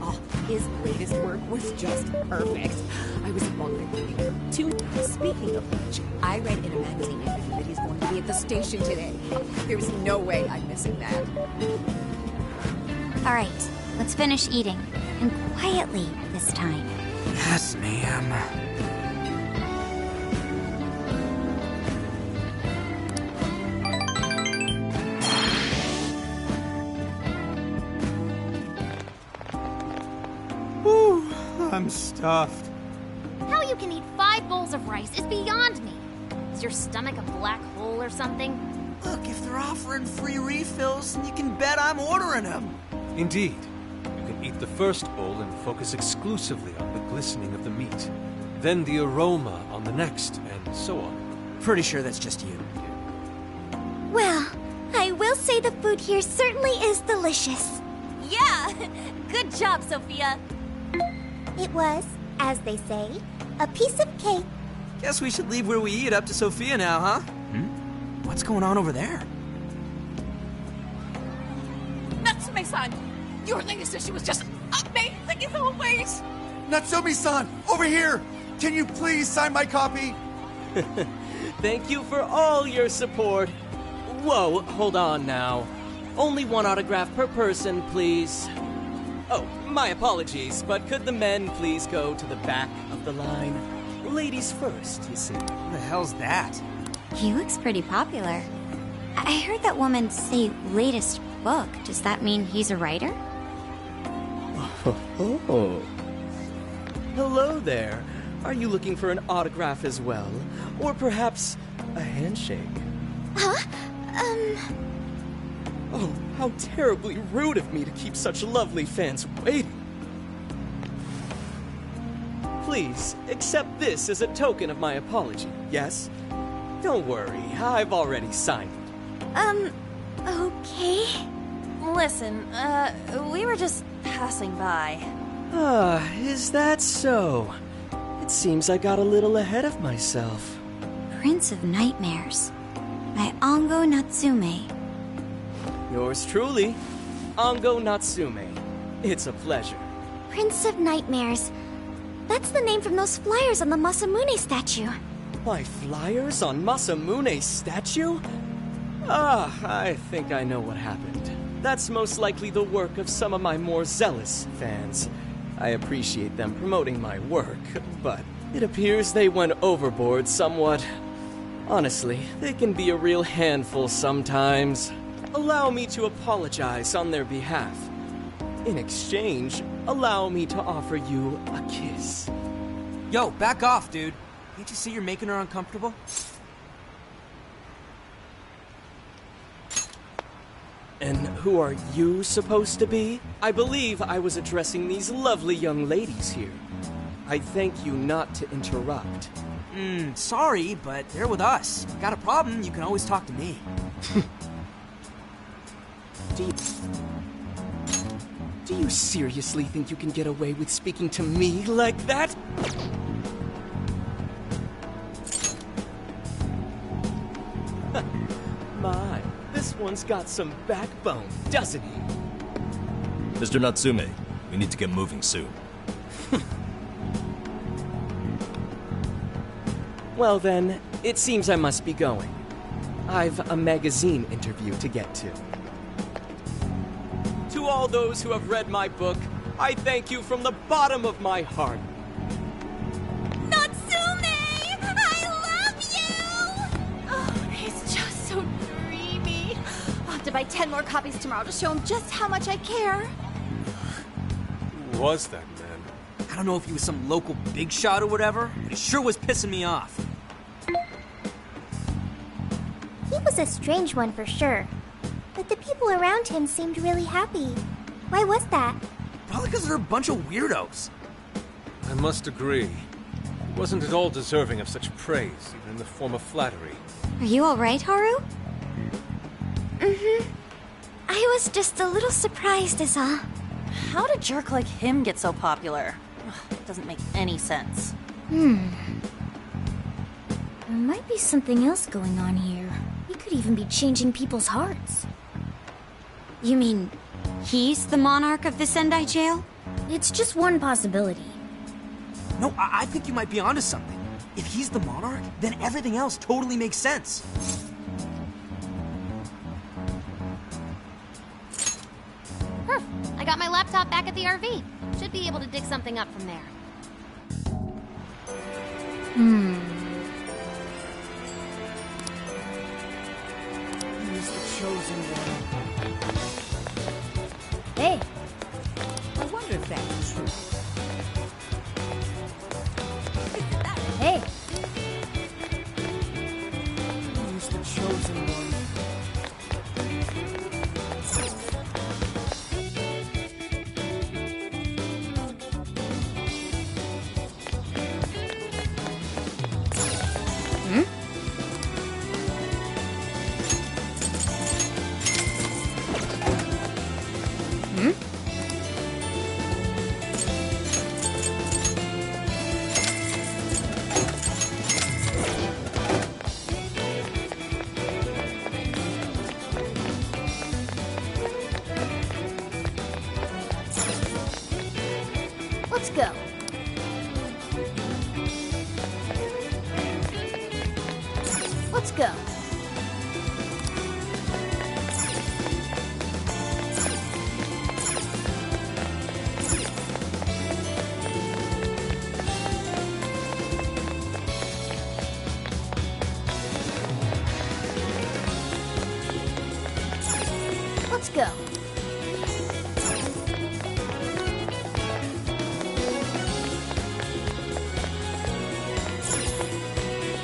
S5: Oh, his latest work was just perfect. I was wondering too. Speaking of which, I read in a magazine interview that he's going to be at the station today. There's no way I'm missing that.
S2: All right, let's finish eating. And quietly this time.
S7: Yes, ma'am. Whew, I'm stuffed.
S17: How you can eat 5 bowls of rice is beyond me. Is your stomach a black hole or something?
S7: Look, if they're offering free refills, then you can bet I'm ordering them.
S1: Indeed. You can eat the first bowl and focus exclusively on the glistening of the meat. Then the aroma on the next, and so on.
S7: Pretty sure that's just you.
S11: Well, I will say the food here certainly is delicious.
S8: Yeah! Good job, Sophia!
S11: It was, as they say, a piece of cake.
S7: Guess we should leave where we eat up to Sophia now, huh? What's going on over there?
S5: Natsume-san! Your latest issue was just amazing as always!
S12: Natsumi-san, over here! Can you please sign my copy?
S21: Thank you for all your support. Whoa, hold on now. Only one autograph per person, please. Oh, my apologies, but could the men please go to the back of the line? Ladies first, you see.
S7: What the hell's that?
S2: He looks pretty popular. I heard that woman say latest book. Does that mean he's a writer?
S21: Oh. Hello there. Are you looking for an autograph as well? Or perhaps a handshake?
S11: Huh?
S21: Oh, how terribly rude of me to keep such lovely fans waiting. Please, accept this as a token of my apology, yes? Don't worry, I've already signed it.
S11: Okay.
S8: Listen, we were just passing by.
S21: Ah, is that so? It seems I got a little ahead of myself.
S2: Prince of Nightmares by Ongo Natsume.
S21: Yours truly, Ongo Natsume. It's a pleasure.
S11: Prince of Nightmares. That's the name from those flyers on the Masamune statue.
S21: My flyers on Masamune's statue? Ah, I think I know what happened. That's most likely the work of some of my more zealous fans. I appreciate them promoting my work, but it appears they went overboard somewhat. Honestly, they can be a real handful sometimes. Allow me to apologize on their behalf. In exchange, allow me to offer you a kiss.
S7: Yo, back off, dude. Can't you see you're making her uncomfortable?
S21: And who are you supposed to be? I believe I was addressing these lovely young ladies here. I thank you not to interrupt.
S7: Sorry, but they're with us. Got a problem, you can always talk to me.
S21: Do you seriously think you can get away with speaking to me like that? My, this one's got some backbone, doesn't he?
S9: Mr. Natsume, we need to get moving soon.
S21: Well then, it seems I must be going. I've a magazine interview to get to. To all those who have read my book, I thank you from the bottom of my heart.
S5: Natsume! I love you! Oh, he's just so dreamy. I'll have to buy 10 more copies tomorrow to show him just how much I care.
S1: Who was that man?
S7: I don't know if he was some local big shot or whatever, but he sure was pissing me off.
S11: He was a strange one for sure. But the people around him seemed really happy. Why was that?
S7: Probably because they're a bunch of weirdos.
S1: I must agree. He wasn't at all deserving of such praise, even in the form of flattery.
S11: Are you alright, Haru? Mm-hmm. I was just a little surprised is all.
S8: How did a jerk like him get so popular? Ugh, doesn't make any sense.
S4: There might be something else going on here. He could even be changing people's hearts.
S11: You mean he's the monarch of the Sendai jail?
S4: It's just one possibility.
S7: No, I think you might be onto something. If he's the monarch, then everything else totally makes sense.
S17: I got my laptop back at the RV. Should be able to dig something up from there.
S3: He's the chosen one.
S4: Hey.
S3: I wonder if that's true.
S4: Hey.
S3: He's the chosen one.
S4: Let's go. Let's go. Let's go.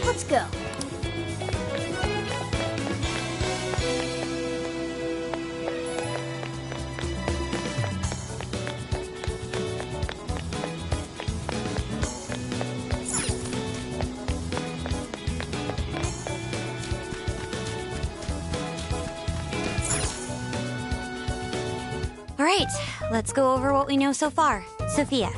S4: Let's go.
S11: All right, let's go over what we know so far. Sophia,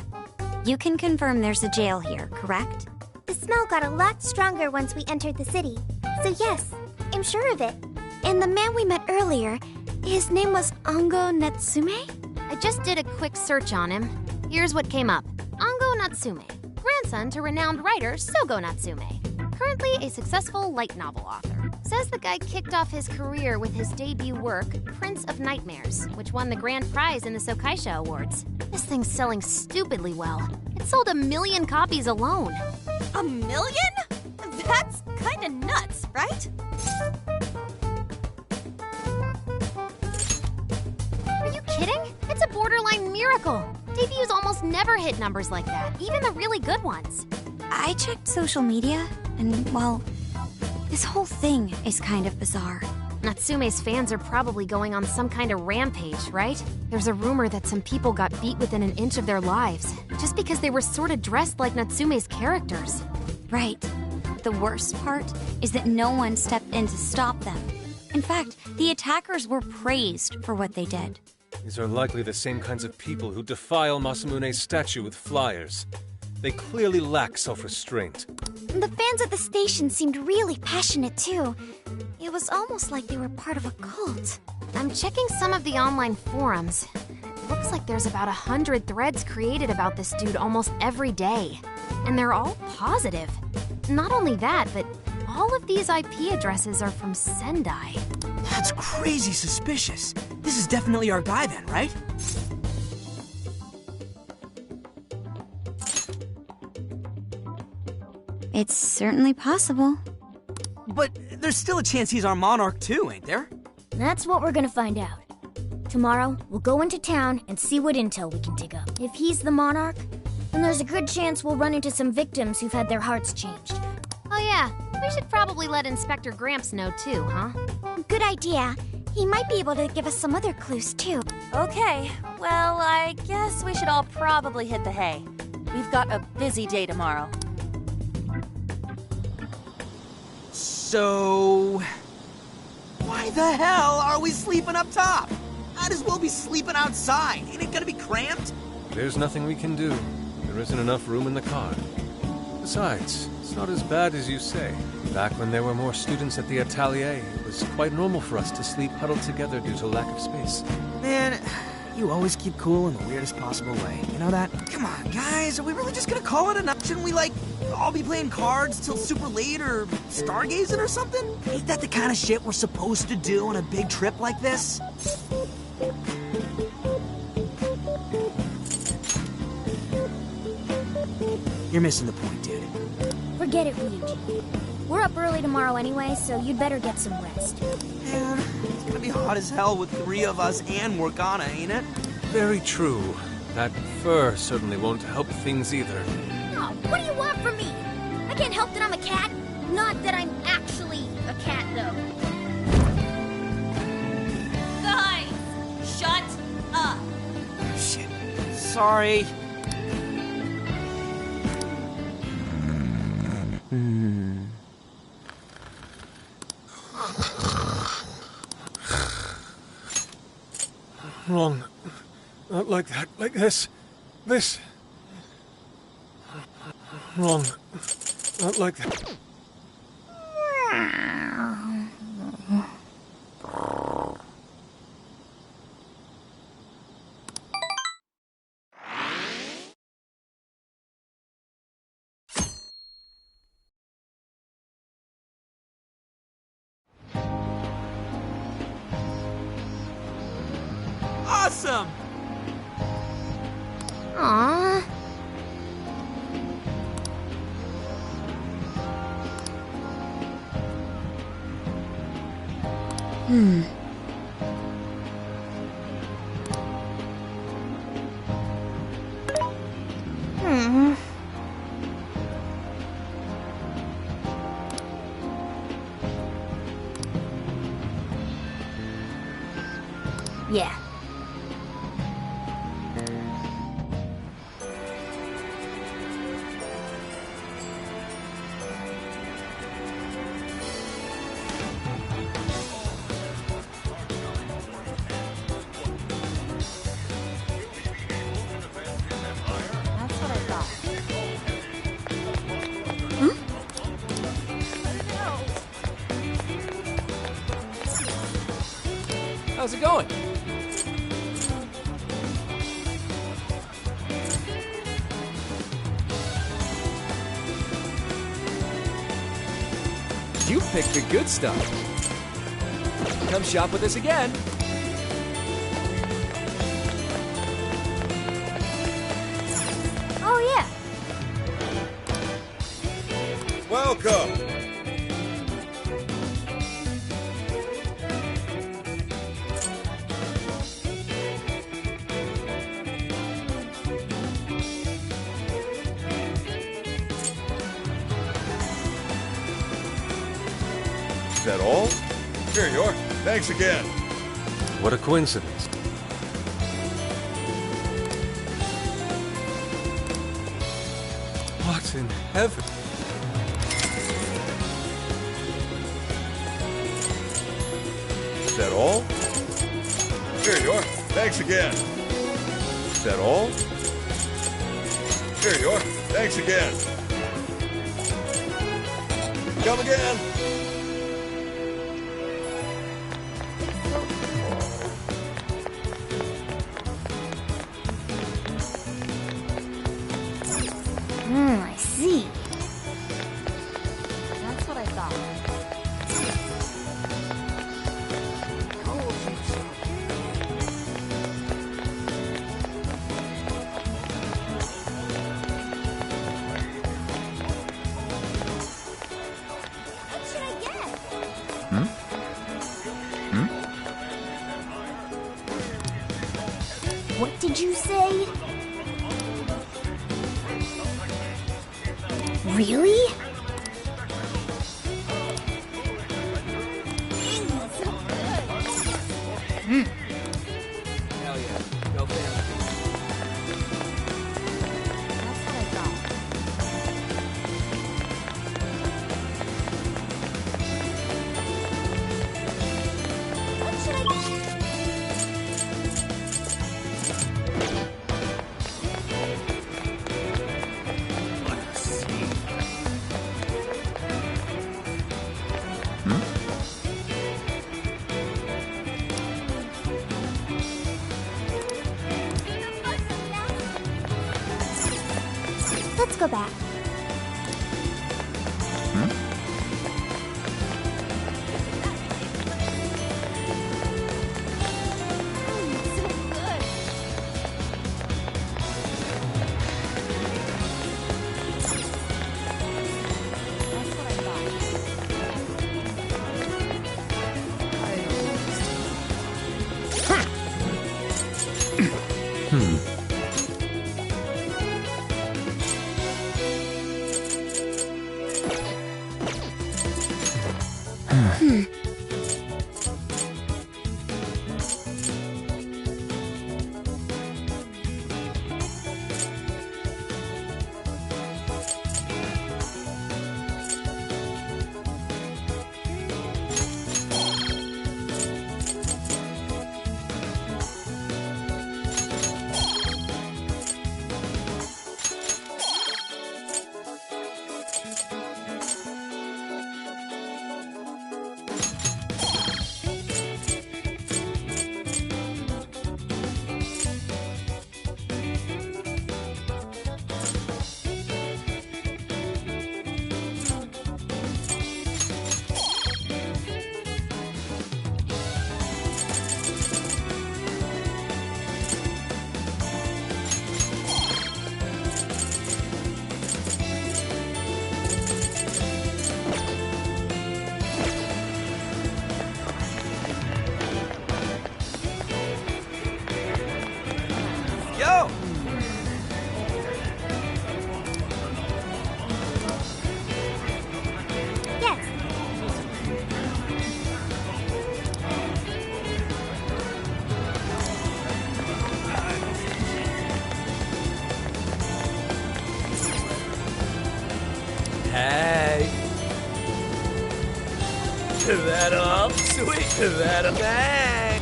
S11: you can confirm there's a jail here, correct?
S22: The smell got a lot stronger once we entered the city. So yes, I'm sure of it.
S11: And the man we met earlier, his name was Ango Natsume?
S17: I just did a quick search on him. Here's what came up. Ango Natsume, grandson to renowned writer Sogo Natsume. Currently a successful light novel author. Says the guy kicked off his career with his debut work, Prince of Nightmares, which won the grand prize in the Sokaisha Awards. This thing's selling stupidly well. It sold 1 million copies alone.
S8: 1 million? That's kinda nuts, right?
S17: Are you kidding? It's a borderline miracle. Debuts almost never hit numbers like that, even the really good ones.
S11: I checked social media, and, well, this whole thing is kind of bizarre.
S17: Natsume's fans are probably going on some kind of rampage, right? There's a rumor that some people got beat within an inch of their lives, just because they were sort of dressed like Natsume's characters.
S11: Right. The worst part is that no one stepped in to stop them. In fact, the attackers were praised for what they did.
S1: These are likely the same kinds of people who defile Masamune's statue with flyers. They clearly lack self-restraint.
S11: The fans at the station seemed really passionate, too. It was almost like they were part of a cult.
S17: I'm checking some of the online forums. Looks like there's about 100 threads created about this dude almost every day. And they're all positive. Not only that, but all of these IP addresses are from Sendai.
S7: That's crazy suspicious. This is definitely our guy then, right?
S2: It's certainly possible.
S7: But there's still a chance he's our monarch too, ain't there?
S4: That's what we're gonna find out. Tomorrow, we'll go into town and see what intel we can dig up. If he's the monarch, then there's a good chance we'll run into some victims who've had their hearts changed.
S17: Oh yeah, we should probably let Inspector Gramps know too, huh?
S11: Good idea. He might be able to give us some other clues, too.
S8: Okay, well, I guess we should all probably hit the hay. We've got a busy day tomorrow.
S7: So... why the hell are we sleeping up top? Might as well be sleeping outside. Ain't it gonna be cramped?
S1: There's nothing we can do. There isn't enough room in the car. Besides, it's not as bad as you say. Back when there were more students at the atelier, it was quite normal for us to sleep huddled together due to lack of space.
S7: Man, you always keep cool in the weirdest possible way. You know that? Come on, guys, are we really just gonna call it a night? Shouldn't we, like, all be playing cards till super late or stargazing or something? Ain't that the kind of shit we're supposed to do on a big trip like this? You're missing the point, dude.
S4: Forget it, Ryuji. We're up early tomorrow anyway, so you'd better get some rest.
S7: Man, it's gonna be hot as hell with 3 of us and Morgana, ain't it?
S1: Very true. That fur certainly won't help things either.
S4: Oh, what do you want from me? I can't help that I'm a cat. Not that I'm actually a cat, though.
S5: Guys, shut up.
S7: Shit. Sorry.
S1: Wrong. Not like that. Like this. This. Wrong. Not like that.
S7: Awesome!
S4: Aww. Yeah.
S8: That's what I thought.
S10: How's it going? You picked the good stuff. Come shop with us again.
S4: Oh, yeah.
S18: Welcome. Is that all? Here you are. Thanks again.
S1: What a coincidence. What in heaven?
S18: Is that all? Here you are. Thanks again. Is that all? Here you are. Thanks again. Come again.
S4: I see.
S5: That's what I thought.
S2: What should I get?
S4: What did you say? Really?
S21: Hell yeah. Go family.
S5: That's what I thought.
S2: What should I
S11: Let's go back.
S21: Yo!
S11: Yes.
S21: Hey! That up, sweet, that up, bang!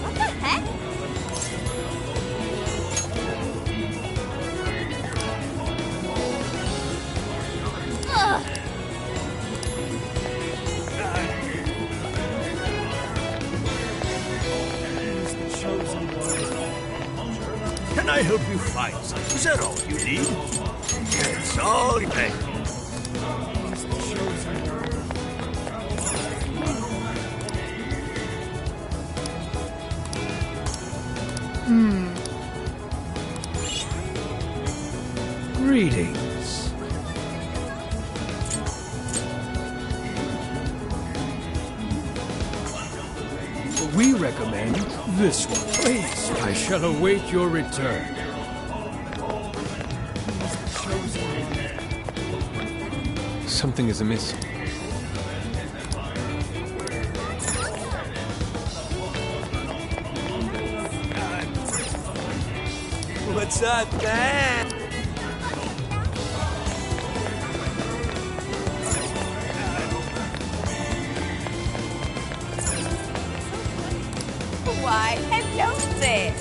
S5: What the heck?
S2: Ugh.
S14: Can I help you find something? Is that all you need? Yes, all thank you. Greetings. We recommend this one. Please, I shall await your return.
S1: Something is amiss.
S21: What's up, man?
S5: Why, hello there.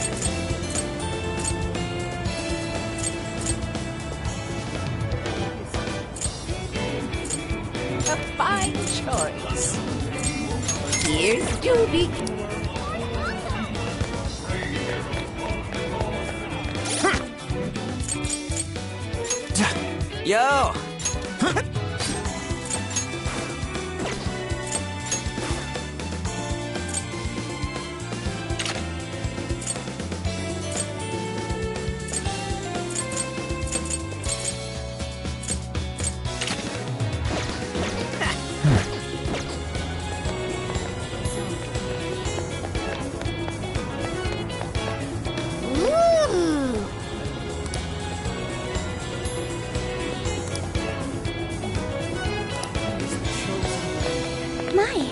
S5: a fine choice. Here's Doobie.
S7: Yo!
S11: My.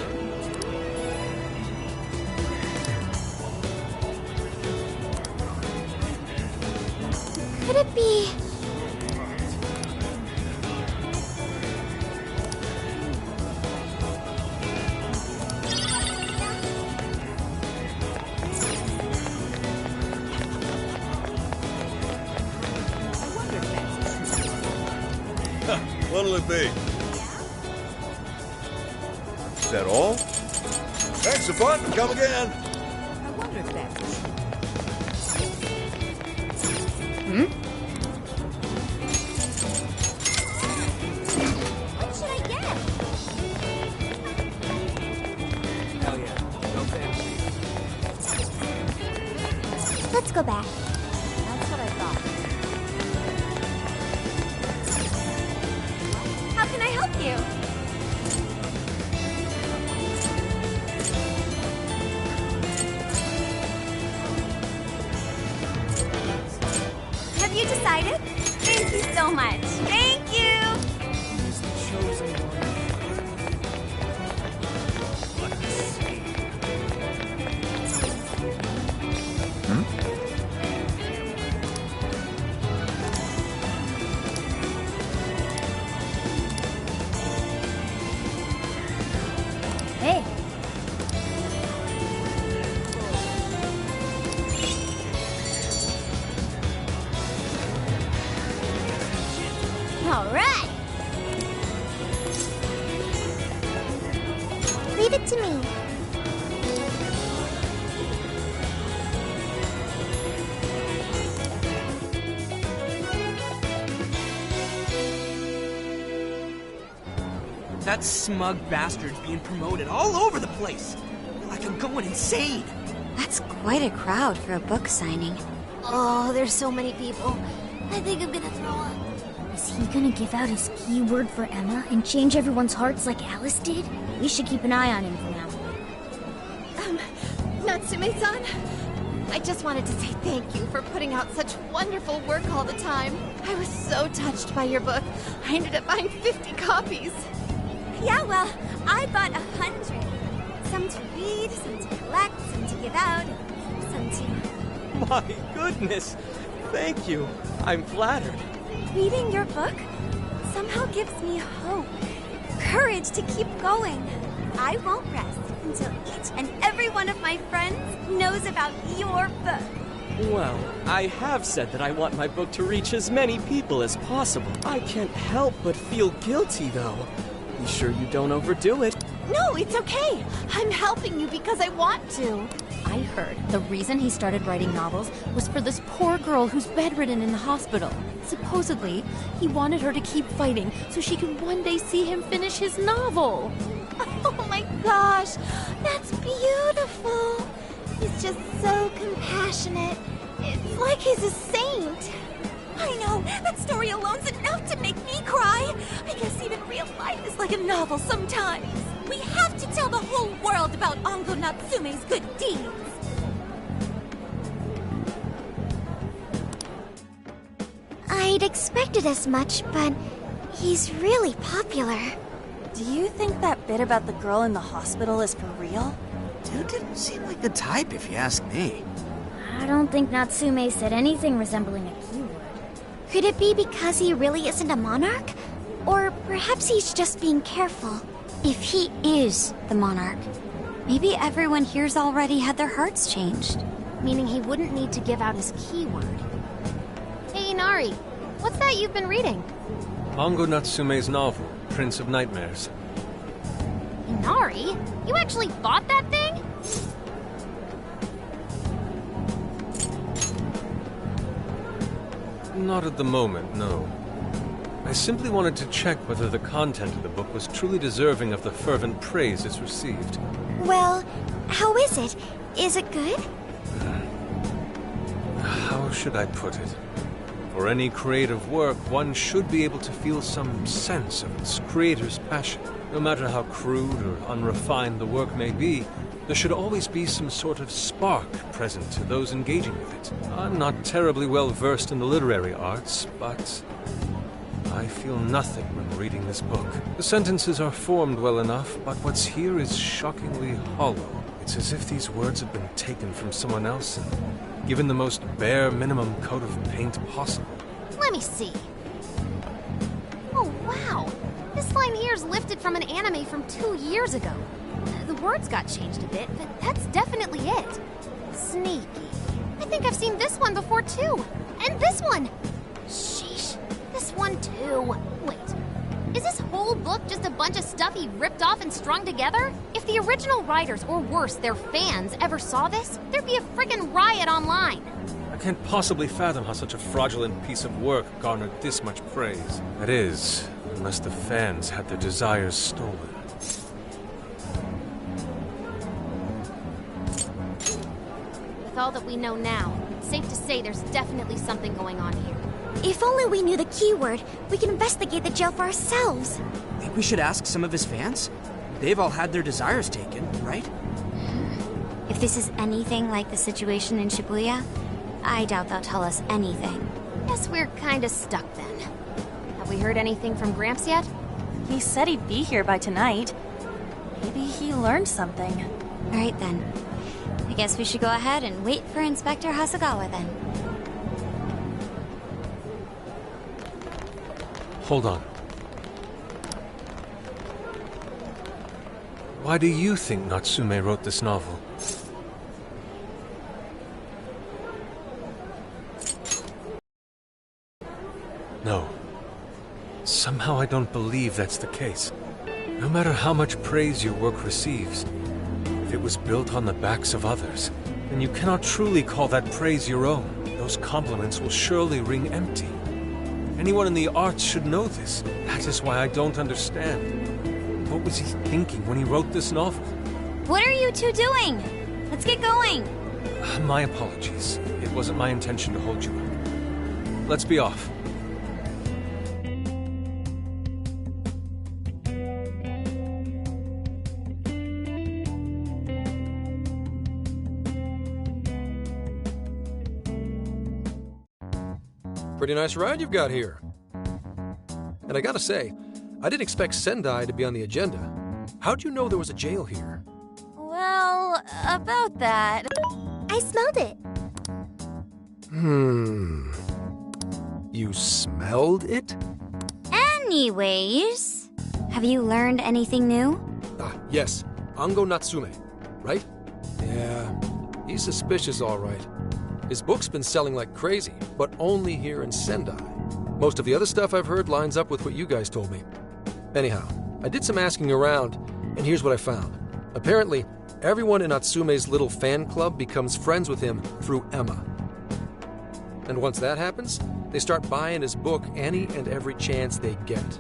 S11: Could it be...
S14: What'll it be? Is that all? Thanks a bunch. Come again.
S5: I wonder if that's...
S2: What should I get?
S7: Hell yeah. No fancy.
S11: Let's go back.
S5: That's what I thought. How can I help you? Have you decided? Thank you so much. Thank you!
S7: He's the chosen one.
S4: Hey,
S2: All right.
S11: Leave it to me.
S7: That smug bastard's being promoted all over the place. Like I'm going insane.
S22: That's quite a crowd for a book signing.
S2: Oh, there's so many people. I think I'm gonna throw up.
S4: is he gonna give out his keyword for Emma and change everyone's hearts like Alice did? We should keep an eye on him for now.
S20: Natsume-san, I just wanted to say thank you for putting out such wonderful work all the time. I was so touched by your book. I ended up buying 50 copies.
S5: Yeah, well, I bought 100. Some to read, some to collect, some to give out, some to...
S21: My goodness! Thank you. I'm flattered.
S5: Reading your book somehow gives me hope, courage to keep going. I won't rest until each and every one of my friends knows about your book.
S21: Well, I have said that I want my book to reach as many people as possible. I can't help but feel guilty, though. Be sure you don't overdo it.
S20: No, it's okay. I'm helping you because I want to.
S13: I heard the reason he started writing novels was for this poor girl who's bedridden in the hospital. Supposedly, he wanted her to keep fighting so she could one day see him finish his novel.
S20: Oh my gosh, that's beautiful. He's just so compassionate. It's like he's a saint.
S5: I know, that story alone's enough to make me cry. I guess even real life is like a novel sometimes. We have to tell the whole world about Ango Natsume's good deeds.
S11: I'd expected as much, but he's really popular.
S8: Do you think that bit about the girl in the hospital is for real?
S7: Dude didn't seem like the type, if you ask me.
S4: I don't think Natsume said anything resembling a keyword.
S11: Could it be because he really isn't a monarch? Or perhaps he's just being careful.
S22: If he is the monarch, maybe everyone here's already had their hearts changed.
S17: Meaning he wouldn't need to give out his keyword. Hey, Inari, what's that you've been reading?
S1: Ango Natsume's novel, Prince of Nightmares.
S17: Inari? You actually bought that thing?
S1: Not at the moment, no. I simply wanted to check whether the content of the book was truly deserving of the fervent praise it's received.
S11: Well, how is it? Is it good?
S1: How should I put it? For any creative work, one should be able to feel some sense of its creator's passion. No matter how crude or unrefined the work may be, there should always be some sort of spark present to those engaging with it. I'm not terribly well versed in the literary arts, but I feel nothing when reading this book. The sentences are formed well enough, but what's here is shockingly hollow. It's as if these words have been taken from someone else and given the most bare minimum coat of paint possible.
S17: Let me see. Oh, wow. This line here is lifted from an anime from 2 years ago. The words got changed a bit, but that's definitely it. Sneaky. I think I've seen this one before, too. And this one. Sheesh. This one, too. Wait. Is this whole book just a bunch of stuff he ripped off and strung together? If the original writers, or worse, their fans, ever saw this, there'd be a friggin' riot online.
S1: I can't possibly fathom how such a fraudulent piece of work garnered this much praise. That is, unless the fans had their desires stolen.
S17: With all that we know now, it's safe to say there's definitely something going on here.
S11: If only we knew the keyword, we could investigate the jail for ourselves.
S7: Think we should ask some of his fans? They've all had their desires taken, right?
S2: If this is anything like the situation in Shibuya, I doubt they'll tell us anything.
S17: Guess we're kinda stuck then. Have we heard anything from Gramps yet?
S8: He said he'd be here by tonight. Maybe he learned something.
S2: Alright then. I guess we should go ahead and wait for Inspector Hasagawa then.
S1: Hold on. Why do you think Natsume wrote this novel? No. Somehow I don't believe that's the case. No matter how much praise your work receives, if it was built on the backs of others, then you cannot truly call that praise your own. Those compliments will surely ring empty. Anyone in the arts should know this. That is why I don't understand. What was he thinking when he wrote this novel?
S2: What are you two doing? Let's get going.
S1: My apologies. It wasn't my intention to hold you up. Let's be off.
S10: Pretty nice ride you've got here. And I gotta say, I didn't expect Sendai to be on the agenda. How'd you know there was a jail here?
S8: Well, about that...
S11: I smelled it.
S10: You smelled it?
S2: Anyways, have you learned anything new?
S10: Yes. Ango Natsume, right? Yeah, he's suspicious all right. His book's been selling like crazy, but only here in Sendai. Most of the other stuff I've heard lines up with what you guys told me. Anyhow, I did some asking around, and here's what I found. Apparently, everyone in Natsume's little fan club becomes friends with him through Emma. And once that happens, they start buying his book any and every chance they get.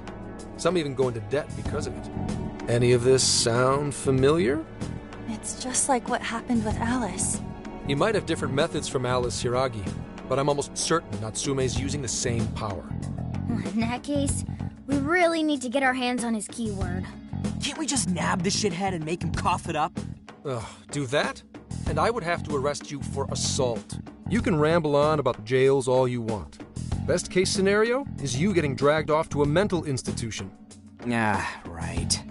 S10: Some even go into debt because of it. Any of this sound familiar?
S8: It's just like what happened with Alice.
S10: He might have different methods from Alice Hiragi, but I'm almost certain Natsume's using the same power.
S4: In that case, we really need to get our hands on his keyword.
S7: Can't we just nab the shithead and make him cough it up?
S10: Do that? And I would have to arrest you for assault. You can ramble on about jails all you want. Best case scenario is you getting dragged off to a mental institution.
S7: Right.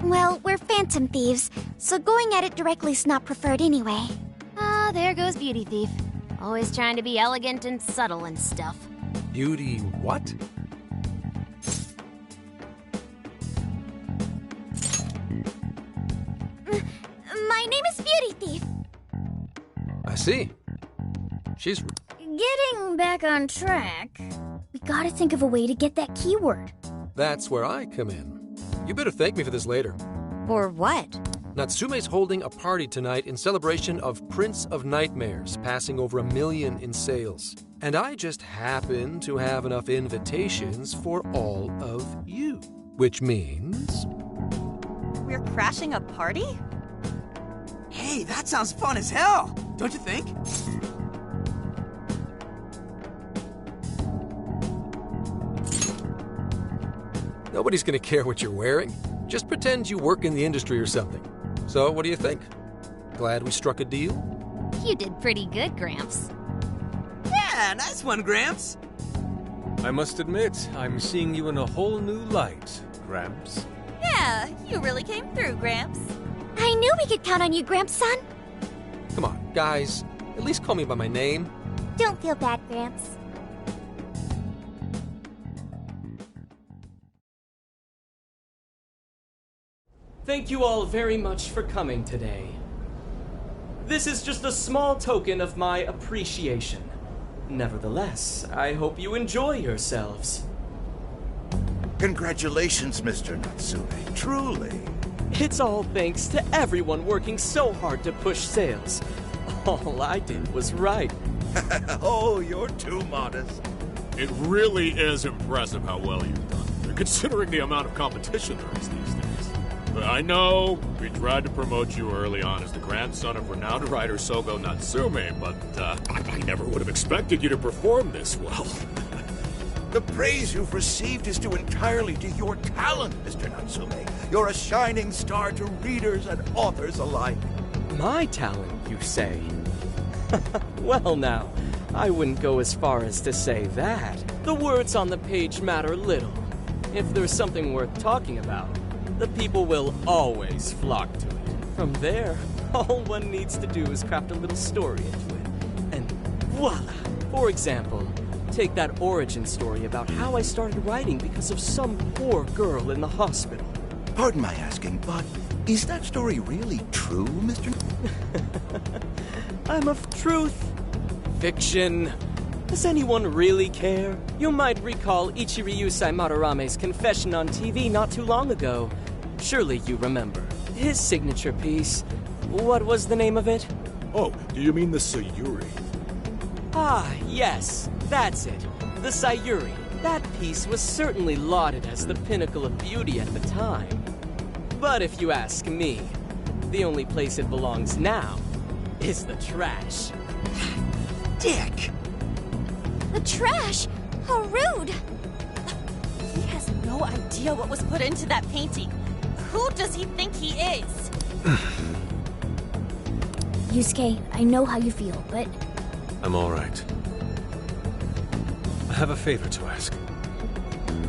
S11: Well, we're phantom thieves, so going at it directly's not preferred anyway.
S17: Ah, there goes Beauty Thief. Always trying to be elegant and subtle and stuff.
S10: Beauty what?
S11: My name is Beauty Thief.
S10: I see. She's...
S4: Getting back on track, we gotta think of a way to get that keyword.
S10: That's where I come in. You better thank me for this later.
S8: For what?
S10: Natsume's holding a party tonight in celebration of Prince of Nightmares, passing over 1 million in sales. And I just happen to have enough invitations for all of you. Which means...
S8: We're crashing a party?
S7: Hey, that sounds fun as hell, don't you think?
S10: Nobody's gonna care what you're wearing. Just pretend you work in the industry or something. So, what do you think? Glad we struck a deal?
S17: You did pretty good, Gramps.
S7: Yeah, nice one, Gramps.
S1: I must admit, I'm seeing you in a whole new light, Gramps.
S8: Yeah, you really came through, Gramps.
S11: I knew we could count on you, Gramps-son.
S10: Come on, guys. At least call me by my name.
S11: Don't feel bad, Gramps.
S21: Thank you all very much for coming today. This is just a small token of my appreciation. Nevertheless, I hope you enjoy yourselves.
S14: Congratulations, Mr. Natsume. Truly.
S21: It's all thanks to everyone working so hard to push sales. All I did was write.
S14: Oh, you're too modest.
S6: It really is impressive how well you've done, considering the amount of competition there is these days. I know we tried to promote you early on as the grandson of renowned writer Sogo Natsume, but I never would have expected you to perform this well.
S14: The praise you've received is due entirely to your talent, Mr. Natsume. You're a shining star to readers and authors alike.
S21: My talent, you say? Well now, I wouldn't go as far as to say that. The words on the page matter little. If there's something worth talking about, the people will always flock to it. From there, all one needs to do is craft a little story into it. And voila! For example, take that origin story about how I started writing because of some poor girl in the hospital.
S14: Pardon my asking, but is that story really true, Mr.
S21: I'm of truth. Fiction. Does anyone really care? You might recall Ichiryu Madorame's confession on TV not too long ago. Surely you remember. His signature piece. What was the name of it?
S6: Oh, do you mean the Sayuri?
S21: Ah, yes. That's it. The Sayuri. That piece was certainly lauded as the pinnacle of beauty at the time. But if you ask me, the only place it belongs now is the trash.
S7: Dick!
S8: The trash? How rude! He has no idea what was put into that painting. Who does he think he is?
S4: Yusuke, I know how you feel, but...
S1: I'm all right. I have a favor to ask.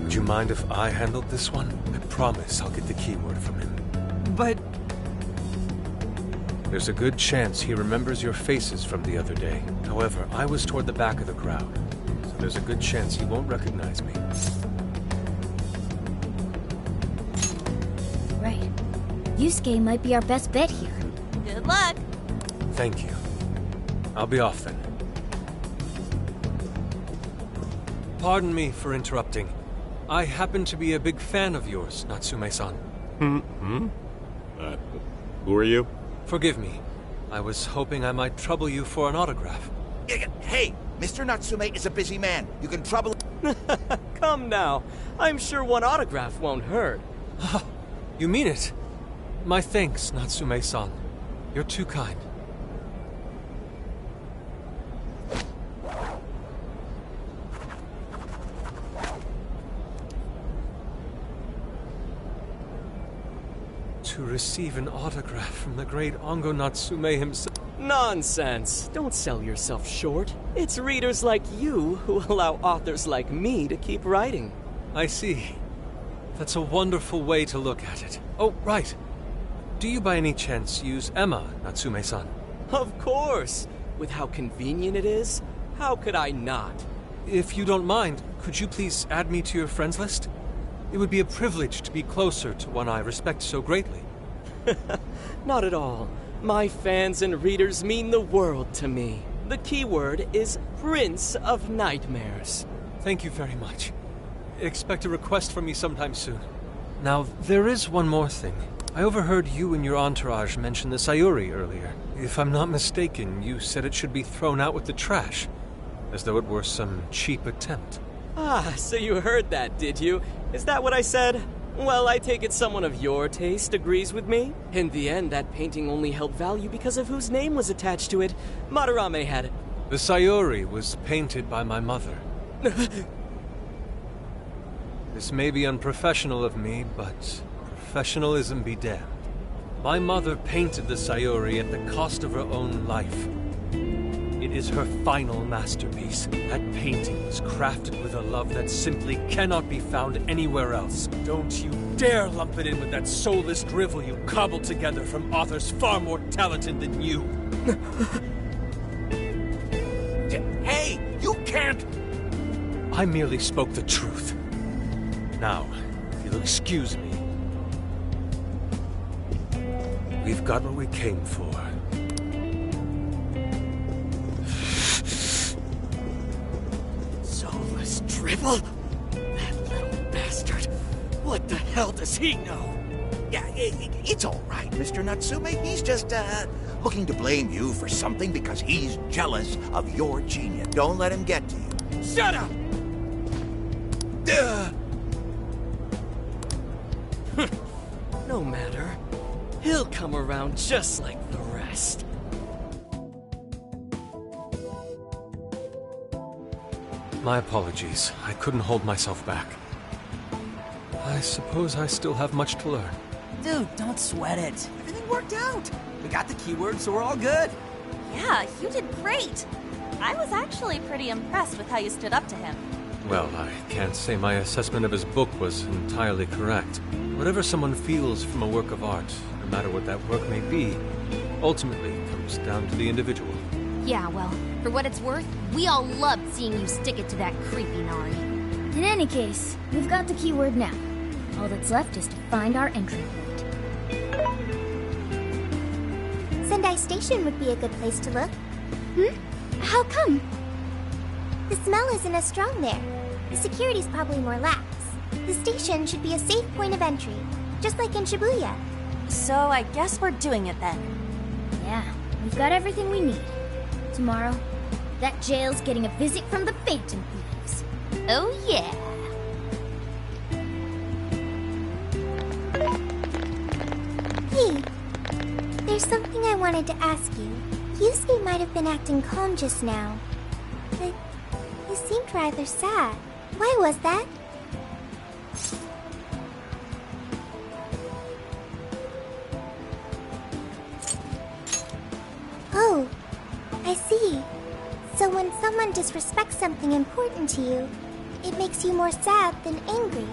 S1: Would you mind if I handled this one? I promise I'll get the keyword from him.
S7: But...
S1: There's a good chance he remembers your faces from the other day. However, I was toward the back of the crowd, so there's a good chance he won't recognize me.
S4: Right. Yusuke might be our best bet here.
S8: Good luck.
S1: Thank you. I'll be off then. Pardon me for interrupting. I happen to be a big fan of yours, Natsume-san.
S6: Who are you?
S1: Forgive me. I was hoping I might trouble you for an autograph.
S14: Hey, Mr. Natsume is a busy man. You can trouble...
S21: Come now. I'm sure one autograph won't hurt.
S1: You mean it? My thanks, Natsume-san. You're too kind. To receive an autograph from the great Ongo Natsume himself.
S21: Nonsense. Don't sell yourself short. It's readers like you who allow authors like me to keep writing.
S1: I see. That's a wonderful way to look at it. Oh, right. Do you by any chance use Emma, Natsume-san?
S21: Of course. With how convenient it is, how could I not?
S1: If you don't mind, could you please add me to your friends list? It would be a privilege to be closer to one I respect so greatly.
S21: Not at all. My fans and readers mean the world to me. The keyword is Prince of Nightmares.
S1: Thank you very much. Expect a request from me sometime soon. Now, there is one more thing. I overheard you and your entourage mention the Sayuri earlier. If I'm not mistaken, you said it should be thrown out with the trash, as though it were some cheap attempt.
S21: Ah, so you heard that, did you? Is that what I said? Well, I take it someone of your taste agrees with me. In the end, that painting only held value because of whose name was attached to it. Madarame had it.
S1: The Sayuri was painted by my mother. This may be unprofessional of me, but professionalism be damned. My mother painted the Sayuri at the cost of her own life. It is her final masterpiece. That painting was crafted with a love that simply cannot be found anywhere else. Don't you dare lump it in with that soulless drivel you cobbled together from authors far more talented than you.
S14: Hey, you can't...
S1: I merely spoke the truth. Now, if you'll excuse me, we've got what we came for.
S21: Soulless drivel? That little bastard. What the hell does he know?
S14: Yeah, it's all right, Mr. Natsume. He's just, looking to blame you for something because he's jealous of your genius. Don't let him get to you.
S21: Shut up! No matter. He'll come around just like the rest.
S1: My apologies. I couldn't hold myself back. I suppose I still have much to learn.
S7: Dude, don't sweat it. Everything worked out. We got the keywords, so we're all good.
S8: Yeah, you did great. I was actually pretty impressed with how you stood up to him.
S1: Well, I can't say my assessment of his book was entirely correct. Whatever someone feels from a work of art, no matter what that work may be, ultimately comes down to the individual.
S17: Yeah, well, for what it's worth, we all loved seeing you stick it to that creepy Nari.
S4: In any case, we've got the keyword now. All that's left is to find our entry point.
S22: Sendai Station would be a good place to look. How come? The smell isn't as strong there. The security's probably more lax. The station should be a safe point of entry, just like in Shibuya.
S8: So I guess we're doing it then.
S4: Yeah, we've got everything we need. Tomorrow, that jail's getting a visit from the Phantom Thieves.
S17: Oh yeah!
S22: Hey, there's something I wanted to ask you. Yusuke might have been acting calm just now, but he seemed rather sad. Why was that? Oh, I see. So when someone disrespects something important to you, it makes you more sad than angry.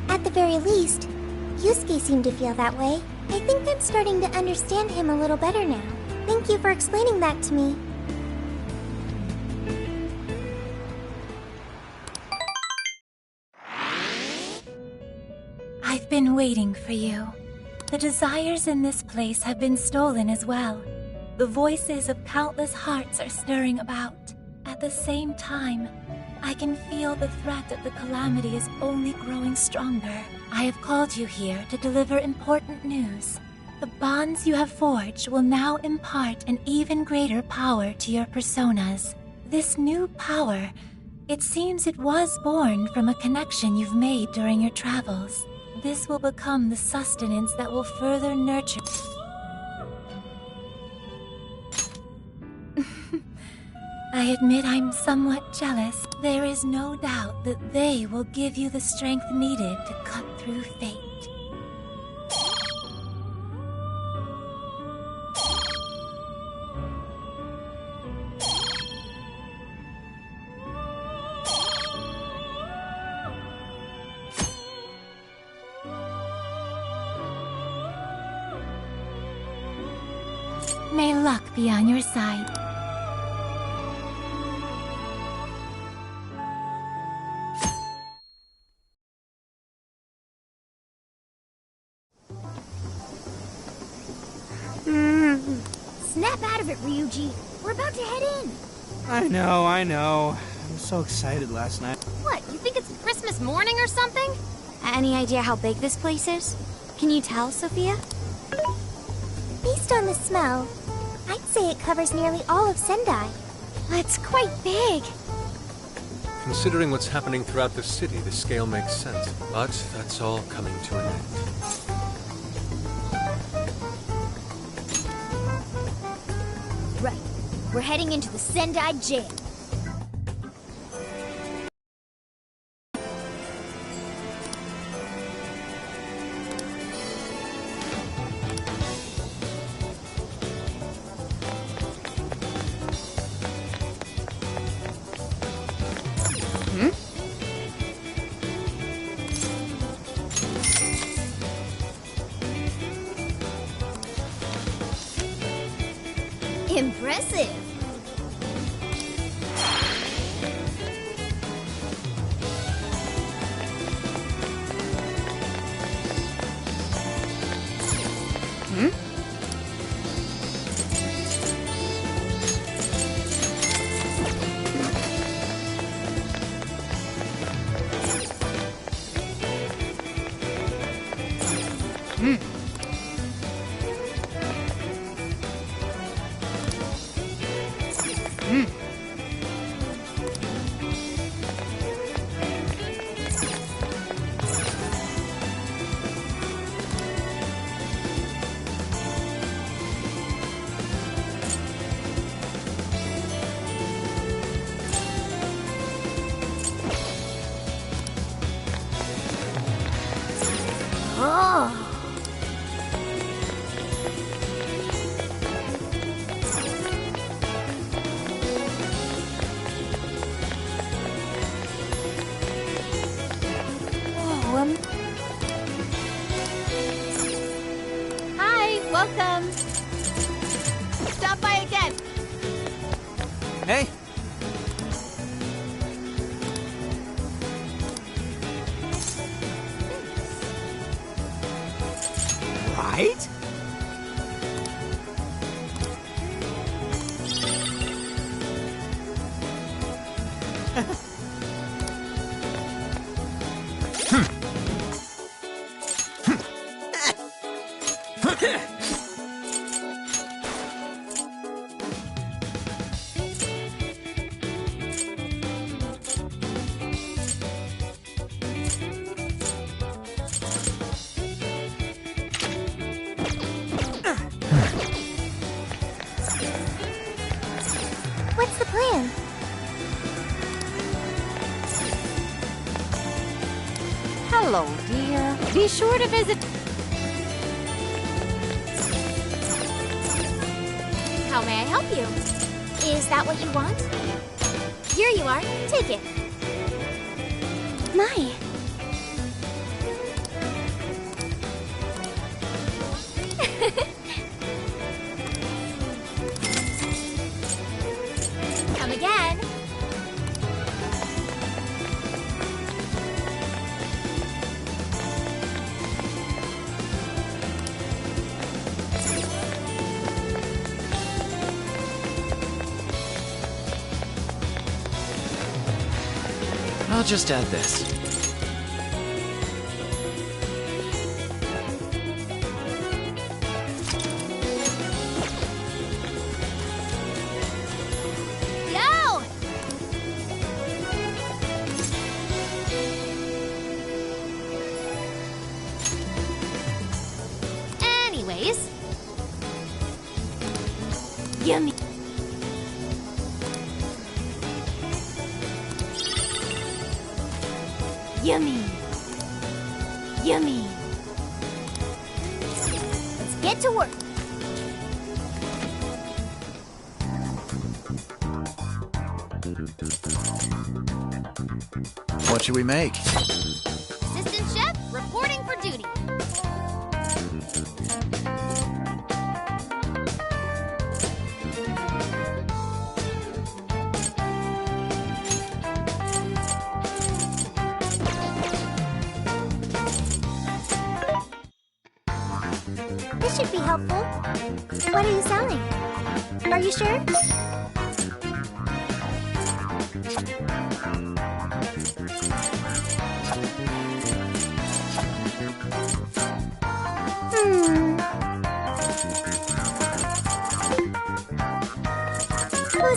S22: At the very least, Yusuke seemed to feel that way. I think I'm starting to understand him a little better now. Thank you for explaining that to me.
S15: I've been waiting for you. The desires in this place have been stolen as well. The voices of countless hearts are stirring about. At the same time, I can feel the threat of the calamity is only growing stronger. I have called you here to deliver important news. The bonds you have forged will now impart an even greater power to your personas. This new power, it seems it was born from a connection you've made during your travels. This will become the sustenance that will further nurture... I admit I'm somewhat jealous. There is no doubt that they will give you the strength needed to cut through fate. May luck be on your side.
S4: Snap out of it, Ryuji. We're about to head in.
S7: I know. I was so excited last night.
S17: What, you think it's Christmas morning or something?
S2: Any idea how big this place is? Can you tell, Sophia?
S22: Based on the smell, I'd say it covers nearly all of Sendai.
S2: That's quite big.
S1: Considering what's happening throughout the city, the scale makes sense. But that's all coming to an end.
S4: Right. We're heading into the Sendai jail. Impressive. Oh.
S5: Hi, welcome. Stop by again.
S7: Hey. Right?
S22: What's the plan?
S17: Hello, dear. Be sure to visit...
S2: How may I help you? Is that what you want? Here you are. Take it.
S22: My.
S2: Come again.
S21: I'll just add this.
S2: Go!
S17: Anyways... Yummy. Yummy. Yummy.
S2: Let's get to work.
S14: What should we make?
S2: Assistant chef, reporting for duty.
S22: This should be helpful. What are you selling? Are you sure?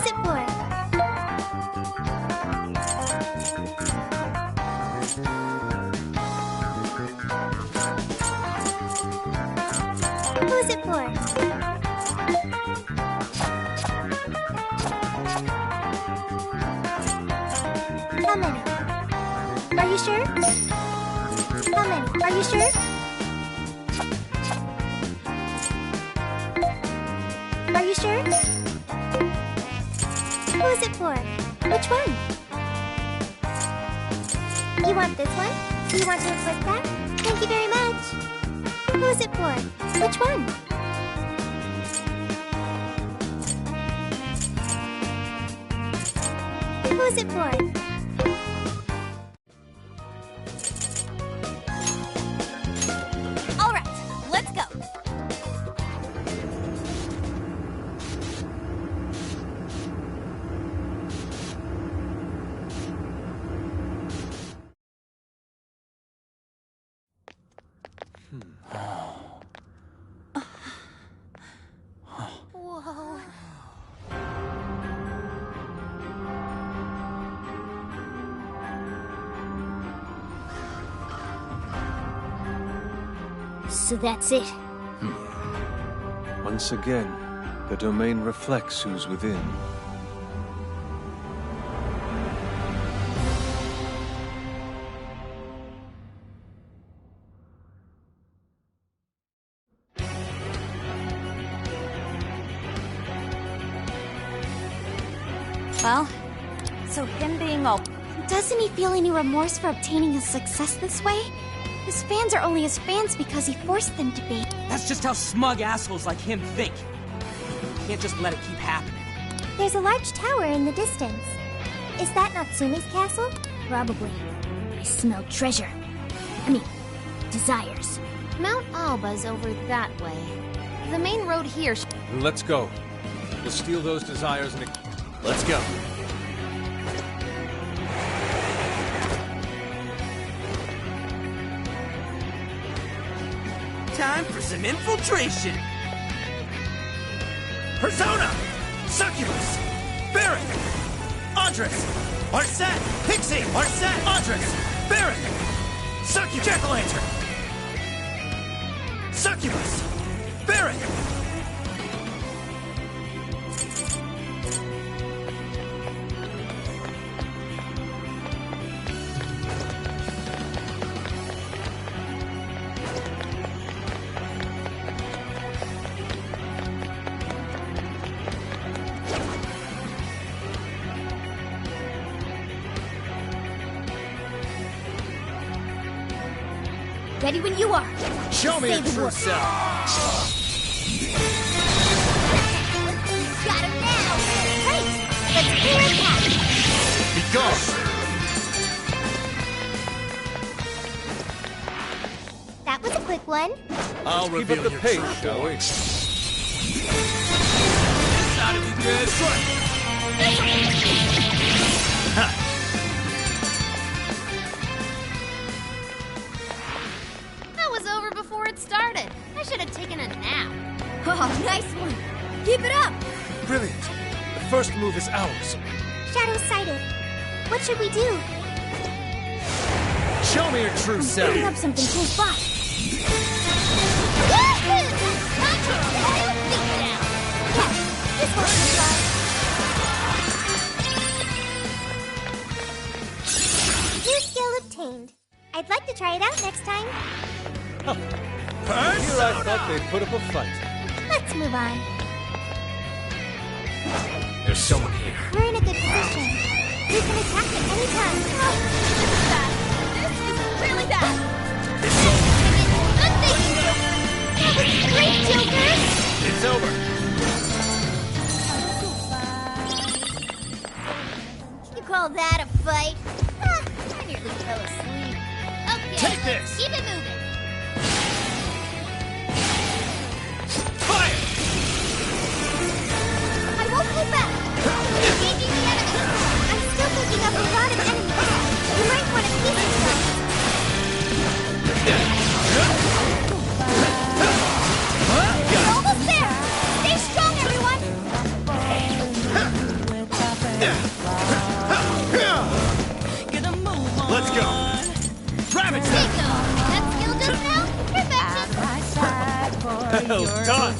S22: is it for? Who is it for? How many? Are you sure? How many? Are you sure? Are you sure? Who is it for? Which one? You want this one? Do you want to request that? Thank you very much. Who is it for? Which one? Who is it for?
S5: All right, let's go.
S2: Whoa.
S4: So that's it.
S1: Once again, the domain reflects who's within.
S8: Well, so him being all...
S4: Doesn't he feel any remorse for obtaining a success this way? His fans are only his fans because he forced them to be.
S7: That's just how smug assholes like him think. Can't just let it keep happening.
S22: There's a large tower in the distance. Is that Natsume's castle?
S4: Probably. I smell treasure. I mean, desires.
S17: Mount Alba's over that way. The main road here...
S1: Let's go. We'll steal those desires and... Let's go.
S7: Time for some infiltration!
S14: Persona! Succubus! Barret! Andres! Marset! Pixie! Marset! Andres! Barret! Succubus! Jack-o'-lantern! Succubus! Barret!
S4: Ready when you are.
S3: Show me your
S4: Save the
S3: true
S4: world.
S3: self.
S2: Got him now! Great! Let's clear a path!
S3: Be gone.
S22: That was a quick one.
S3: I'll
S1: Keep
S3: reveal
S1: up the
S3: your
S1: pace,
S3: true
S1: shall we?
S7: This ought to be good.
S17: That was over before it started. I should have taken a nap.
S2: Oh, nice one! Keep it up!
S1: Brilliant. The first move is ours.
S22: Shadow sighted. What should we do?
S3: Show me your true self.
S4: Picking up something close by.
S22: This one's the fly. New skill obtained. I'd like to try it out next time.
S1: Here I thought they'd put up a fight.
S22: Let's move on.
S3: There's someone here.
S22: We're in a good position. We can attack at any time.
S5: Oh, this is bad. This is really bad.
S2: Good thinking, Joker!
S22: That was great, Joker!
S3: It's over.
S2: You call that a fight? Ah, I nearly fell asleep. Okay,
S3: Take this.
S2: keep it moving.
S3: Fire!
S2: I won't pull back. Engaging the enemy.
S22: I'm still picking up a lot of enemies. You might want to keep it up.
S2: We're almost there. Stay strong, everyone.
S6: Let's go. Rabbit
S2: That skill just now? Perfection.
S6: Well done.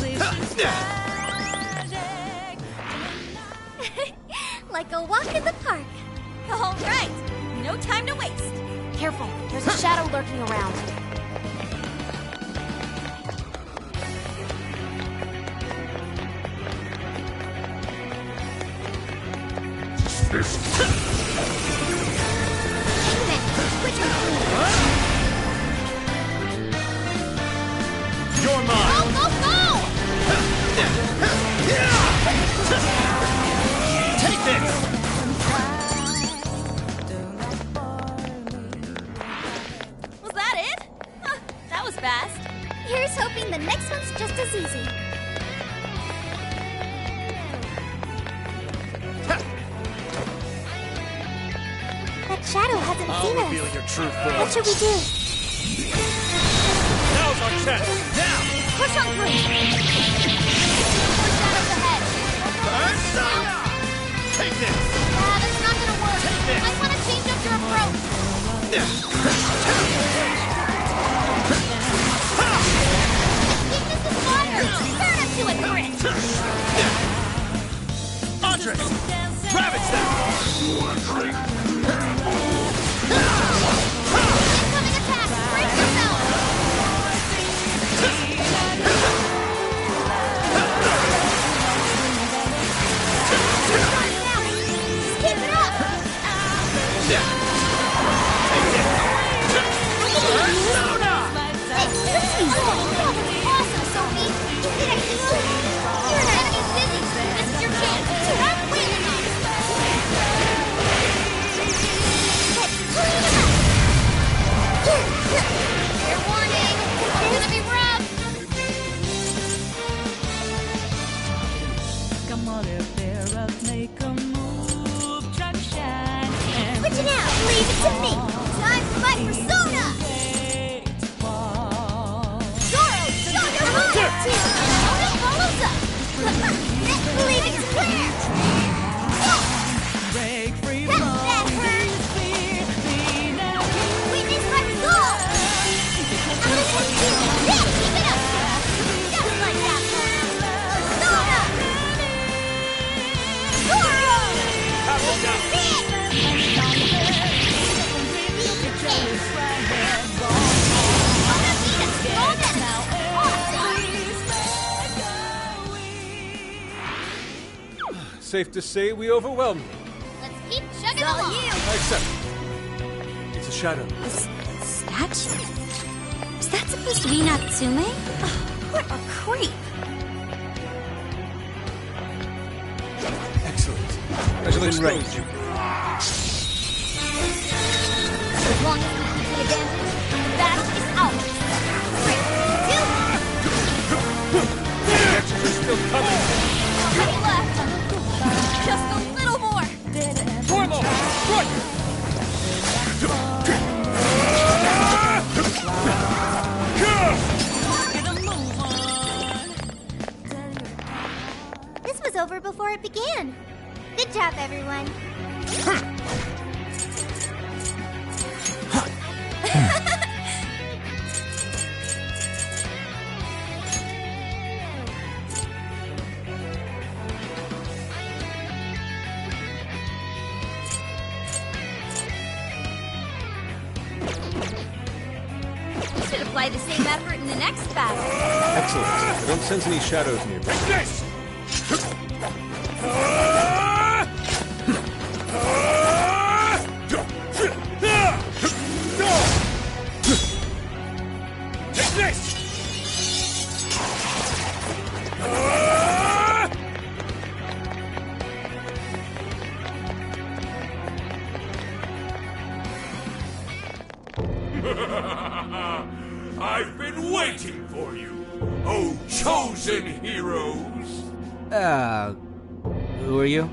S22: Like a walk in the park.
S5: All right, no time to waste.
S17: Careful, there's a shadow lurking around.
S6: You're mine.
S2: Go, go, go!
S6: Take this.
S5: Was that it? Huh, that was fast.
S22: Here's hoping the next one's just as easy. That shadow hasn't
S6: I'll
S22: seen
S6: reveal
S22: us.
S6: your true form.
S22: What should we do?
S6: Now's our chance. Now.
S2: Push on through. More shadows ahead.
S6: Persona! Take this.
S2: That's not gonna work. Might want to change up your approach. Weakness is fire. Burn up to it, Grit.
S6: Andres, ravage them.
S2: Incoming attack. Brace yourself. Just keep it up. Awesome, Sophie. You did it. You're an enemy's busy. This is your chance. Start wailing on it. Fair warning. It's gonna be rough.
S16: Come on, Vera, make a move, try to shine.
S2: Switch it out. Leave it to me. Time for my persona. Zoro, show your heart. Persona follows up. Leave it to Claire.
S16: Break free
S2: That hurt. Witness my resolve. I'm gonna hit you. Yeah, keep it up. Just like that. Persona. Zoro.
S1: Safe to say we overwhelmed them.
S2: Let's keep chugging along.
S1: I accept. It's a shadow.
S4: Statue? Is that supposed to be Natsume? What a creep.
S1: Excellent. I shall expose you.
S2: As long as we keep the advantage, the battle is ours. 3, 2.
S1: The extras are still coming.
S5: Nobody left. Just a little more.
S1: Formal! Good!
S22: This was over before it began. Good job, everyone.
S5: Should apply the same effort in the next battle.
S1: Excellent. I don't sense any shadows nearby.
S6: This! Take this! I've been waiting for you, oh chosen heroes!
S7: Who are you?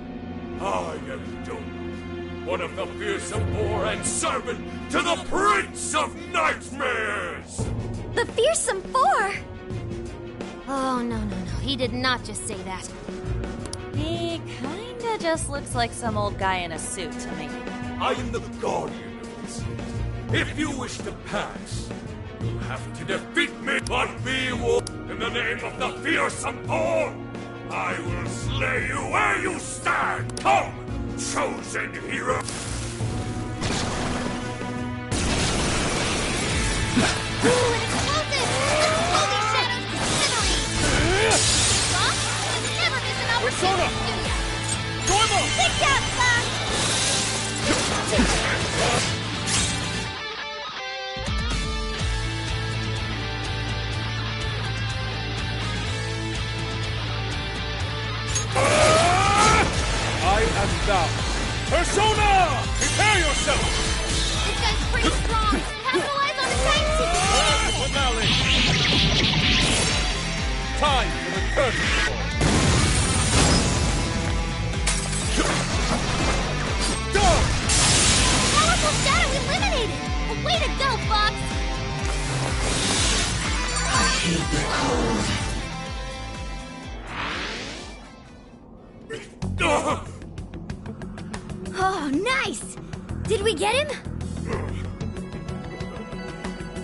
S6: I am Doom, one of the fearsome poor and servant to the Prince of Nightmares!
S2: The Fearsome Four!
S17: Oh, no. He did not just say that.
S5: He kinda
S8: just looks like some old guy in a suit to me.
S3: I am the guardian of this. If you wish to pass, you'll have to defeat me, but be warned. In the name of the fearsome four, I will slay you where you stand. Come, chosen hero.
S2: Persona! Normal! Take that, Fox!
S3: I am thou. Persona! Prepare yourself!
S2: This guy's pretty strong. Capitalize on his tanks!
S3: Finale! Time for the curtain call.
S2: Powerful shadow eliminated! Way to go, Fox!
S3: I hate the cold.
S2: Oh, nice! Did we get him?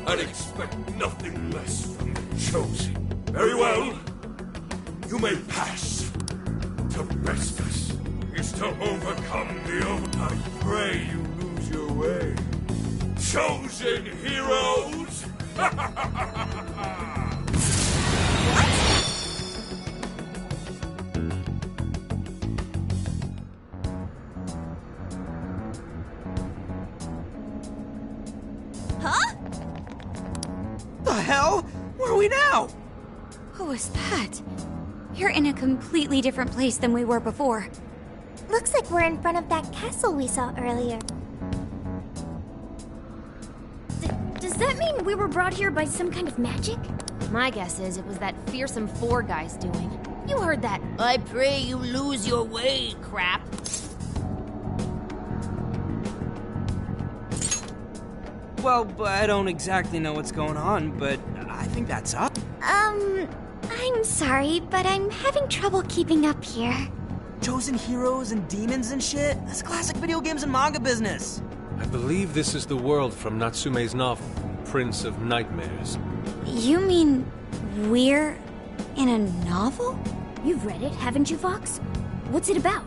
S3: I'd expect nothing less from the chosen. Very well. You may pass. To best us is to overcome the I pray you lose your way. Chosen heroes!
S7: Huh? The hell? Where are we now?
S5: Who was that? You're in a completely different place than we were before.
S22: Looks like we're in front of that castle we saw earlier.
S4: Does that mean we were brought here by some kind of magic?
S17: My guess is it was that fearsome four guy's doing. You heard that "I pray you lose your way" crap.
S7: Well, I don't exactly know what's going on, but I think that's up.
S22: I'm sorry, but I'm having trouble keeping up here.
S7: Chosen heroes and demons and shit? That's classic video games and manga business.
S1: I believe this is the world from Natsume's novel, Prince of Nightmares.
S5: You mean we're in a novel?
S4: You've read it, haven't you, Fox? What's it about?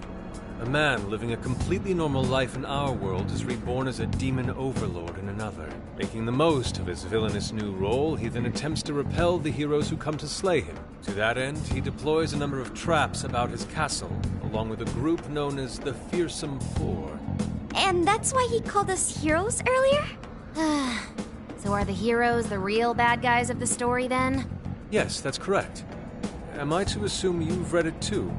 S1: A man living a completely normal life in our world is reborn as a demon overlord in another. Making the most of his villainous new role, he then attempts to repel the heroes who come to slay him. To that end, he deploys a number of traps about his castle, along with a group known as the Fearsome Four.
S22: And that's why he called us heroes earlier?
S17: So are the heroes the real bad guys of the story then?
S1: Yes, that's correct. Am I to assume you've read it too?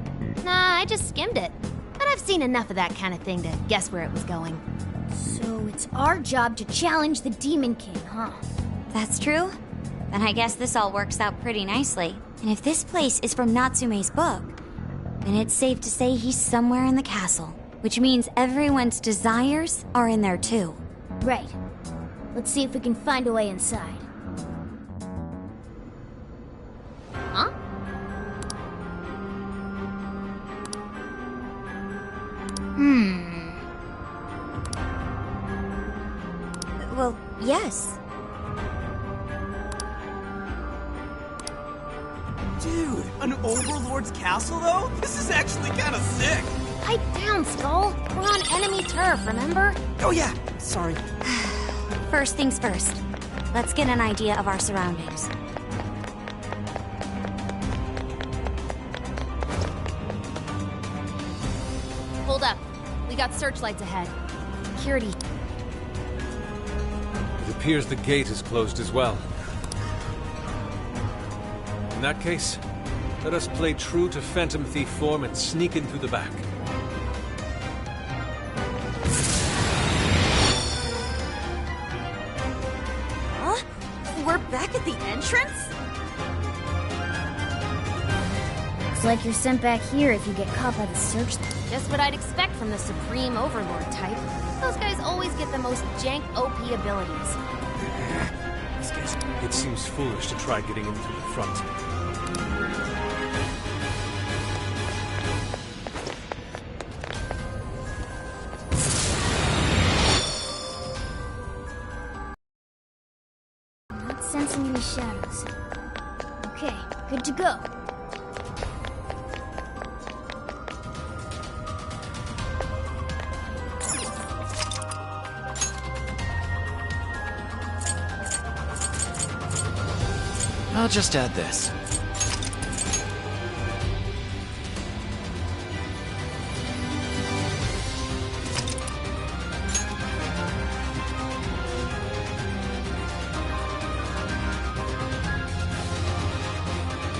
S17: Nah, I just skimmed it. But I've seen enough of that kind of thing to guess where it was going.
S4: So it's our job to challenge the Demon King, huh?
S5: That's true. Then I guess this all works out pretty nicely. And if this place is from Natsume's book, then it's safe to say he's somewhere in the castle. Which means everyone's desires are in there too.
S4: Right. Let's see if we can find a way inside.
S17: Huh?
S5: Well, yes.
S7: Dude, an overlord's castle though? This is actually kind of sick.
S17: Pipe down, Skull. We're on enemy turf, remember?
S7: Oh yeah, sorry.
S5: First things first. Let's get an idea of our surroundings.
S17: Hold up. We got searchlights ahead. Security.
S1: It appears the gate is closed as well. In that case, let us play true to Phantom Thief form and sneak in through the back.
S8: Huh? We're back at the entrance?
S4: Looks like you're sent back here if you get caught by the searchlight.
S17: Just what I'd expect from the Supreme Overlord type. Those guys always get the most jank OP abilities.
S1: It seems foolish to try getting in through the front.
S4: sensing any shadows. Okay, good to go.
S21: I'll just add this.